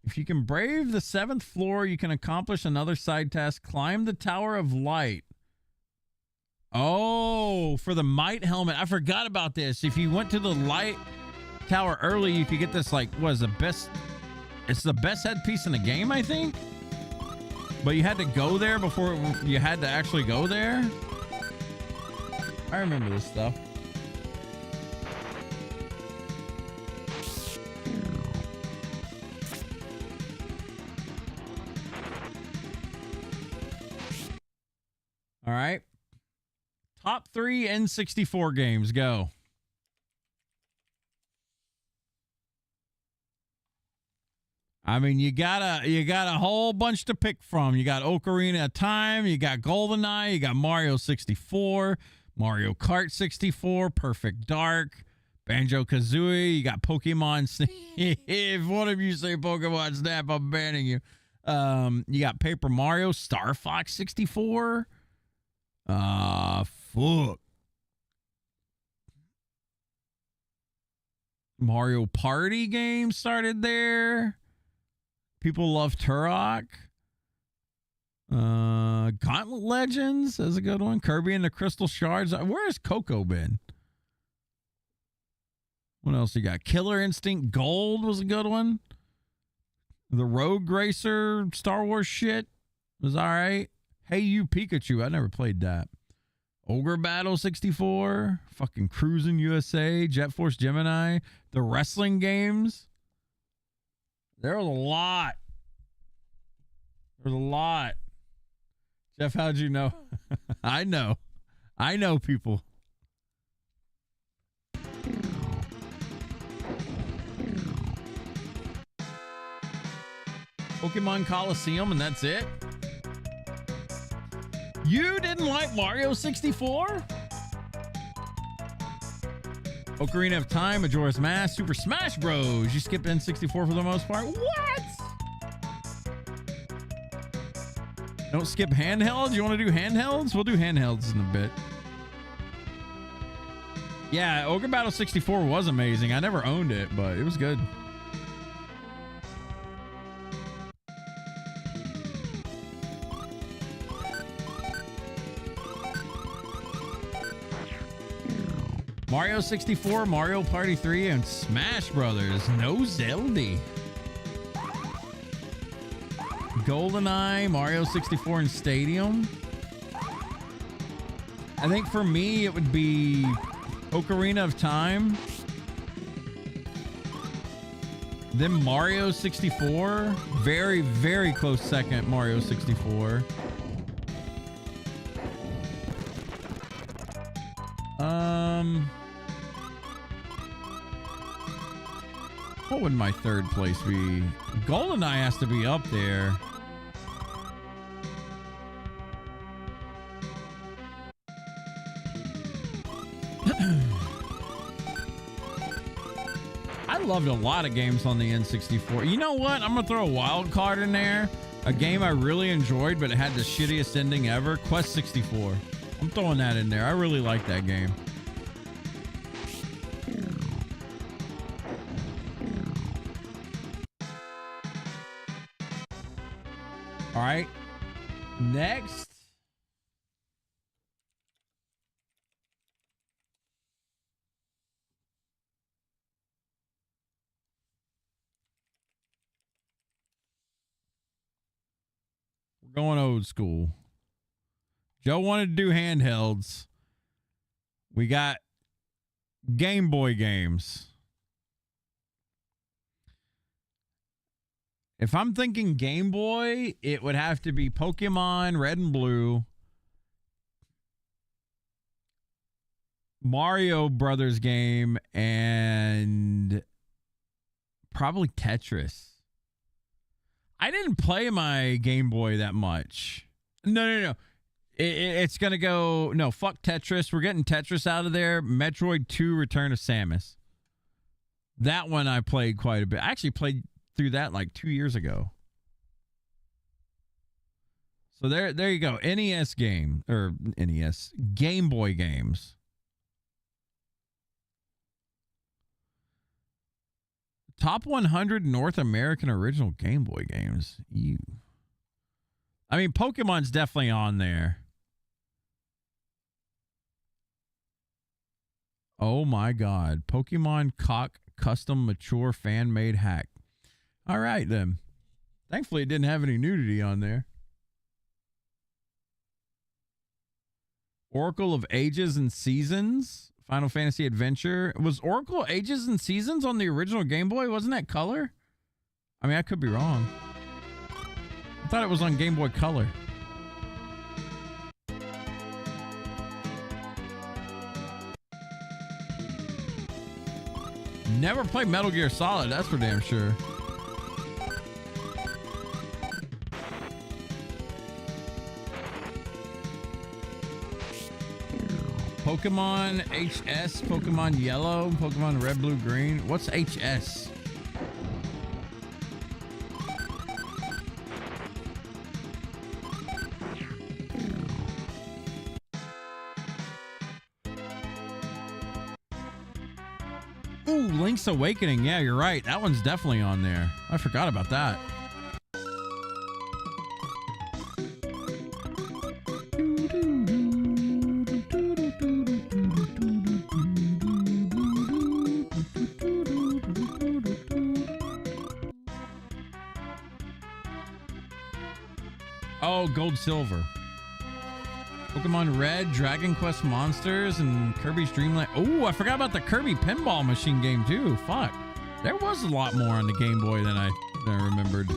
If you can brave the 7th floor, you can accomplish another side task. Climb the Tower of Light. Oh, for the Might helmet. I forgot about this. If you went to the light, tower early, you could get this, like, what is the best? It's the best headpiece in the game, I think. But you had to go there before you had to actually go there. I remember this stuff. All right. Top 3 N64 games, go. I mean, you got a whole bunch to pick from. You got Ocarina of Time, you got GoldenEye, you got Mario 64, Mario Kart 64, Perfect Dark, Banjo-Kazooie, you got Pokemon Snap. If one of you say Pokemon Snap, I'm banning you. You got Paper Mario, Star Fox 64. Fuck. Mario Party game started there. People love Turok. Gauntlet Legends is a good one. Kirby and the Crystal Shards. Where has Coco been? What else you got? Killer Instinct Gold was a good one. The Rogue Racer Star Wars shit was all right. Hey You Pikachu. I never played that. Ogre Battle 64. Fucking Cruisin' USA. Jet Force Gemini. The wrestling games. There was a lot. There's a lot. Jeff, how'd you know? I know. I know people. Pokemon Coliseum, and that's it? You didn't like Mario 64? Ocarina of Time, Majora's Mask, Super Smash Bros. You skipped N64 for the most part? What? Don't skip handhelds? You want to do handhelds? We'll do handhelds in a bit. Yeah, Ogre Battle 64 was amazing. I never owned it, but it was good. Mario 64, Mario Party 3, and Smash Brothers. No Zelda. GoldenEye, Mario 64, and Stadium. I think for me, it would be Ocarina of Time. Then Mario 64. Very, very close second, Mario 64. What would my third place be? GoldenEye has to be up there. I loved a lot of games on the N64. You know what? I'm gonna throw a wild card in there. A game I really enjoyed, but it had the shittiest ending ever. Quest 64. I'm throwing that in there. I really like that game. All right. Next. We're going old school. Joe wanted to do handhelds. We got Game Boy games. If I'm thinking Game Boy, it would have to be Pokemon Red and Blue, Mario Brothers game, and probably Tetris. I didn't play my Game Boy that much. No. It's going to go... No, fuck Tetris. We're getting Tetris out of there. Metroid 2 Return of Samus. That one I played quite a bit. I actually played through that like 2 years ago. So there you go. NES game. Or NES. Game Boy games. Top 100 North American original Game Boy games. Ew. I mean, Pokemon's definitely on there. Oh my God. Pokemon custom, mature, fan-made hack. All right, then. Thankfully, it didn't have any nudity on there. Oracle of Ages and Seasons. Final Fantasy Adventure. Was Oracle Ages and Seasons on the original Game Boy? Wasn't that color? I mean, I could be wrong. I thought it was on Game Boy Color. Never played Metal Gear Solid, that's for damn sure. Pokemon HS, Pokemon Yellow, Pokemon Red, Blue, Green. What's HS? Ooh, Link's Awakening. Yeah, you're right. That one's definitely on there. I forgot about that. Oh, Gold Silver. Pokemon Red, Dragon Quest Monsters, and Kirby's Dream Land. Oh, I forgot about the Kirby Pinball Machine game too. Fuck. There was a lot more on the Game Boy than I remembered.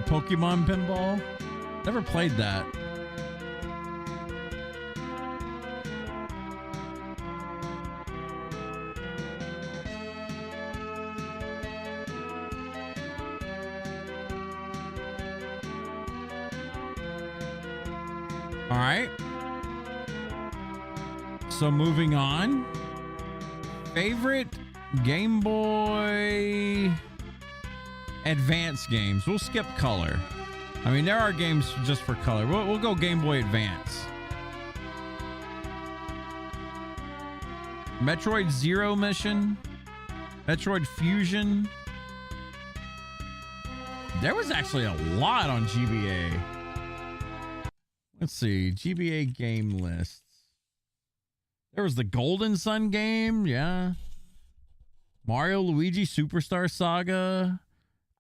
Pokemon Pinball. Never played that. All right. So moving on. Favorite Game Boy Advance games. We'll skip color. I mean, there are games just for color. We'll go Game Boy Advance. Metroid Zero Mission. Metroid Fusion. There was actually a lot on GBA. Let's see. GBA game lists. There was the Golden Sun game. Yeah. Mario Luigi Superstar Saga.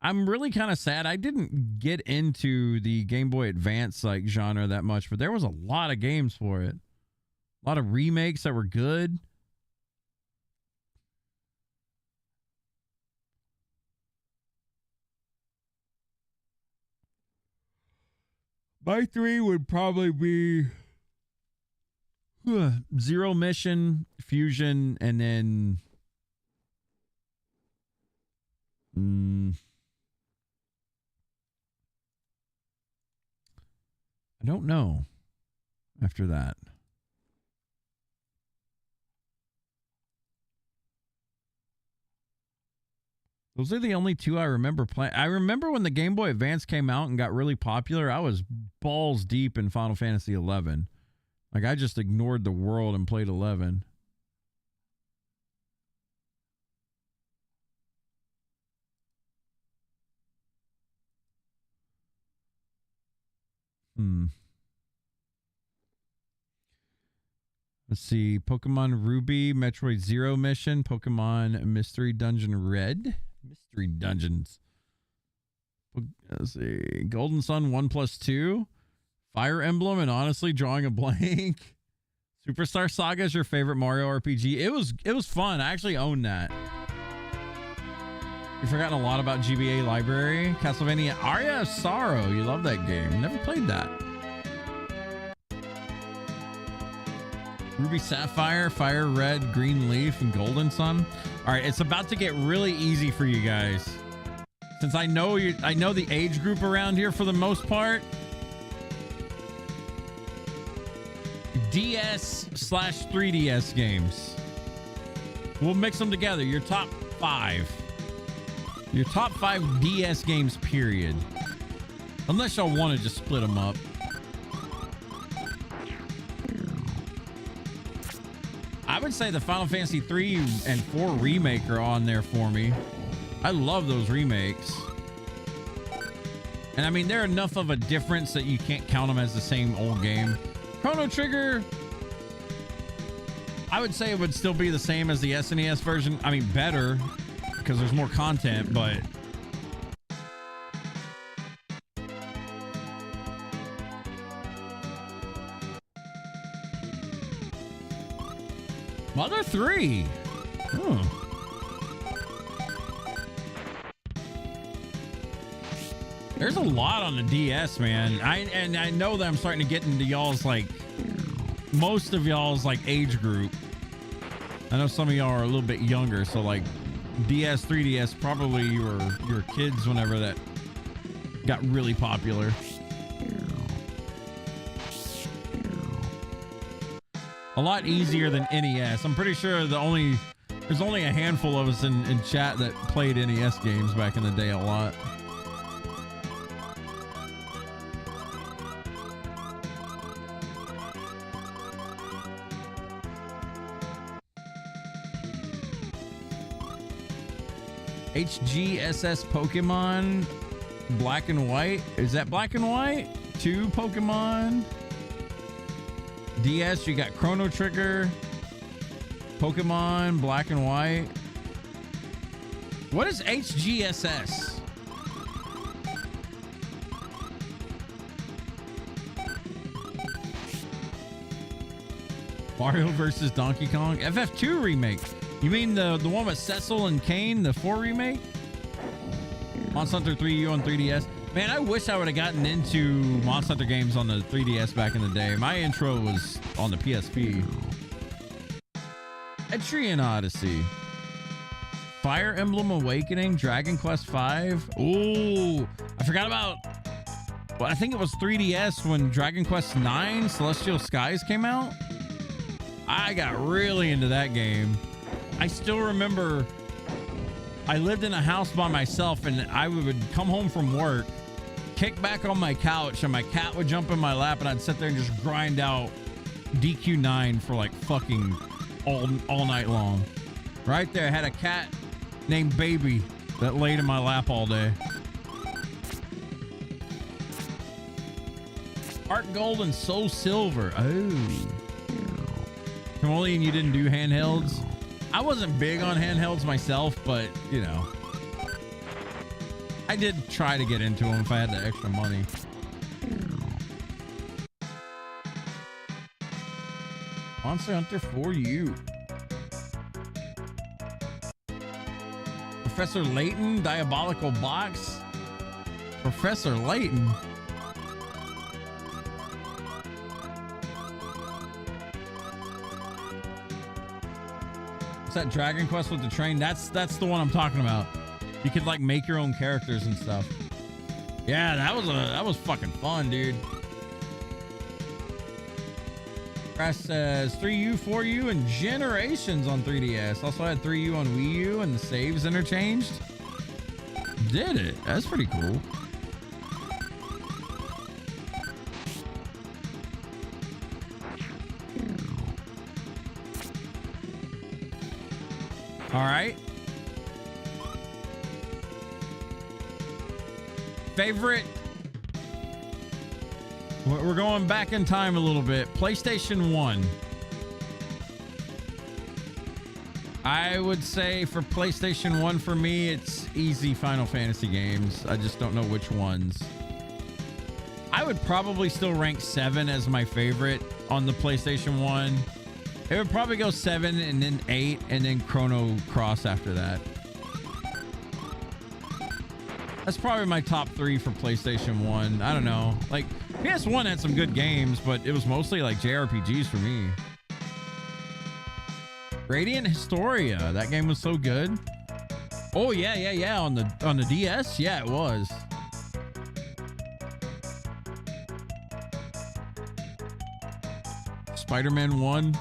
I'm really kind of sad. I didn't get into the Game Boy Advance like genre that much, but there was a lot of games for it. A lot of remakes that were good. My 3 would probably be Zero Mission, Fusion, and then I don't know after that. Those are the only two I remember playing. I remember when the Game Boy Advance came out and got really popular, I was balls deep in Final Fantasy 11. Like, I just ignored the world and played 11. Let's see. Pokemon Ruby, Metroid Zero Mission, Pokemon Mystery Dungeon Red. Mystery Dungeons. Let's see. Golden Sun 1+2. Fire Emblem, and honestly, drawing a blank. Superstar Saga is your favorite Mario RPG. It was fun. I actually own that. You've forgotten a lot about GBA Library. Castlevania Aria of Sorrow. You love that game. Never played that. Ruby Sapphire, Fire Red, Green Leaf, and Golden Sun. All right, it's about to get really easy for you guys. Since I know the age group around here for the most part. DS/3DS games. We'll mix them together. Your top 5. Your top 5 DS games, period. Unless y'all want to just split them up. I would say the Final Fantasy 3 and 4 remake are on there for me. I love those remakes. And I mean, they're enough of a difference that you can't count them as the same old game. Chrono Trigger, I would say it would still be the same as the SNES version. I mean, better because there's more content, but Mother 3. Oh. There's a lot on the DS, man. I know that I'm starting to get into y'all's, like, most of y'all's, like, age group. I know some of y'all are a little bit younger, so like DS, 3DS, probably you were kids whenever that got really popular. A lot easier than NES. I'm pretty sure there's only a handful of us in chat that played NES games back in the day a lot. HGSS Pokemon Black and White. Is that Black and White? 2 Pokemon. DS, you got Chrono Trigger, Pokemon Black and White. What is HGSS? Mario versus Donkey Kong FF2 remake. You mean the one with Cecil and Kane, the 4 remake? Monster Hunter 3U on 3DS. Man, I wish I would have gotten into Monster Hunter games on the 3DS back in the day. My intro was on the PSP. Etrian Odyssey. Fire Emblem Awakening, Dragon Quest V. Ooh, I forgot about, well, I think it was 3DS when Dragon Quest IX Celestial Skies came out. I got really into that game. I still remember I lived in a house by myself and I would come home from work, kick back on my couch, and my cat would jump in my lap and I'd sit there and just grind out DQ9 for like fucking all night long. Right there, I had a cat named Baby that laid in my lap all day. Art Gold and Soul Silver. Oh. Kamolian, you didn't do handhelds? I wasn't big on handhelds myself, but, you know, I did try to get into them if I had the extra money. Monster Hunter 4U. Professor Layton, Diabolical Box. Professor Layton. That Dragon Quest with the train, that's the one I'm talking about. You could like make your own characters and stuff. Yeah, that was fucking fun, dude. Crash says 3U, 4U, and Generations on 3DS. Also had 3U on Wii U and the saves interchanged. Did it? That's pretty cool. All right. Favorite. We're going back in time a little bit. PlayStation 1. I would say for PlayStation 1, for me, it's easy Final Fantasy games. I just don't know which ones. I would probably still rank 7 as my favorite on the PlayStation 1. It would probably go 7 and then 8 and then Chrono Cross after that. That's probably my top 3 for PlayStation 1. I don't know. Like, PS1 had some good games, but it was mostly like JRPGs for me. Radiant Historia. That game was so good. Oh yeah. On the DS, yeah, it was. Spider-Man 1.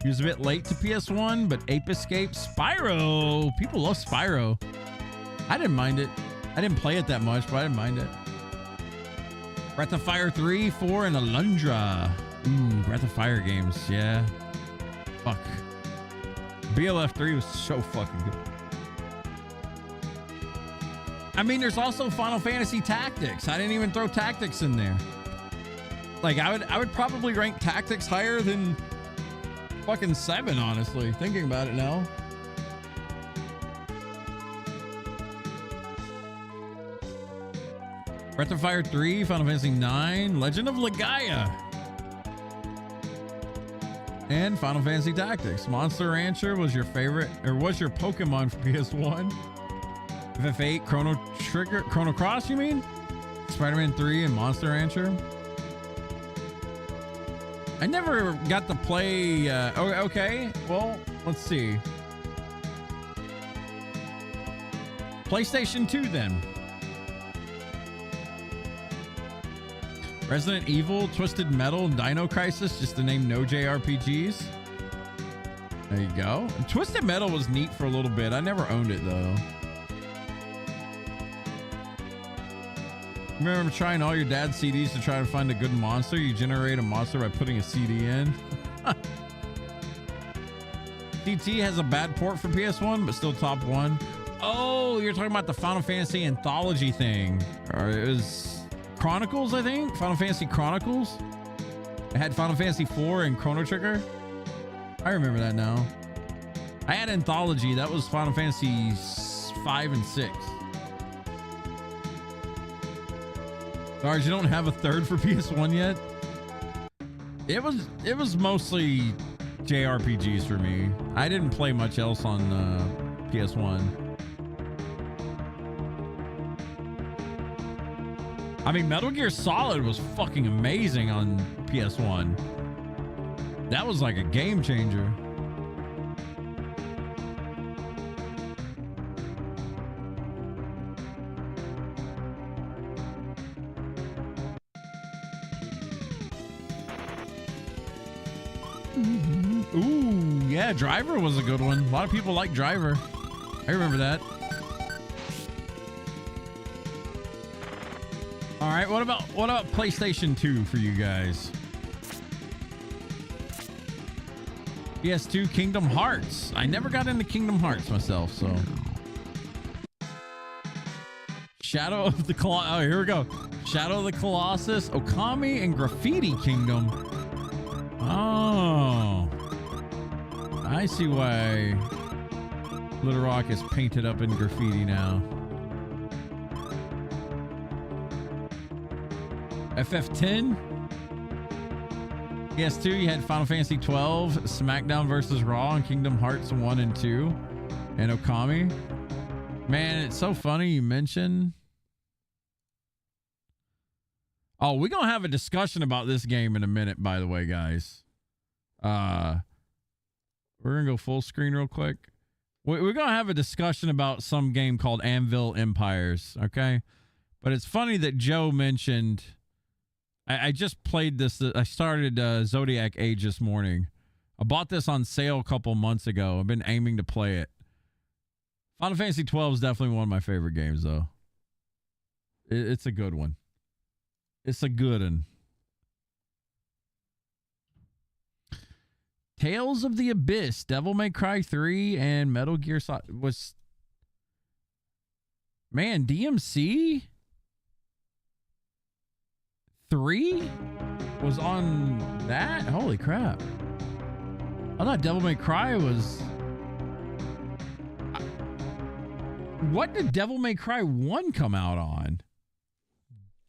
He was a bit late to PS1, but Ape Escape, Spyro. People love Spyro. I didn't mind it. I didn't play it that much, but I didn't mind it. Breath of Fire 3, 4, and Alundra. Ooh, Breath of Fire games. Yeah. Fuck. BLF 3 was so fucking good. I mean, there's also Final Fantasy Tactics. I didn't even throw Tactics in there. Like, I would probably rank Tactics higher than fucking 7, honestly. Thinking about it now. Breath of Fire 3, Final Fantasy 9, Legend of Legaia, and Final Fantasy Tactics. Monster Rancher was your favorite, or was your Pokemon for PS1. FF8, Chrono Cross, you mean? Spider-Man 3 and Monster Rancher. I never got to play, okay, well, let's see. PlayStation 2 then. Resident Evil, Twisted Metal, and Dino Crisis, just to name no JRPGs. There you go. And Twisted Metal was neat for a little bit. I never owned it though. Remember trying all your dad's CDs to try to find a good monster? You generate a monster by putting a CD in. TT has a bad port for PS1, but still top 1. Oh, you're talking about the Final Fantasy anthology thing. Or it was Chronicles, I think. Final Fantasy Chronicles. I had Final Fantasy 4 and Chrono Trigger. I remember that now. I had anthology. That was Final Fantasy 5 and 6. Sarge, you don't have a third for PS1 yet? It was mostly JRPGs for me. I didn't play much else on PS1. I mean, Metal Gear Solid was fucking amazing on PS1. That was like a game changer. Ooh, yeah, Driver was a good one. A lot of people like Driver. I remember that. All right, what about PlayStation 2 for you guys? PS2 Kingdom Hearts. I never got into Kingdom Hearts myself, so. Shadow of the Colossus. Oh, here we go. Shadow of the Colossus, Okami, and Graffiti Kingdom. Oh. I see why Little Rock is painted up in graffiti now. FF10. PS2, you had Final Fantasy 12, SmackDown vs. Raw, and Kingdom Hearts 1 and 2, and Okami. Man, it's so funny you mention. Oh, we're going to have a discussion about this game in a minute, by the way, guys. We're going to go full screen real quick. We're going to have a discussion about some game called Anvil Empires, okay? But it's funny that Joe mentioned... I just played this. I started Zodiac Age this morning. I bought this on sale a couple months ago. I've been aiming to play it. Final Fantasy 12 is definitely one of my favorite games, though. It's a good one. It's a good one. Tales of the Abyss, Devil May Cry 3, and Metal Gear Solid was... Man, DMC 3 was on that? Holy crap. I thought Devil May Cry was... What did Devil May Cry 1 come out on?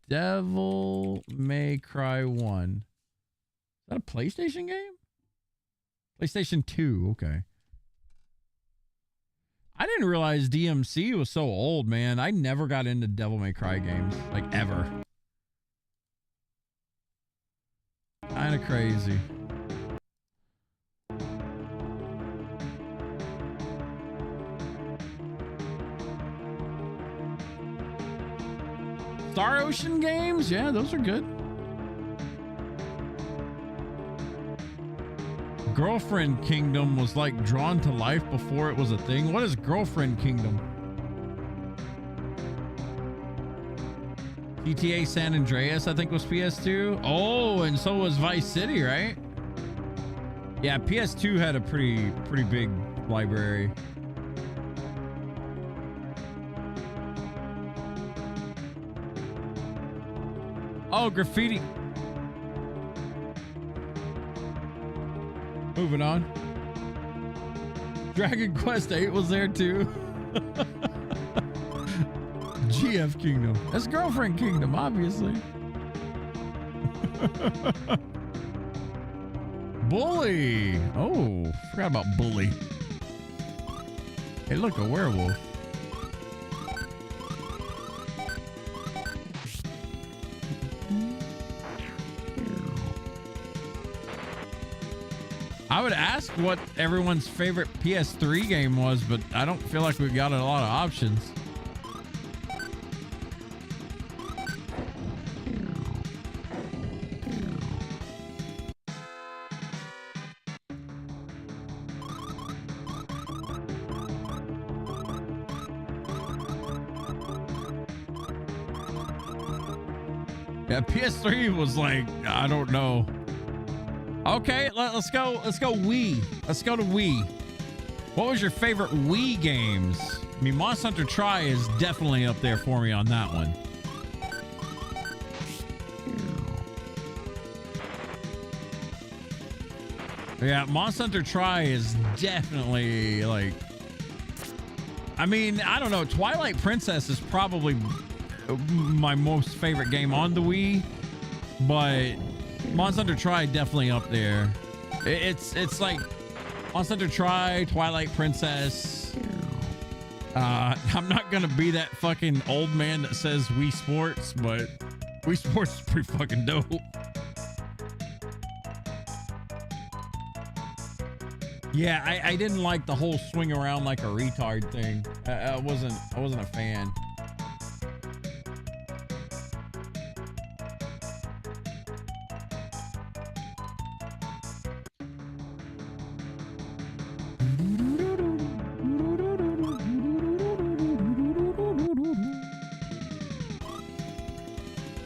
Devil May Cry 1. Is that a PlayStation game? PlayStation 2, okay. I didn't realize DMC was so old, man. I never got into Devil May Cry games, like ever. Kind of crazy. Star Ocean games, yeah, those are good. Girlfriend Kingdom was like drawn to life before it was a thing. What is Girlfriend Kingdom? GTA San Andreas, I think, was PS2. Oh, and so was Vice City, right? Yeah, PS2 had a pretty big library. Oh, graffiti. Moving on. Dragon Quest 8 was there too. GF Kingdom. That's Girlfriend Kingdom, obviously. Bully. Oh, forgot about Bully. Hey, look, a werewolf. I would ask what everyone's favorite PS3 game was, but I don't feel like we've got a lot of options. Yeah, PS3 was like, I don't know. Okay, let's go Wii. Let's go to Wii. What was your favorite Wii games? I mean, Monster Hunter Tri is definitely up there for me on that one. Yeah, Monster Hunter Tri is definitely like... I mean, I don't know. Twilight Princess is probably my most favorite game on the Wii, but... Monster Hunter Tri definitely up there. It's like Monster Hunter Tri, Twilight Princess. I'm not gonna be that fucking old man that says Wii Sports, but Wii Sports is pretty fucking dope. Yeah, I didn't like the whole swing around like a retard thing. I wasn't a fan.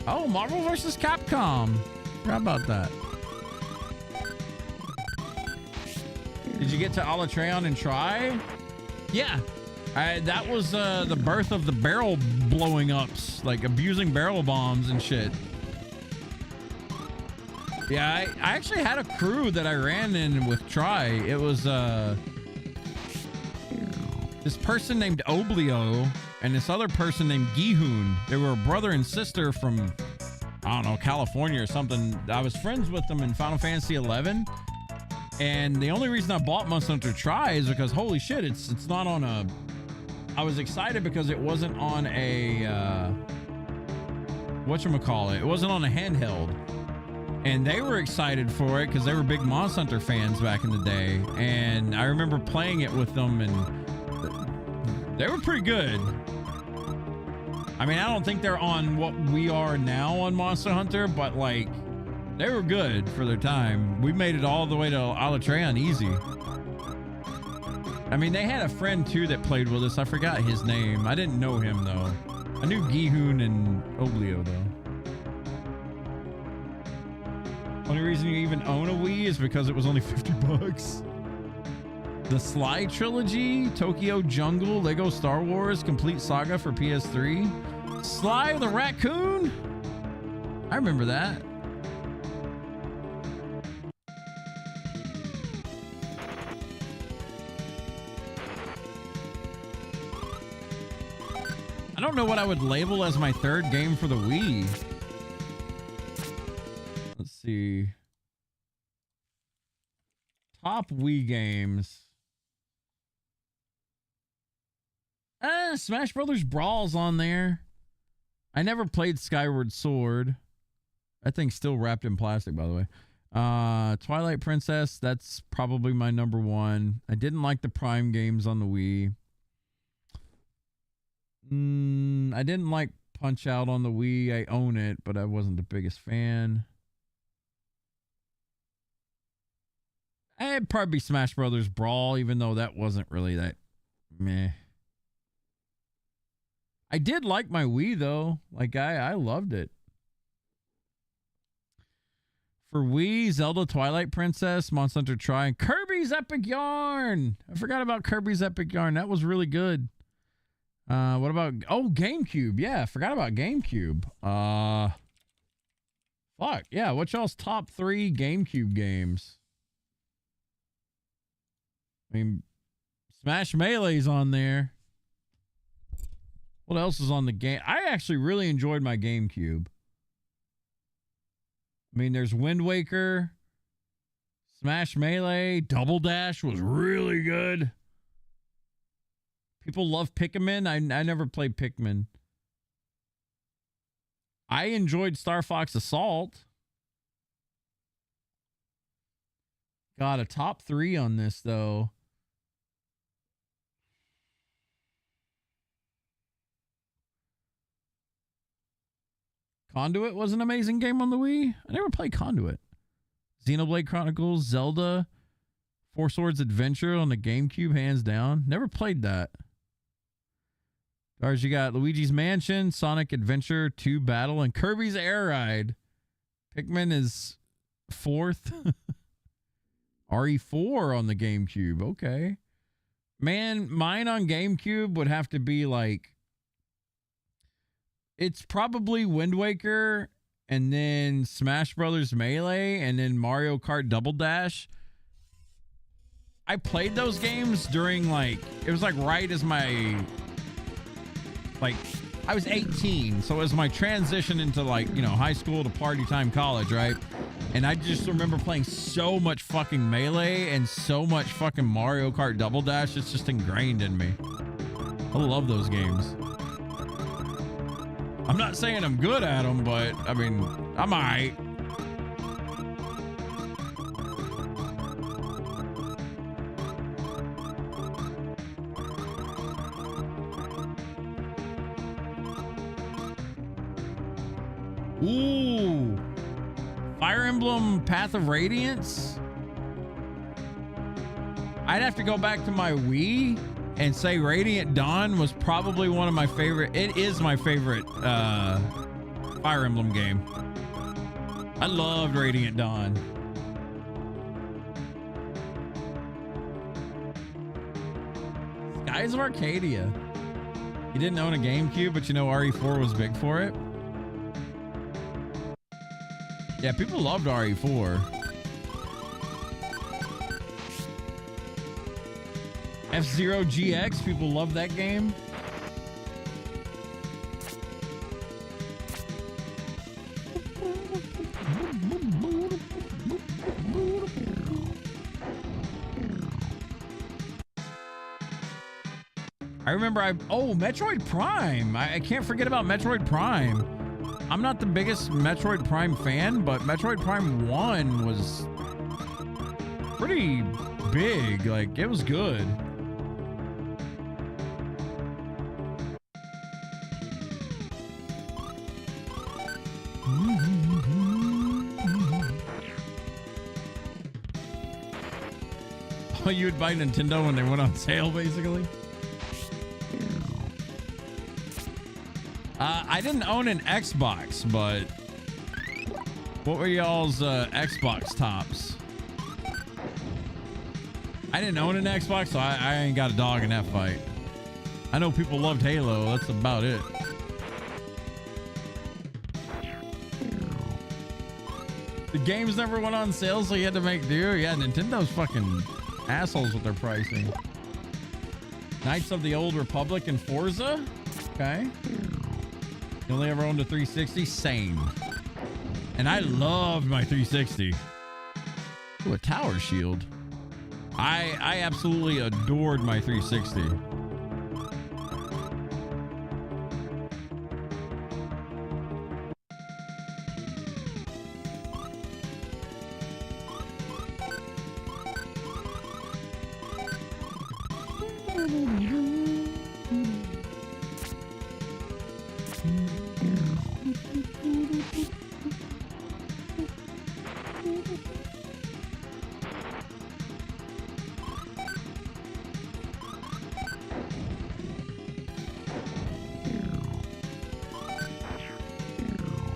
Oh, Marvel vs. Capcom. Forgot about that. Did you get to Alatreon and Tri? Yeah. That was the birth of the barrel blowing ups, like abusing barrel bombs and shit. Yeah, I actually had a crew that I ran in with Tri. It was this person named Oblio and this other person named Gihoon. They were a brother and sister from, I don't know, California or something. I was friends with them in Final Fantasy 11. And the only reason I bought Monster Hunter Tri is because, holy shit, it's not on a... I was excited because it wasn't on a... whatchamacallit? It wasn't on a handheld. And they were excited for it because they were big Monster Hunter fans back in the day. And I remember playing it with them, and they were pretty good. I mean, I don't think they're on what we are now on Monster Hunter, but like... they were good for their time. We made it all the way to Alatreon easy. I mean, they had a friend too that played with us. I forgot his name. I didn't know him though. I knew Gihoon and Oblio though. Only reason you even own a Wii is because it was only 50 bucks. The Sly Trilogy, Tokyo Jungle, Lego Star Wars, Complete Saga for PS3. Sly the Raccoon? I remember that. I don't know what I would label as my third game for the Wii. Let's see. Top Wii games. Smash Brothers Brawl's on there. I never played Skyward Sword. That thing's still wrapped in plastic, by the way. Twilight Princess, that's probably my number one. I didn't like the Prime games on the Wii. I didn't like Punch Out on the Wii. I own it, but I wasn't the biggest fan. It'd probably be Smash Brothers Brawl, even though that wasn't really that meh. I did like my Wii though. Like I loved it. For Wii, Zelda Twilight Princess, Monster Hunter Tri, and Kirby's Epic Yarn. I forgot about Kirby's Epic Yarn. That was really good. What about GameCube? Yeah, I forgot about GameCube. Fuck. Yeah, what's y'all's top 3 GameCube games? I mean, Smash Melee's on there. What else is on the game? I actually really enjoyed my GameCube. I mean, there's Wind Waker, Smash Melee, Double Dash was really good. People love Pikmin. I never played Pikmin. I enjoyed Star Fox Assault. Got a top 3 on this, though. Conduit was an amazing game on the Wii. I never played Conduit. Xenoblade Chronicles, Zelda, Four Swords Adventure on the GameCube, hands down. Never played that. Ours, you got Luigi's Mansion, Sonic Adventure 2 Battle, and Kirby's Air Ride. Pikmin is 4th. RE4 on the GameCube. Okay. Man, mine on GameCube would have to be like, it's probably Wind Waker and then Smash Brothers Melee and then Mario Kart Double Dash. I played those games during it was like right as my, I was 18. So it was my transition into high school to party time college, right? And I just remember playing so much fucking Melee and so much fucking Mario Kart Double Dash. It's just ingrained in me. I love those games. I'm not saying I'm good at them, but I mean, I'm alright. Ooh. Fire Emblem Path of Radiance? I'd have to go back to my Wii and say Radiant Dawn was probably one of my favorite. It is my favorite Fire Emblem game. I loved Radiant Dawn. Skies of Arcadia. You didn't own a GameCube, but you know RE4 was big for it. Yeah, people loved RE4. F-Zero GX, people love that game. I remember Metroid Prime. I can't forget about Metroid Prime. I'm not the biggest Metroid Prime fan, but Metroid Prime 1 was pretty big. It was good. You would buy Nintendo when they went on sale, basically. I didn't own an Xbox, but what were y'all's Xbox tops? I didn't own an Xbox, so I ain't got a dog in that fight. I know people loved Halo. That's about it. The games never went on sale, so you had to make do. Yeah, Nintendo's fucking assholes with their pricing. Knights of the Old Republic and Forza. Okay. You only ever owned a 360? Same. And I loved my 360. Ooh, a tower shield. I absolutely adored my 360.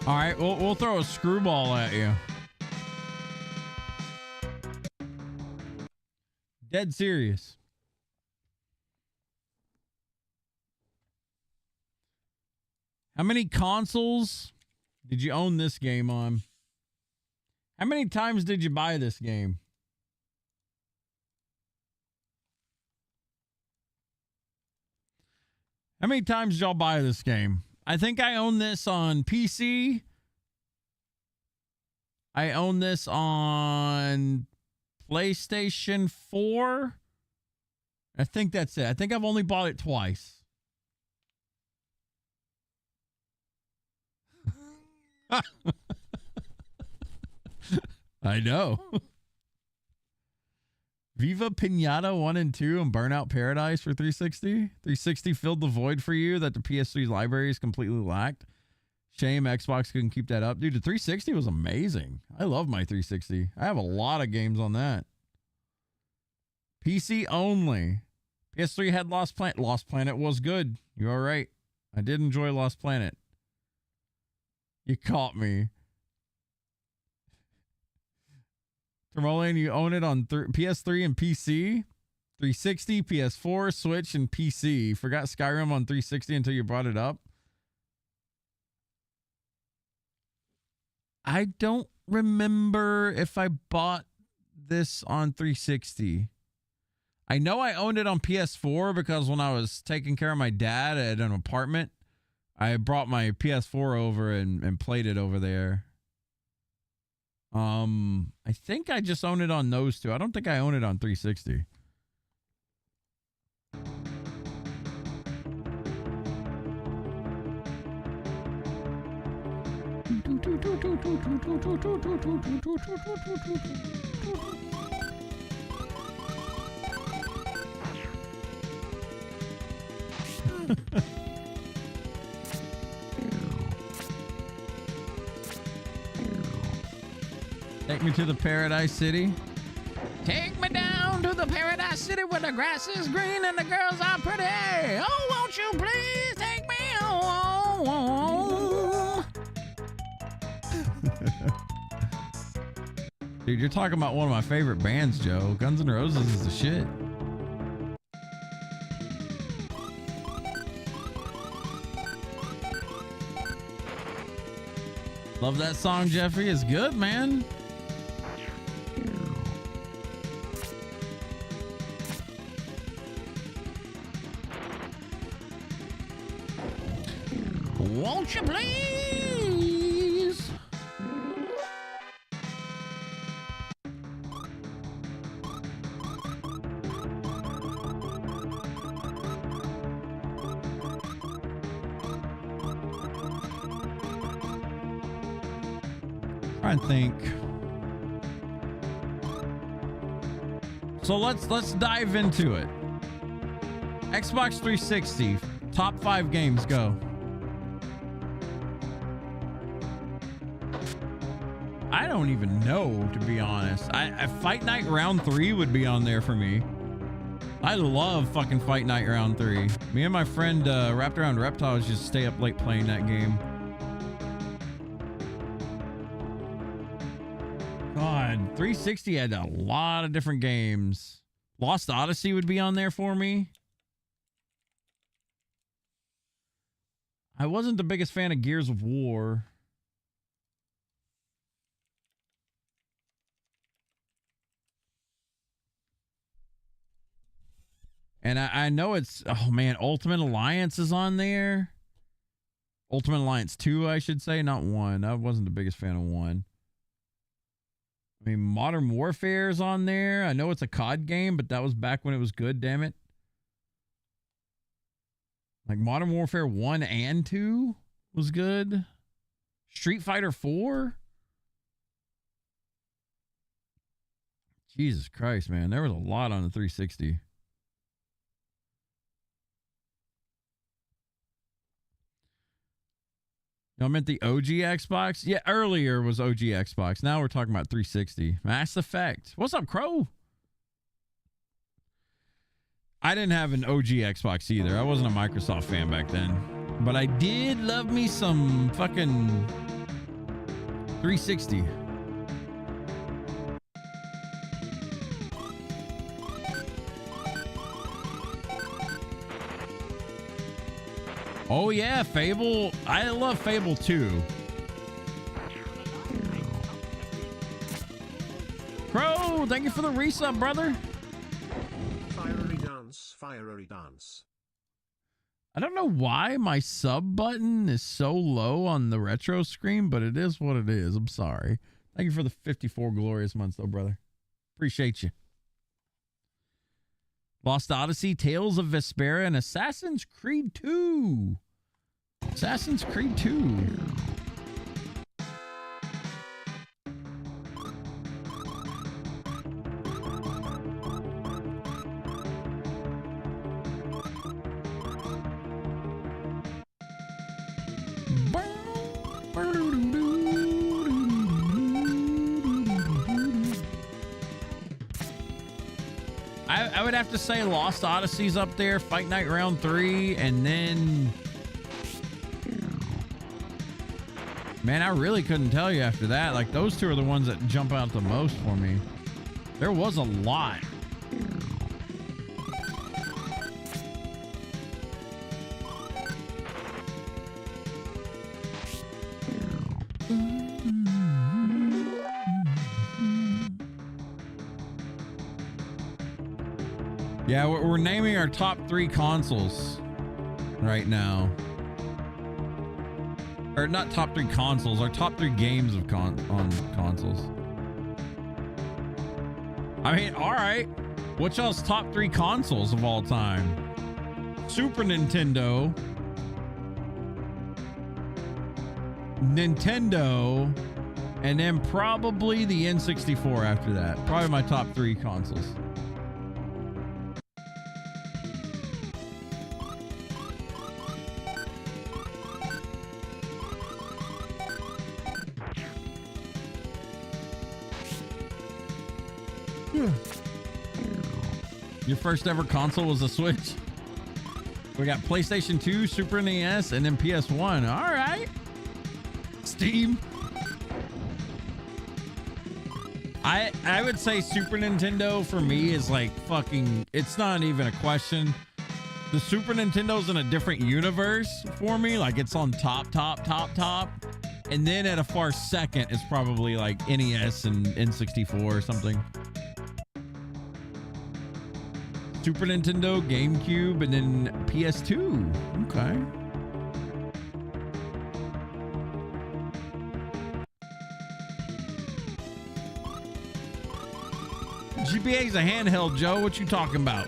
All right, we'll throw a screwball at you. Dead serious. How many consoles did you own this game on? How many times did you buy this game? How many times did y'all buy this game? I think I own this on PC. I own this on PlayStation 4. I think that's it. I think I've only bought it twice. I know. Viva Pinata 1 and 2 and Burnout Paradise for 360. 360 filled the void for you that the PS3's libraries completely lacked. Shame Xbox couldn't keep that up. Dude, the 360 was amazing. I love my 360. I have a lot of games on that. PC only. PS3 had Lost Planet. Lost Planet was good. You are right. I did enjoy Lost Planet. You caught me. Tremolian, you own it on PS3 and PC, 360, PS4, Switch, and PC. Forgot Skyrim on 360 until you brought it up. I don't remember if I bought this on 360. I know I owned it on PS4 because when I was taking care of my dad at an apartment, I brought my PS4 over and played it over there. I think I just own it on those two. I don't think I own it on 360. Take me to the Paradise City. Take me down to the Paradise City where the grass is green and the girls are pretty. Oh, won't you please take me home? Dude, you're talking about one of my favorite bands, Joe. Guns N' Roses is the shit. Love that song, Jeffrey. It's good, man. Won't you please? Try and think. So let's dive into it. Xbox 360, top 5 games, go. I don't even know, to be honest. I Fight Night Round 3 would be on there for me. I love fucking Fight Night Round 3. Me and my friend Wrapped Around Reptiles just stay up late playing that game. God, 360 had a lot of different games. Lost Odyssey would be on there for me. I wasn't the biggest fan of Gears of War. And I know it's, oh man, Ultimate Alliance is on there. Ultimate Alliance 2, I should say, not 1. I wasn't the biggest fan of 1. I mean, Modern Warfare is on there. I know it's a COD game, but that was back when it was good, damn it. Like Modern Warfare 1 and 2 was good. Street Fighter 4. Jesus Christ, man. There was a lot on the 360. No, I meant the OG Xbox. Yeah, earlier was OG Xbox. Now we're talking about 360. Mass Effect. What's up, Crow? I didn't have an OG Xbox either. I wasn't a Microsoft fan back then. But I did love me some fucking 360. Oh yeah, Fable. I love Fable 2. Crow, thank you for the resub, brother. Fiery dance, fiery dance. I don't know why my sub button is so low on the retro screen, but it is what it is. I'm sorry. Thank you for the 54 glorious months, though, brother. Appreciate you. Lost Odyssey, Tales of Vesperia, and Assassin's Creed 2. Assassin's Creed 2. I would have to say Lost Odyssey's up there, Fight Night Round 3, and then... Man, I really couldn't tell you after that. Like, those two are the ones that jump out the most for me. There was a lot. Yeah, we're naming our top 3 consoles right now. Or not top 3 consoles, our top 3 games of on consoles. I mean, all right. What's y'all's top 3 consoles of all time? Super Nintendo, Nintendo, and then probably the N64 after that. Probably my top 3 consoles. Your first ever console was a Switch. We got PlayStation 2, Super NES, and then PS1. All right. Steam. I would say Super Nintendo for me is like fucking, it's not even a question. The Super Nintendo's in a different universe for me. Like it's on top. And then at a far second, it's probably like NES and N64 or something. Super Nintendo, GameCube, and then PS2. Okay. GBA's a handheld, Joe. What you talking about?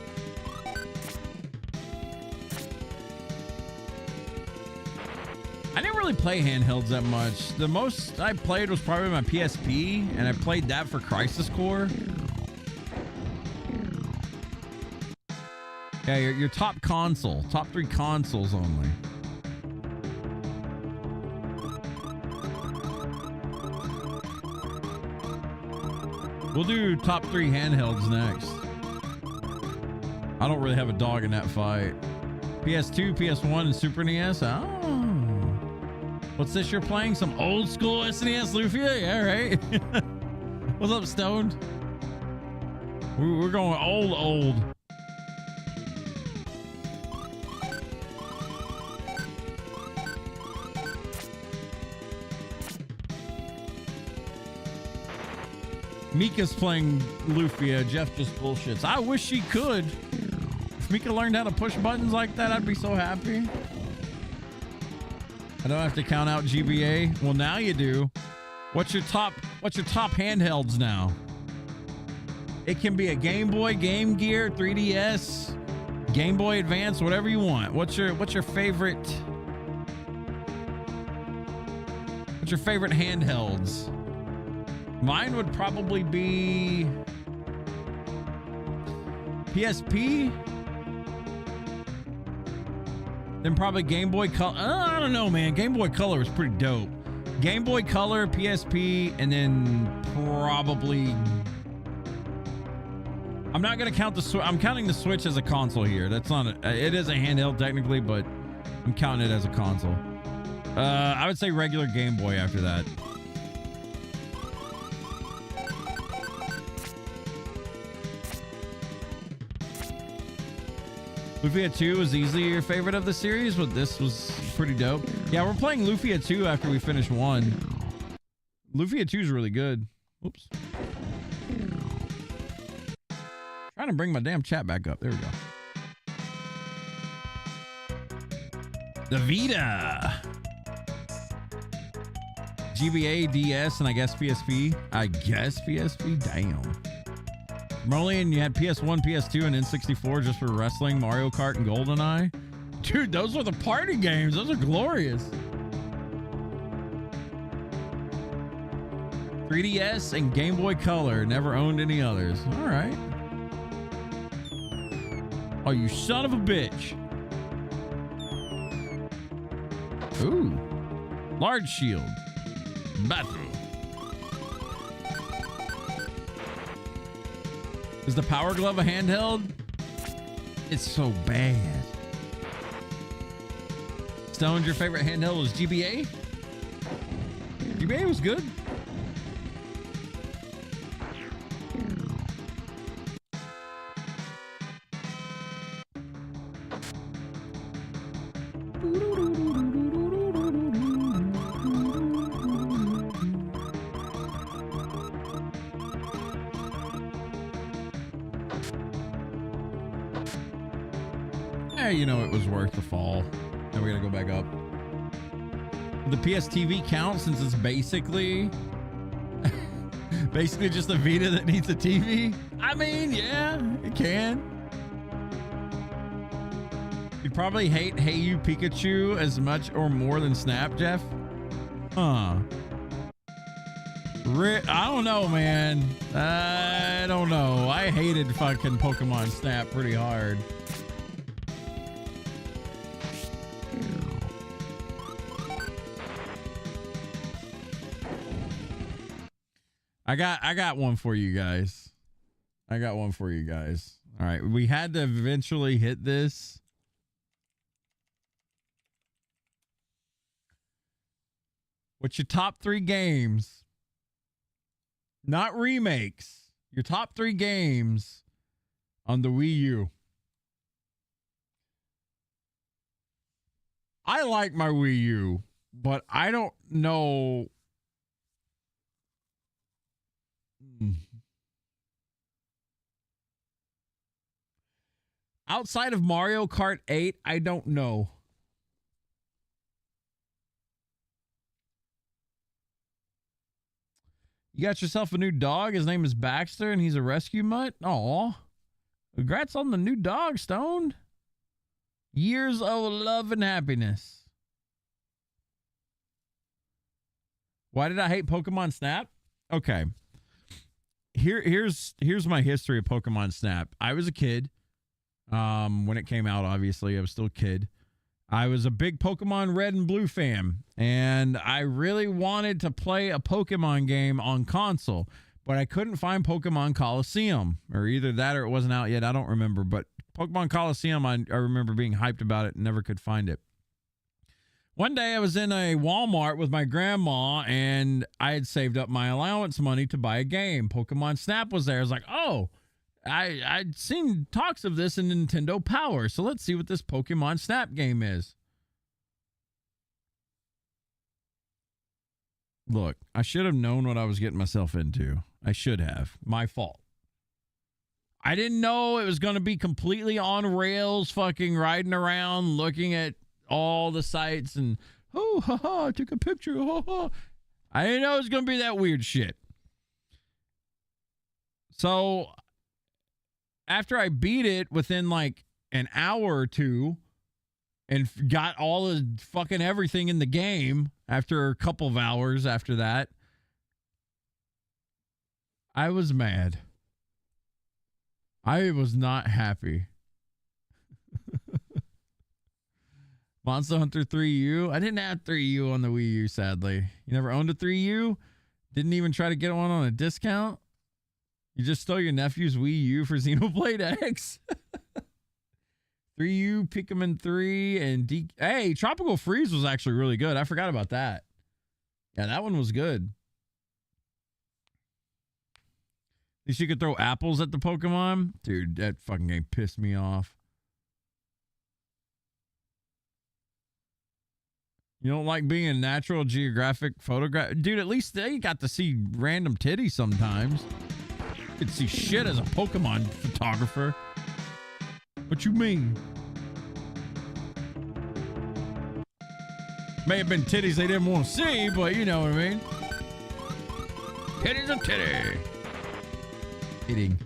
I didn't really play handhelds that much. The most I played was probably my PSP, and I played that for Crisis Core. Yeah, your top console. Top 3 consoles only. We'll do top 3 handhelds next. I don't really have a dog in that fight. PS2, PS1, and Super NES. Oh. What's this you're playing? Some old school SNES Lufia? Yeah, right? What's up, Stoned? We're going old. Mika's playing Lufia. Jeff just bullshits. I wish she could. If Mika learned how to push buttons like that, I'd be so happy. I don't have to count out GBA. Well, now you do. What's your top handhelds now? It can be a Game Boy, Game Gear, 3DS, Game Boy Advance, whatever you want. What's your favorite? What's your favorite handhelds? Mine would probably be PSP. Then probably Game Boy Color. I don't know, man. Game Boy Color is pretty dope. Game Boy Color, PSP, and then probably... I'm not going to count the Switch. I'm counting the Switch as a console here. That's not it is a handheld technically, but I'm counting it as a console. I would say regular Game Boy after that. Lufia 2 was easily your favorite of the series, but this was pretty dope. Yeah, we're playing Lufia 2 after we finish 1. Lufia 2 is really good. Oops. Trying to bring my damn chat back up. There we go. The Vita. GBA, DS, and I guess PSP. I guess PSP? Damn. Merlin, you had PS1, PS2, and N64 just for wrestling, Mario Kart, and GoldenEye. Dude, those are the party games. Those are glorious. 3DS and Game Boy Color. Never owned any others. All right. Oh, you son of a bitch. Ooh. Large shield. Battle. Is the Power Glove a handheld? It's so bad. Stones, your favorite handheld was GBA? GBA was good. You know it was worth the fall. Now we gotta go back up. The PS TV counts since it's basically just a Vita that needs a TV. I mean, yeah, it can. You'd probably hate Hey You Pikachu as much or more than Snap, Jeff. Huh. I don't know, man. I don't know. I hated fucking Pokemon Snap pretty hard. I got one for you guys. I got one for you guys. All right. We had to eventually hit this. What's your top 3 games? Not remakes. Your top 3 games on the Wii U. I like my Wii U, but I don't know. Outside of Mario Kart 8, I don't know. You got yourself a new dog. His name is Baxter, and he's a rescue mutt. Aw. Congrats on the new dog, Stone. Years of love and happiness. Why did I hate Pokemon Snap? Okay. Here's my history of Pokemon Snap. I was a kid. When it came out, obviously, I was still a kid. I was a big Pokemon Red and Blue fan, and I really wanted to play a Pokemon game on console, but I couldn't find Pokemon Coliseum, or either that or it wasn't out yet. I don't remember, but Pokemon Coliseum, I remember being hyped about it and never could find it. One day I was in a Walmart with my grandma, and I had saved up my allowance money to buy a game. Pokemon Snap was there. I was like, oh, I'd seen talks of this in Nintendo Power, so let's see what this Pokemon Snap game is. Look, I should have known what I was getting myself into. I should have. My fault. I didn't know it was going to be completely on rails, fucking riding around, looking at all the sites and, oh, haha, I took a picture, haha. I didn't know it was going to be that weird shit. So after I beat it within like an hour or two and got all the fucking everything in the game after a couple of hours after that, I was mad. I was not happy. Monster Hunter 3U. I didn't have 3U on the Wii U, sadly. You never owned a 3U? Didn't even try to get one on a discount? You just stole your nephew's Wii U for Xenoblade X? 3U, Pikmin 3, and Hey, Tropical Freeze was actually really good. I forgot about that. Yeah, that one was good. At least you could throw apples at the Pokemon. Dude, that fucking game pissed me off. You don't like being a Natural Geographic photograph? Dude, at least they got to see random titties sometimes. You could see shit as a Pokemon photographer. What you mean? May have been titties they didn't want to see, but you know what I mean. Titty's a titty. Eating.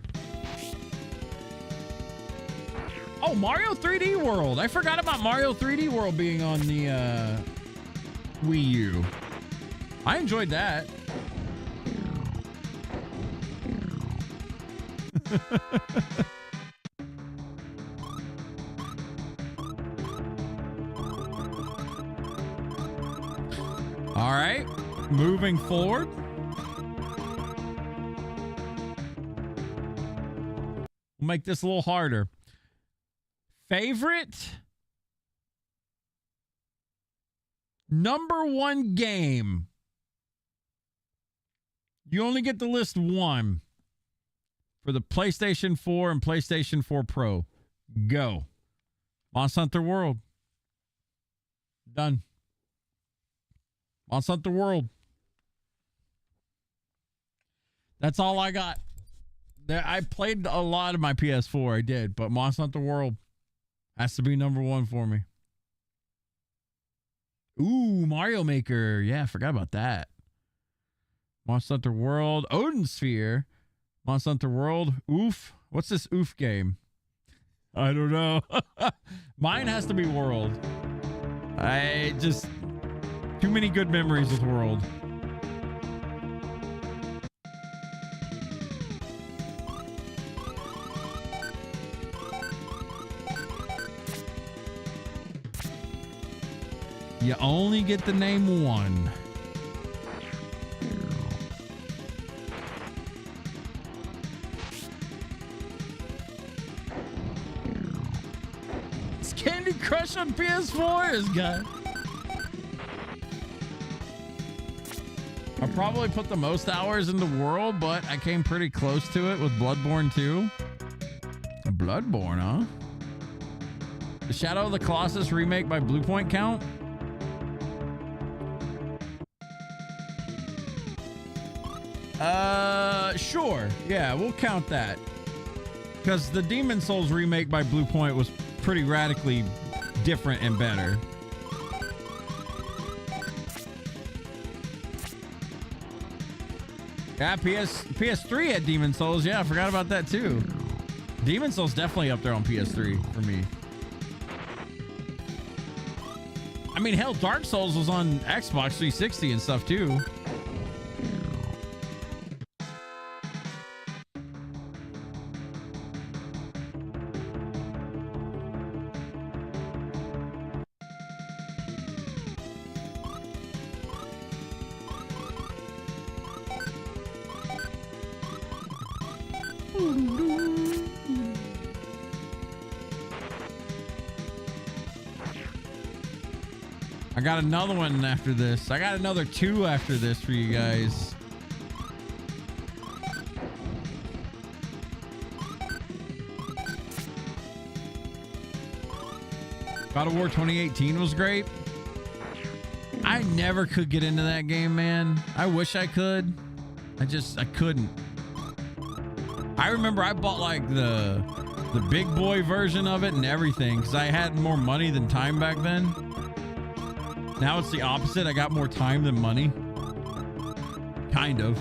Oh, Mario 3D World. I forgot about Mario 3D World being on the Wii U. I enjoyed that. All right, moving forward. We'll make this a little harder. Favorite #1 game. You only get to list one for the PlayStation 4 and PlayStation 4 Pro. Go. Monster Hunter World. Done. Monster Hunter World. That's all I got. I played a lot of my PS4. I did, but Monster Hunter World has to be #1 for me. Ooh, Mario Maker. Yeah, I forgot about that. Monster Hunter World. Odin Sphere. Monster Hunter World. Oof. What's this oof game? I don't know. Mine has to be World. I just... Too many good memories with World. You only get to name one. It's Candy Crush on PS4 is good. I probably put the most hours in the world, but I came pretty close to it with Bloodborne 2. Bloodborne, huh? The Shadow of the Colossus remake by Bluepoint count? Sure. Yeah, we'll count that. Because the Demon Souls remake by Bluepoint was pretty radically different and better. Yeah, PS3 had Demon Souls. Yeah, I forgot about that too. Demon Souls definitely up there on PS3 for me. I mean, hell, Dark Souls was on Xbox 360 and stuff too. I got another one after this. I got another 2 after this for you guys. God of War 2018 was great. I never could get into that game, man. I wish I could. I couldn't. I remember I bought like the big boy version of it and everything because I had more money than time back then. Now it's the opposite. I got more time than money. Kind of.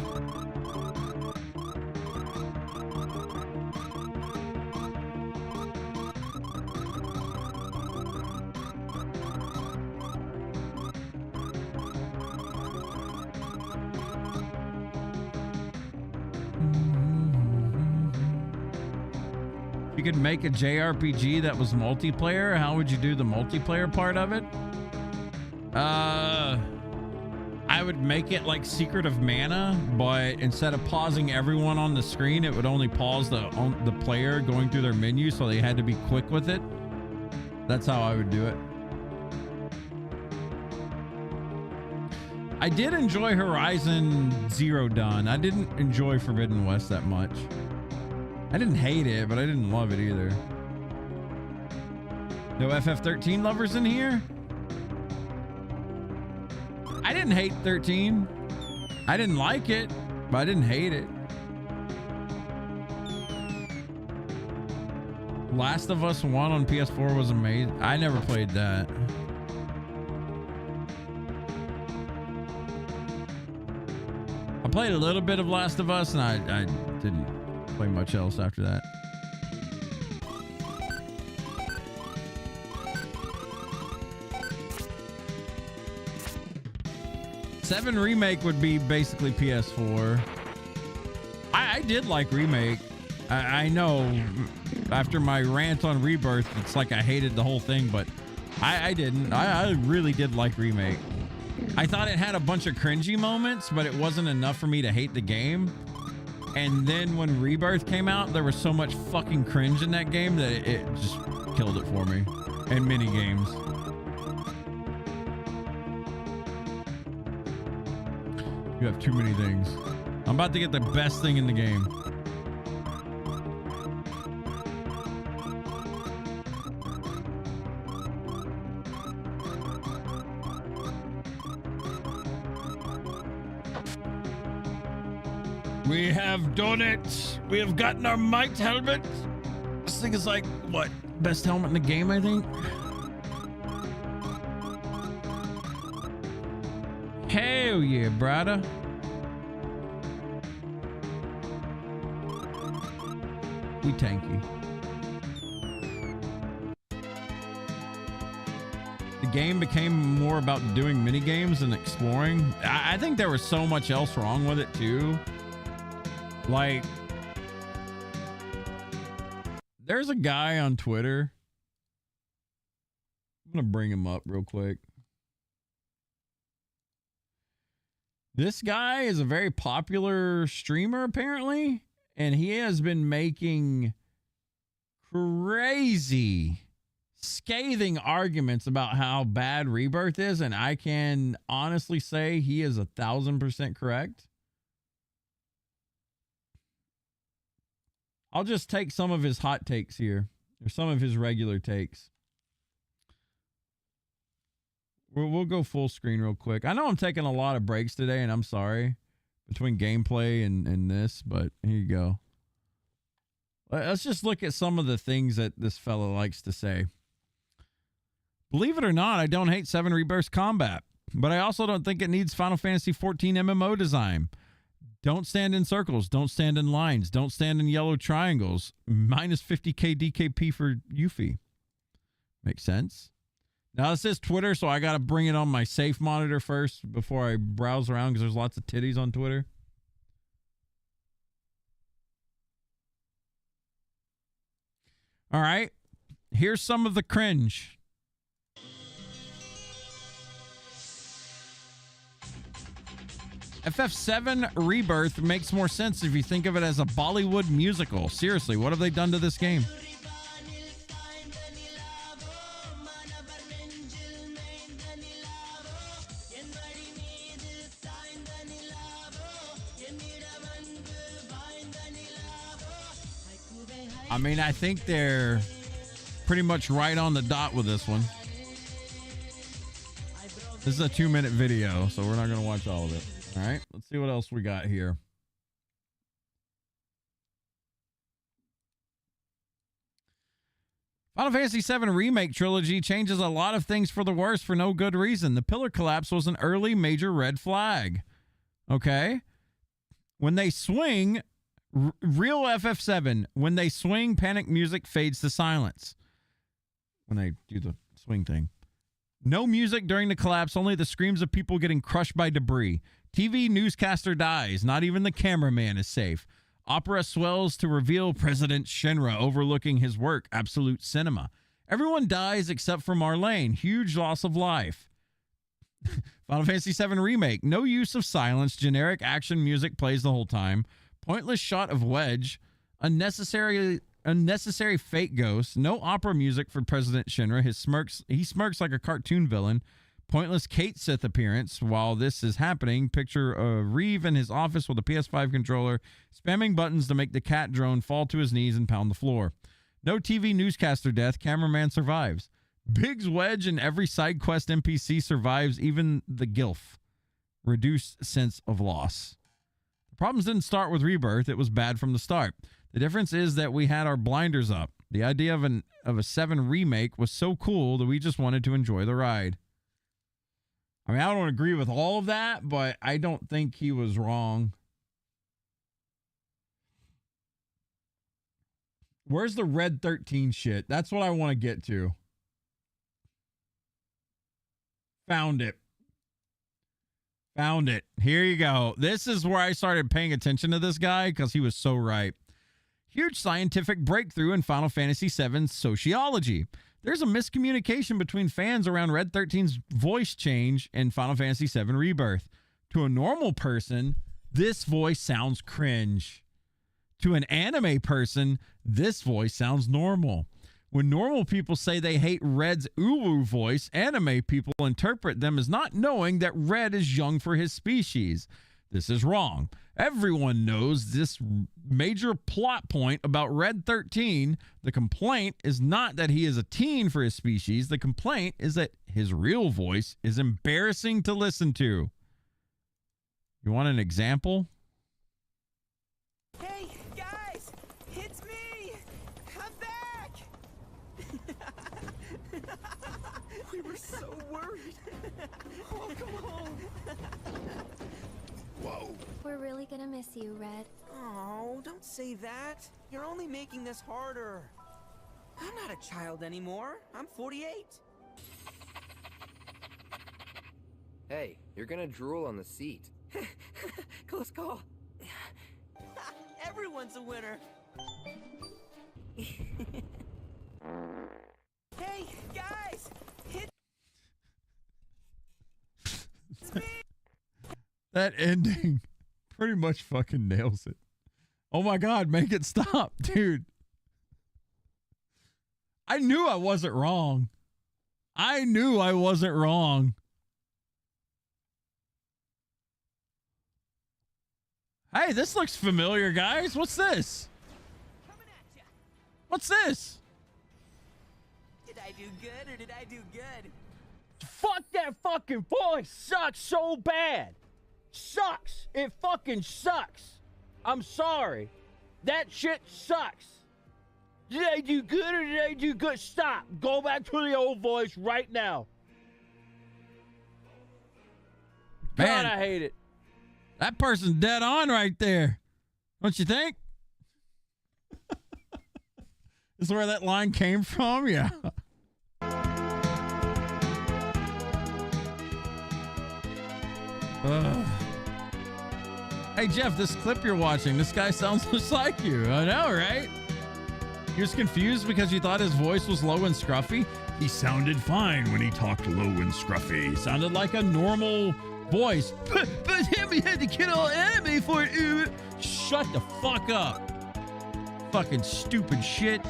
If you could make a JRPG that was multiplayer, how would you do the multiplayer part of it? I would make it like Secret of Mana, but instead of pausing everyone on the screen, it would only pause the player going through their menu, so they had to be quick with it. That's how I would do it. I did enjoy Horizon Zero Dawn. I didn't enjoy Forbidden West that much. I didn't hate it, but I didn't love it either. No FF13 lovers in here? didn't hate 13. I didn't like it, but I didn't hate it. Last of Us 1 on PS4 was amazing. I never played that. I played a little bit of Last of Us, and I didn't play much else after that. Seven Remake would be basically PS4. I did like Remake. I know after my rant on Rebirth, it's like I hated the whole thing, but I didn't. I really did like Remake. I thought it had a bunch of cringy moments, but it wasn't enough for me to hate the game. And then when Rebirth came out, there was so much fucking cringe in that game that it just killed it for me. And mini games. You have too many things. I'm about to get the best thing in the game. We have done it. We have gotten our might helmet. This thing is like, what? Best helmet in the game, I think. Hell yeah, brother. We tanky. The game became more about doing mini games and exploring. I think there was so much else wrong with it too. Like, there's a guy on Twitter. I'm gonna bring him up real quick. This guy is a very popular streamer, apparently, and he has been making crazy, scathing arguments about how bad Rebirth is, and I can honestly say he is 1,000% correct. I'll just take some of his hot takes here, or some of his regular takes. We'll go full screen real quick. I know I'm taking a lot of breaks today, and I'm sorry, between gameplay and this, but here you go. Let's just look at some of the things that this fella likes to say. Believe it or not, I don't hate 7 Rebirth combat, but I also don't think it needs Final Fantasy XIV MMO design. Don't stand in circles. Don't stand in lines. Don't stand in yellow triangles. Minus 50k DKP for Yuffie. Makes sense. Now, this is Twitter, so I got to bring it on my safe monitor first before I browse around because there's lots of titties on Twitter. All right. Here's some of the cringe. FF7 Rebirth makes more sense if you think of it as a Bollywood musical. Seriously, what have they done to this game? I mean, I think they're pretty much right on the dot with this one. This is a 2-minute video, so we're not going to watch all of it. All right, let's see what else we got here. Final Fantasy VII Remake Trilogy changes a lot of things for the worse for no good reason. The pillar collapse was an early major red flag. Okay? When they swing, real FF7, when they swing, panic music fades to silence. When they do the swing thing. No music during the collapse, only the screams of people getting crushed by debris. TV newscaster dies. Not even the cameraman is safe. Opera swells to reveal President Shinra overlooking his work. Absolute cinema. Everyone dies except for Marlene. Huge loss of life. Final Fantasy VII Remake. No use of silence. Generic action music plays the whole time. Pointless shot of Wedge. Unnecessary fake ghost. No opera music for President Shinra. He smirks like a cartoon villain. Pointless Kate Sith appearance. While this is happening, picture Reeve in his office with a PS5 controller, spamming buttons to make the cat drone fall to his knees and pound the floor. No TV newscaster death. Cameraman survives. Biggs Wedge and every side quest NPC survives, even the Gilf. reduced sense of loss. The problems didn't start with Rebirth. It was bad from the start. The difference is that we had our blinders up. The idea of a 7 remake was so cool that we just wanted to enjoy the ride. I mean, I don't agree with all of that, but I don't think he was wrong. Where's the Red 13 shit? That's what I want to get to. Found it. Found it. Here you go. This is where I started paying attention to this guy because he was so right. Huge scientific breakthrough in Final Fantasy VII's sociology. There's a miscommunication between fans around Red 13's voice change in Final Fantasy VII Rebirth. To a normal person, this voice sounds cringe. To an anime person, this voice sounds normal. When normal people say they hate Red's uwu voice, anime people interpret them as not knowing that Red is young for his species. This is wrong. Everyone knows this major plot point about Red 13. The complaint is not that he is a teen for his species. The complaint is that his real voice is embarrassing to listen to. You want an example? Hey, guys! It's me! I'm back! We were so worried. Oh, come on. Whoa. We're really gonna miss you, Red. Oh, don't say that. You're only making this harder. I'm not a child anymore. I'm 48. Hey, you're gonna drool on the seat. Close call. Everyone's a winner. Hey, guys! It's me! That ending pretty much fucking nails it. Oh my God, make it stop, dude. I knew I wasn't wrong. I knew I wasn't wrong. Hey, this looks familiar, guys. What's this? Coming at ya. What's this? Did I do good or did I do good? Fuck, that fucking voice sucks so bad. Sucks. It fucking sucks. I'm sorry. That shit sucks. Did I do good or did I do good? Stop. Go back to the old voice right now. Man, God, I hate it. that person's dead on right there. Don't you think? This is where that line came from? Yeah. Hey, Jeff, this clip you're watching, this guy sounds just like you. I know, right? You're just confused because you thought his voice was low and scruffy? He sounded fine when he talked low and scruffy. He sounded like a normal voice. But him, he had to get all anime for it. Shut the fuck up. Fucking stupid shit.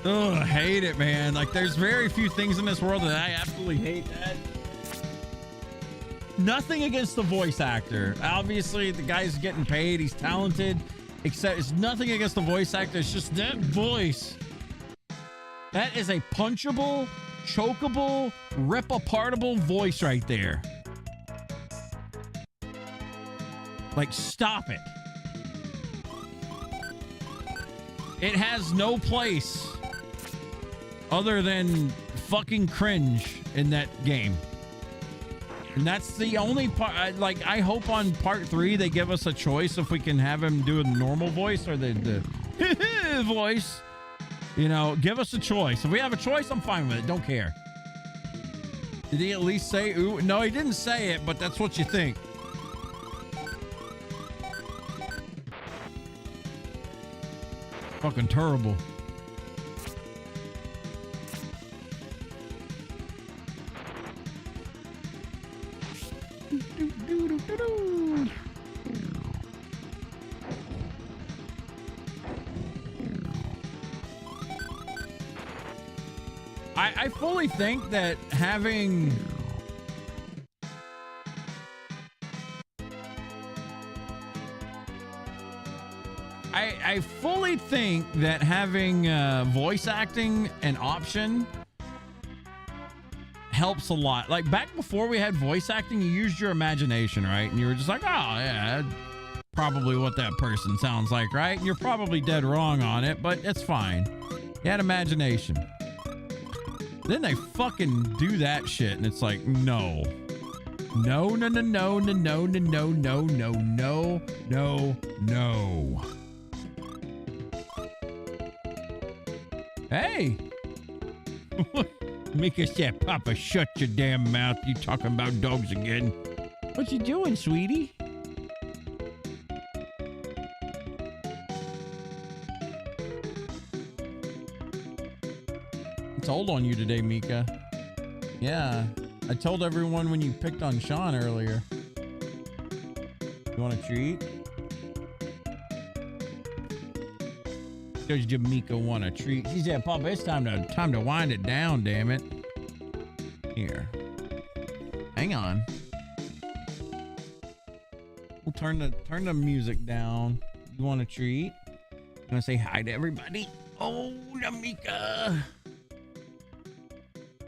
Oh, I hate it, man. Like, there's very few things in this world that I absolutely hate that. Nothing against the voice actor. Obviously, the guy's getting paid. He's talented. Except it's nothing against the voice actor. It's just that voice. That is a punchable, chokeable, rip-apartable voice right there. Like, stop it. It has no place other than fucking cringe in that game. And that's the only part. I hope on part 3 they give us a choice if we can have him do a normal voice or the voice. You know, give us a choice. If we have a choice, I'm fine with it. Don't care. Did he at least say ooh? No, he didn't say it, but that's what you think. Fucking terrible. I fully think that having I fully think that having voice acting an option helps a lot. Like back before we had voice acting, you used your imagination, right? And you were just like, oh yeah, that's probably what that person sounds like, right? And you're probably dead wrong on it, but it's fine. You had imagination. Then they fucking do that shit, and it's like, no. No, no, no, no, no, no, no, no, no, no, no, no, no. Hey. Mika said, Papa, shut your damn mouth. You talking about dogs again. What you doing, sweetie? It's old on you today, Mika. Yeah. I told everyone when you picked on Sean earlier. You want a treat? Does Jamaica want a treat? She said, Papa, it's time to wind it down, damn it. Here. Hang on. We'll turn the music down. You want a treat? You want to say hi to everybody? Oh, Jamaica.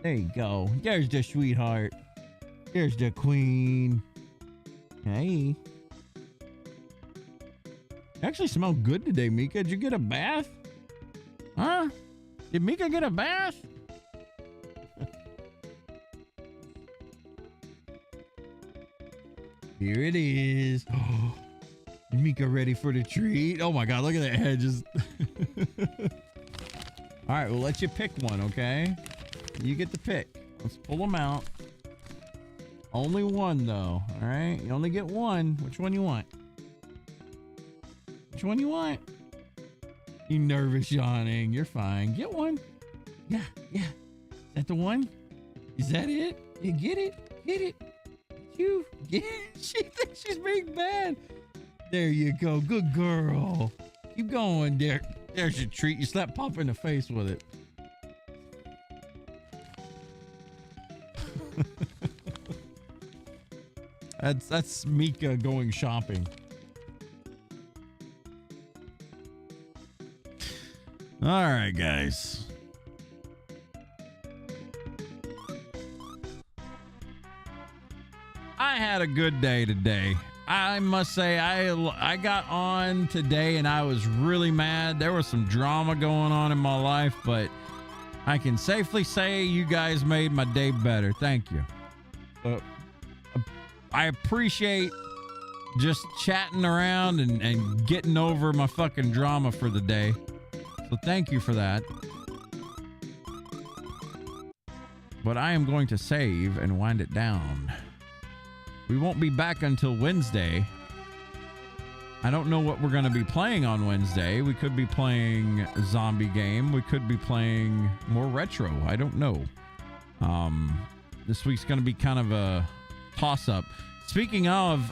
There you go. There's the sweetheart. There's the queen. Hey. You actually smell good today, Mika. Did you get a bath? Huh? Did Mika get a bath? Here it is. Oh, Mika ready for the treat? Oh my God, look at that head. Just all right, we'll let you pick one, okay? You get to pick. Let's pull them out. Only one, though. All right? You only get one. Which one you want? Which one you want? You nervous yawning. You're fine. Get one. Yeah, yeah. Is that the one? Is that it? You get it? Get it? You get it? She thinks she's being bad. There you go. Good girl. Keep going there. There's your treat. You slap Papa in the face with it. That's Mika going shopping. All right, guys. I had a good day today. I must say, I got on today and I was really mad. There was some drama going on in my life, but I can safely say you guys made my day better. Thank you. I appreciate just chatting around and getting over my fucking drama for the day. So thank you for that. But I am going to save and wind it down. We won't be back until Wednesday. I don't know what we're going to be playing on Wednesday. We could be playing a zombie game. We could be playing more retro. I don't know. This week's going to be kind of a toss-up. Speaking of,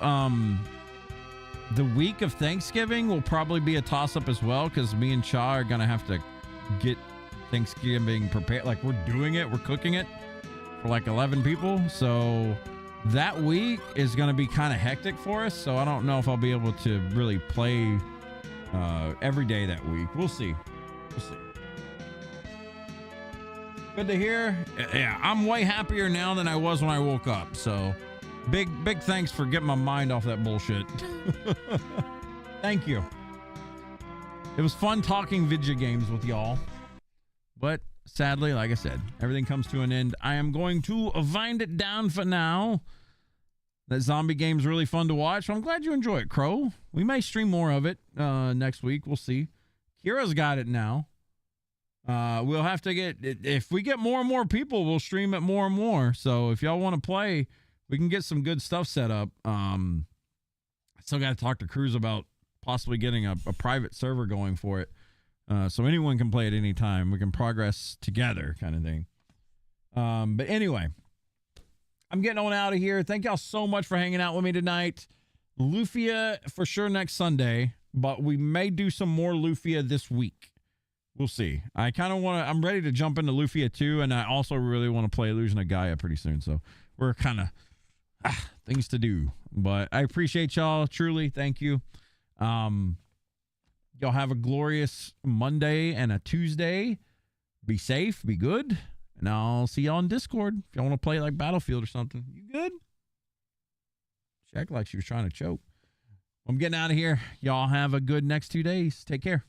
the week of Thanksgiving will probably be a toss-up as well, because me and Cha are going to have to get Thanksgiving prepared. Like, we're doing it. We're cooking it for like 11 people. So that week is going to be kind of hectic for us. So I don't know if I'll be able to really play every day that week. We'll see. We'll see. Good to hear. Yeah, I'm way happier now than I was when I woke up. So big thanks for getting my mind off that bullshit. Thank you. It was fun talking video games with y'all. But sadly, like I said, everything comes to an end. I am going to wind it down for now. That zombie game's really fun to watch. So I'm glad you enjoy it, Crow. We may stream more of it next week. We'll see. Kira's got it now. We'll have to get, if we get more and more people, we'll stream it more and more. So if y'all want to play, we can get some good stuff set up. I still got to talk to Cruz about possibly getting a private server going for it. So anyone can play at any time. We can progress together kind of thing. But anyway, I'm getting on out of here. Thank y'all so much for hanging out with me tonight. Lufia for sure next Sunday, but we may do some more Lufia this week. We'll see. I kind of want to, I'm ready to jump into Lufia too, and I also really want to play Illusion of Gaia pretty soon. So we're kind of things to do. But I appreciate y'all. Truly, thank you. Y'all have a glorious Monday and a Tuesday. Be safe, be good, and I'll see y'all on Discord if y'all want to play like Battlefield or something. You good? She acted like she was trying to choke. I'm getting out of here. Y'all have a good next 2 days. Take care.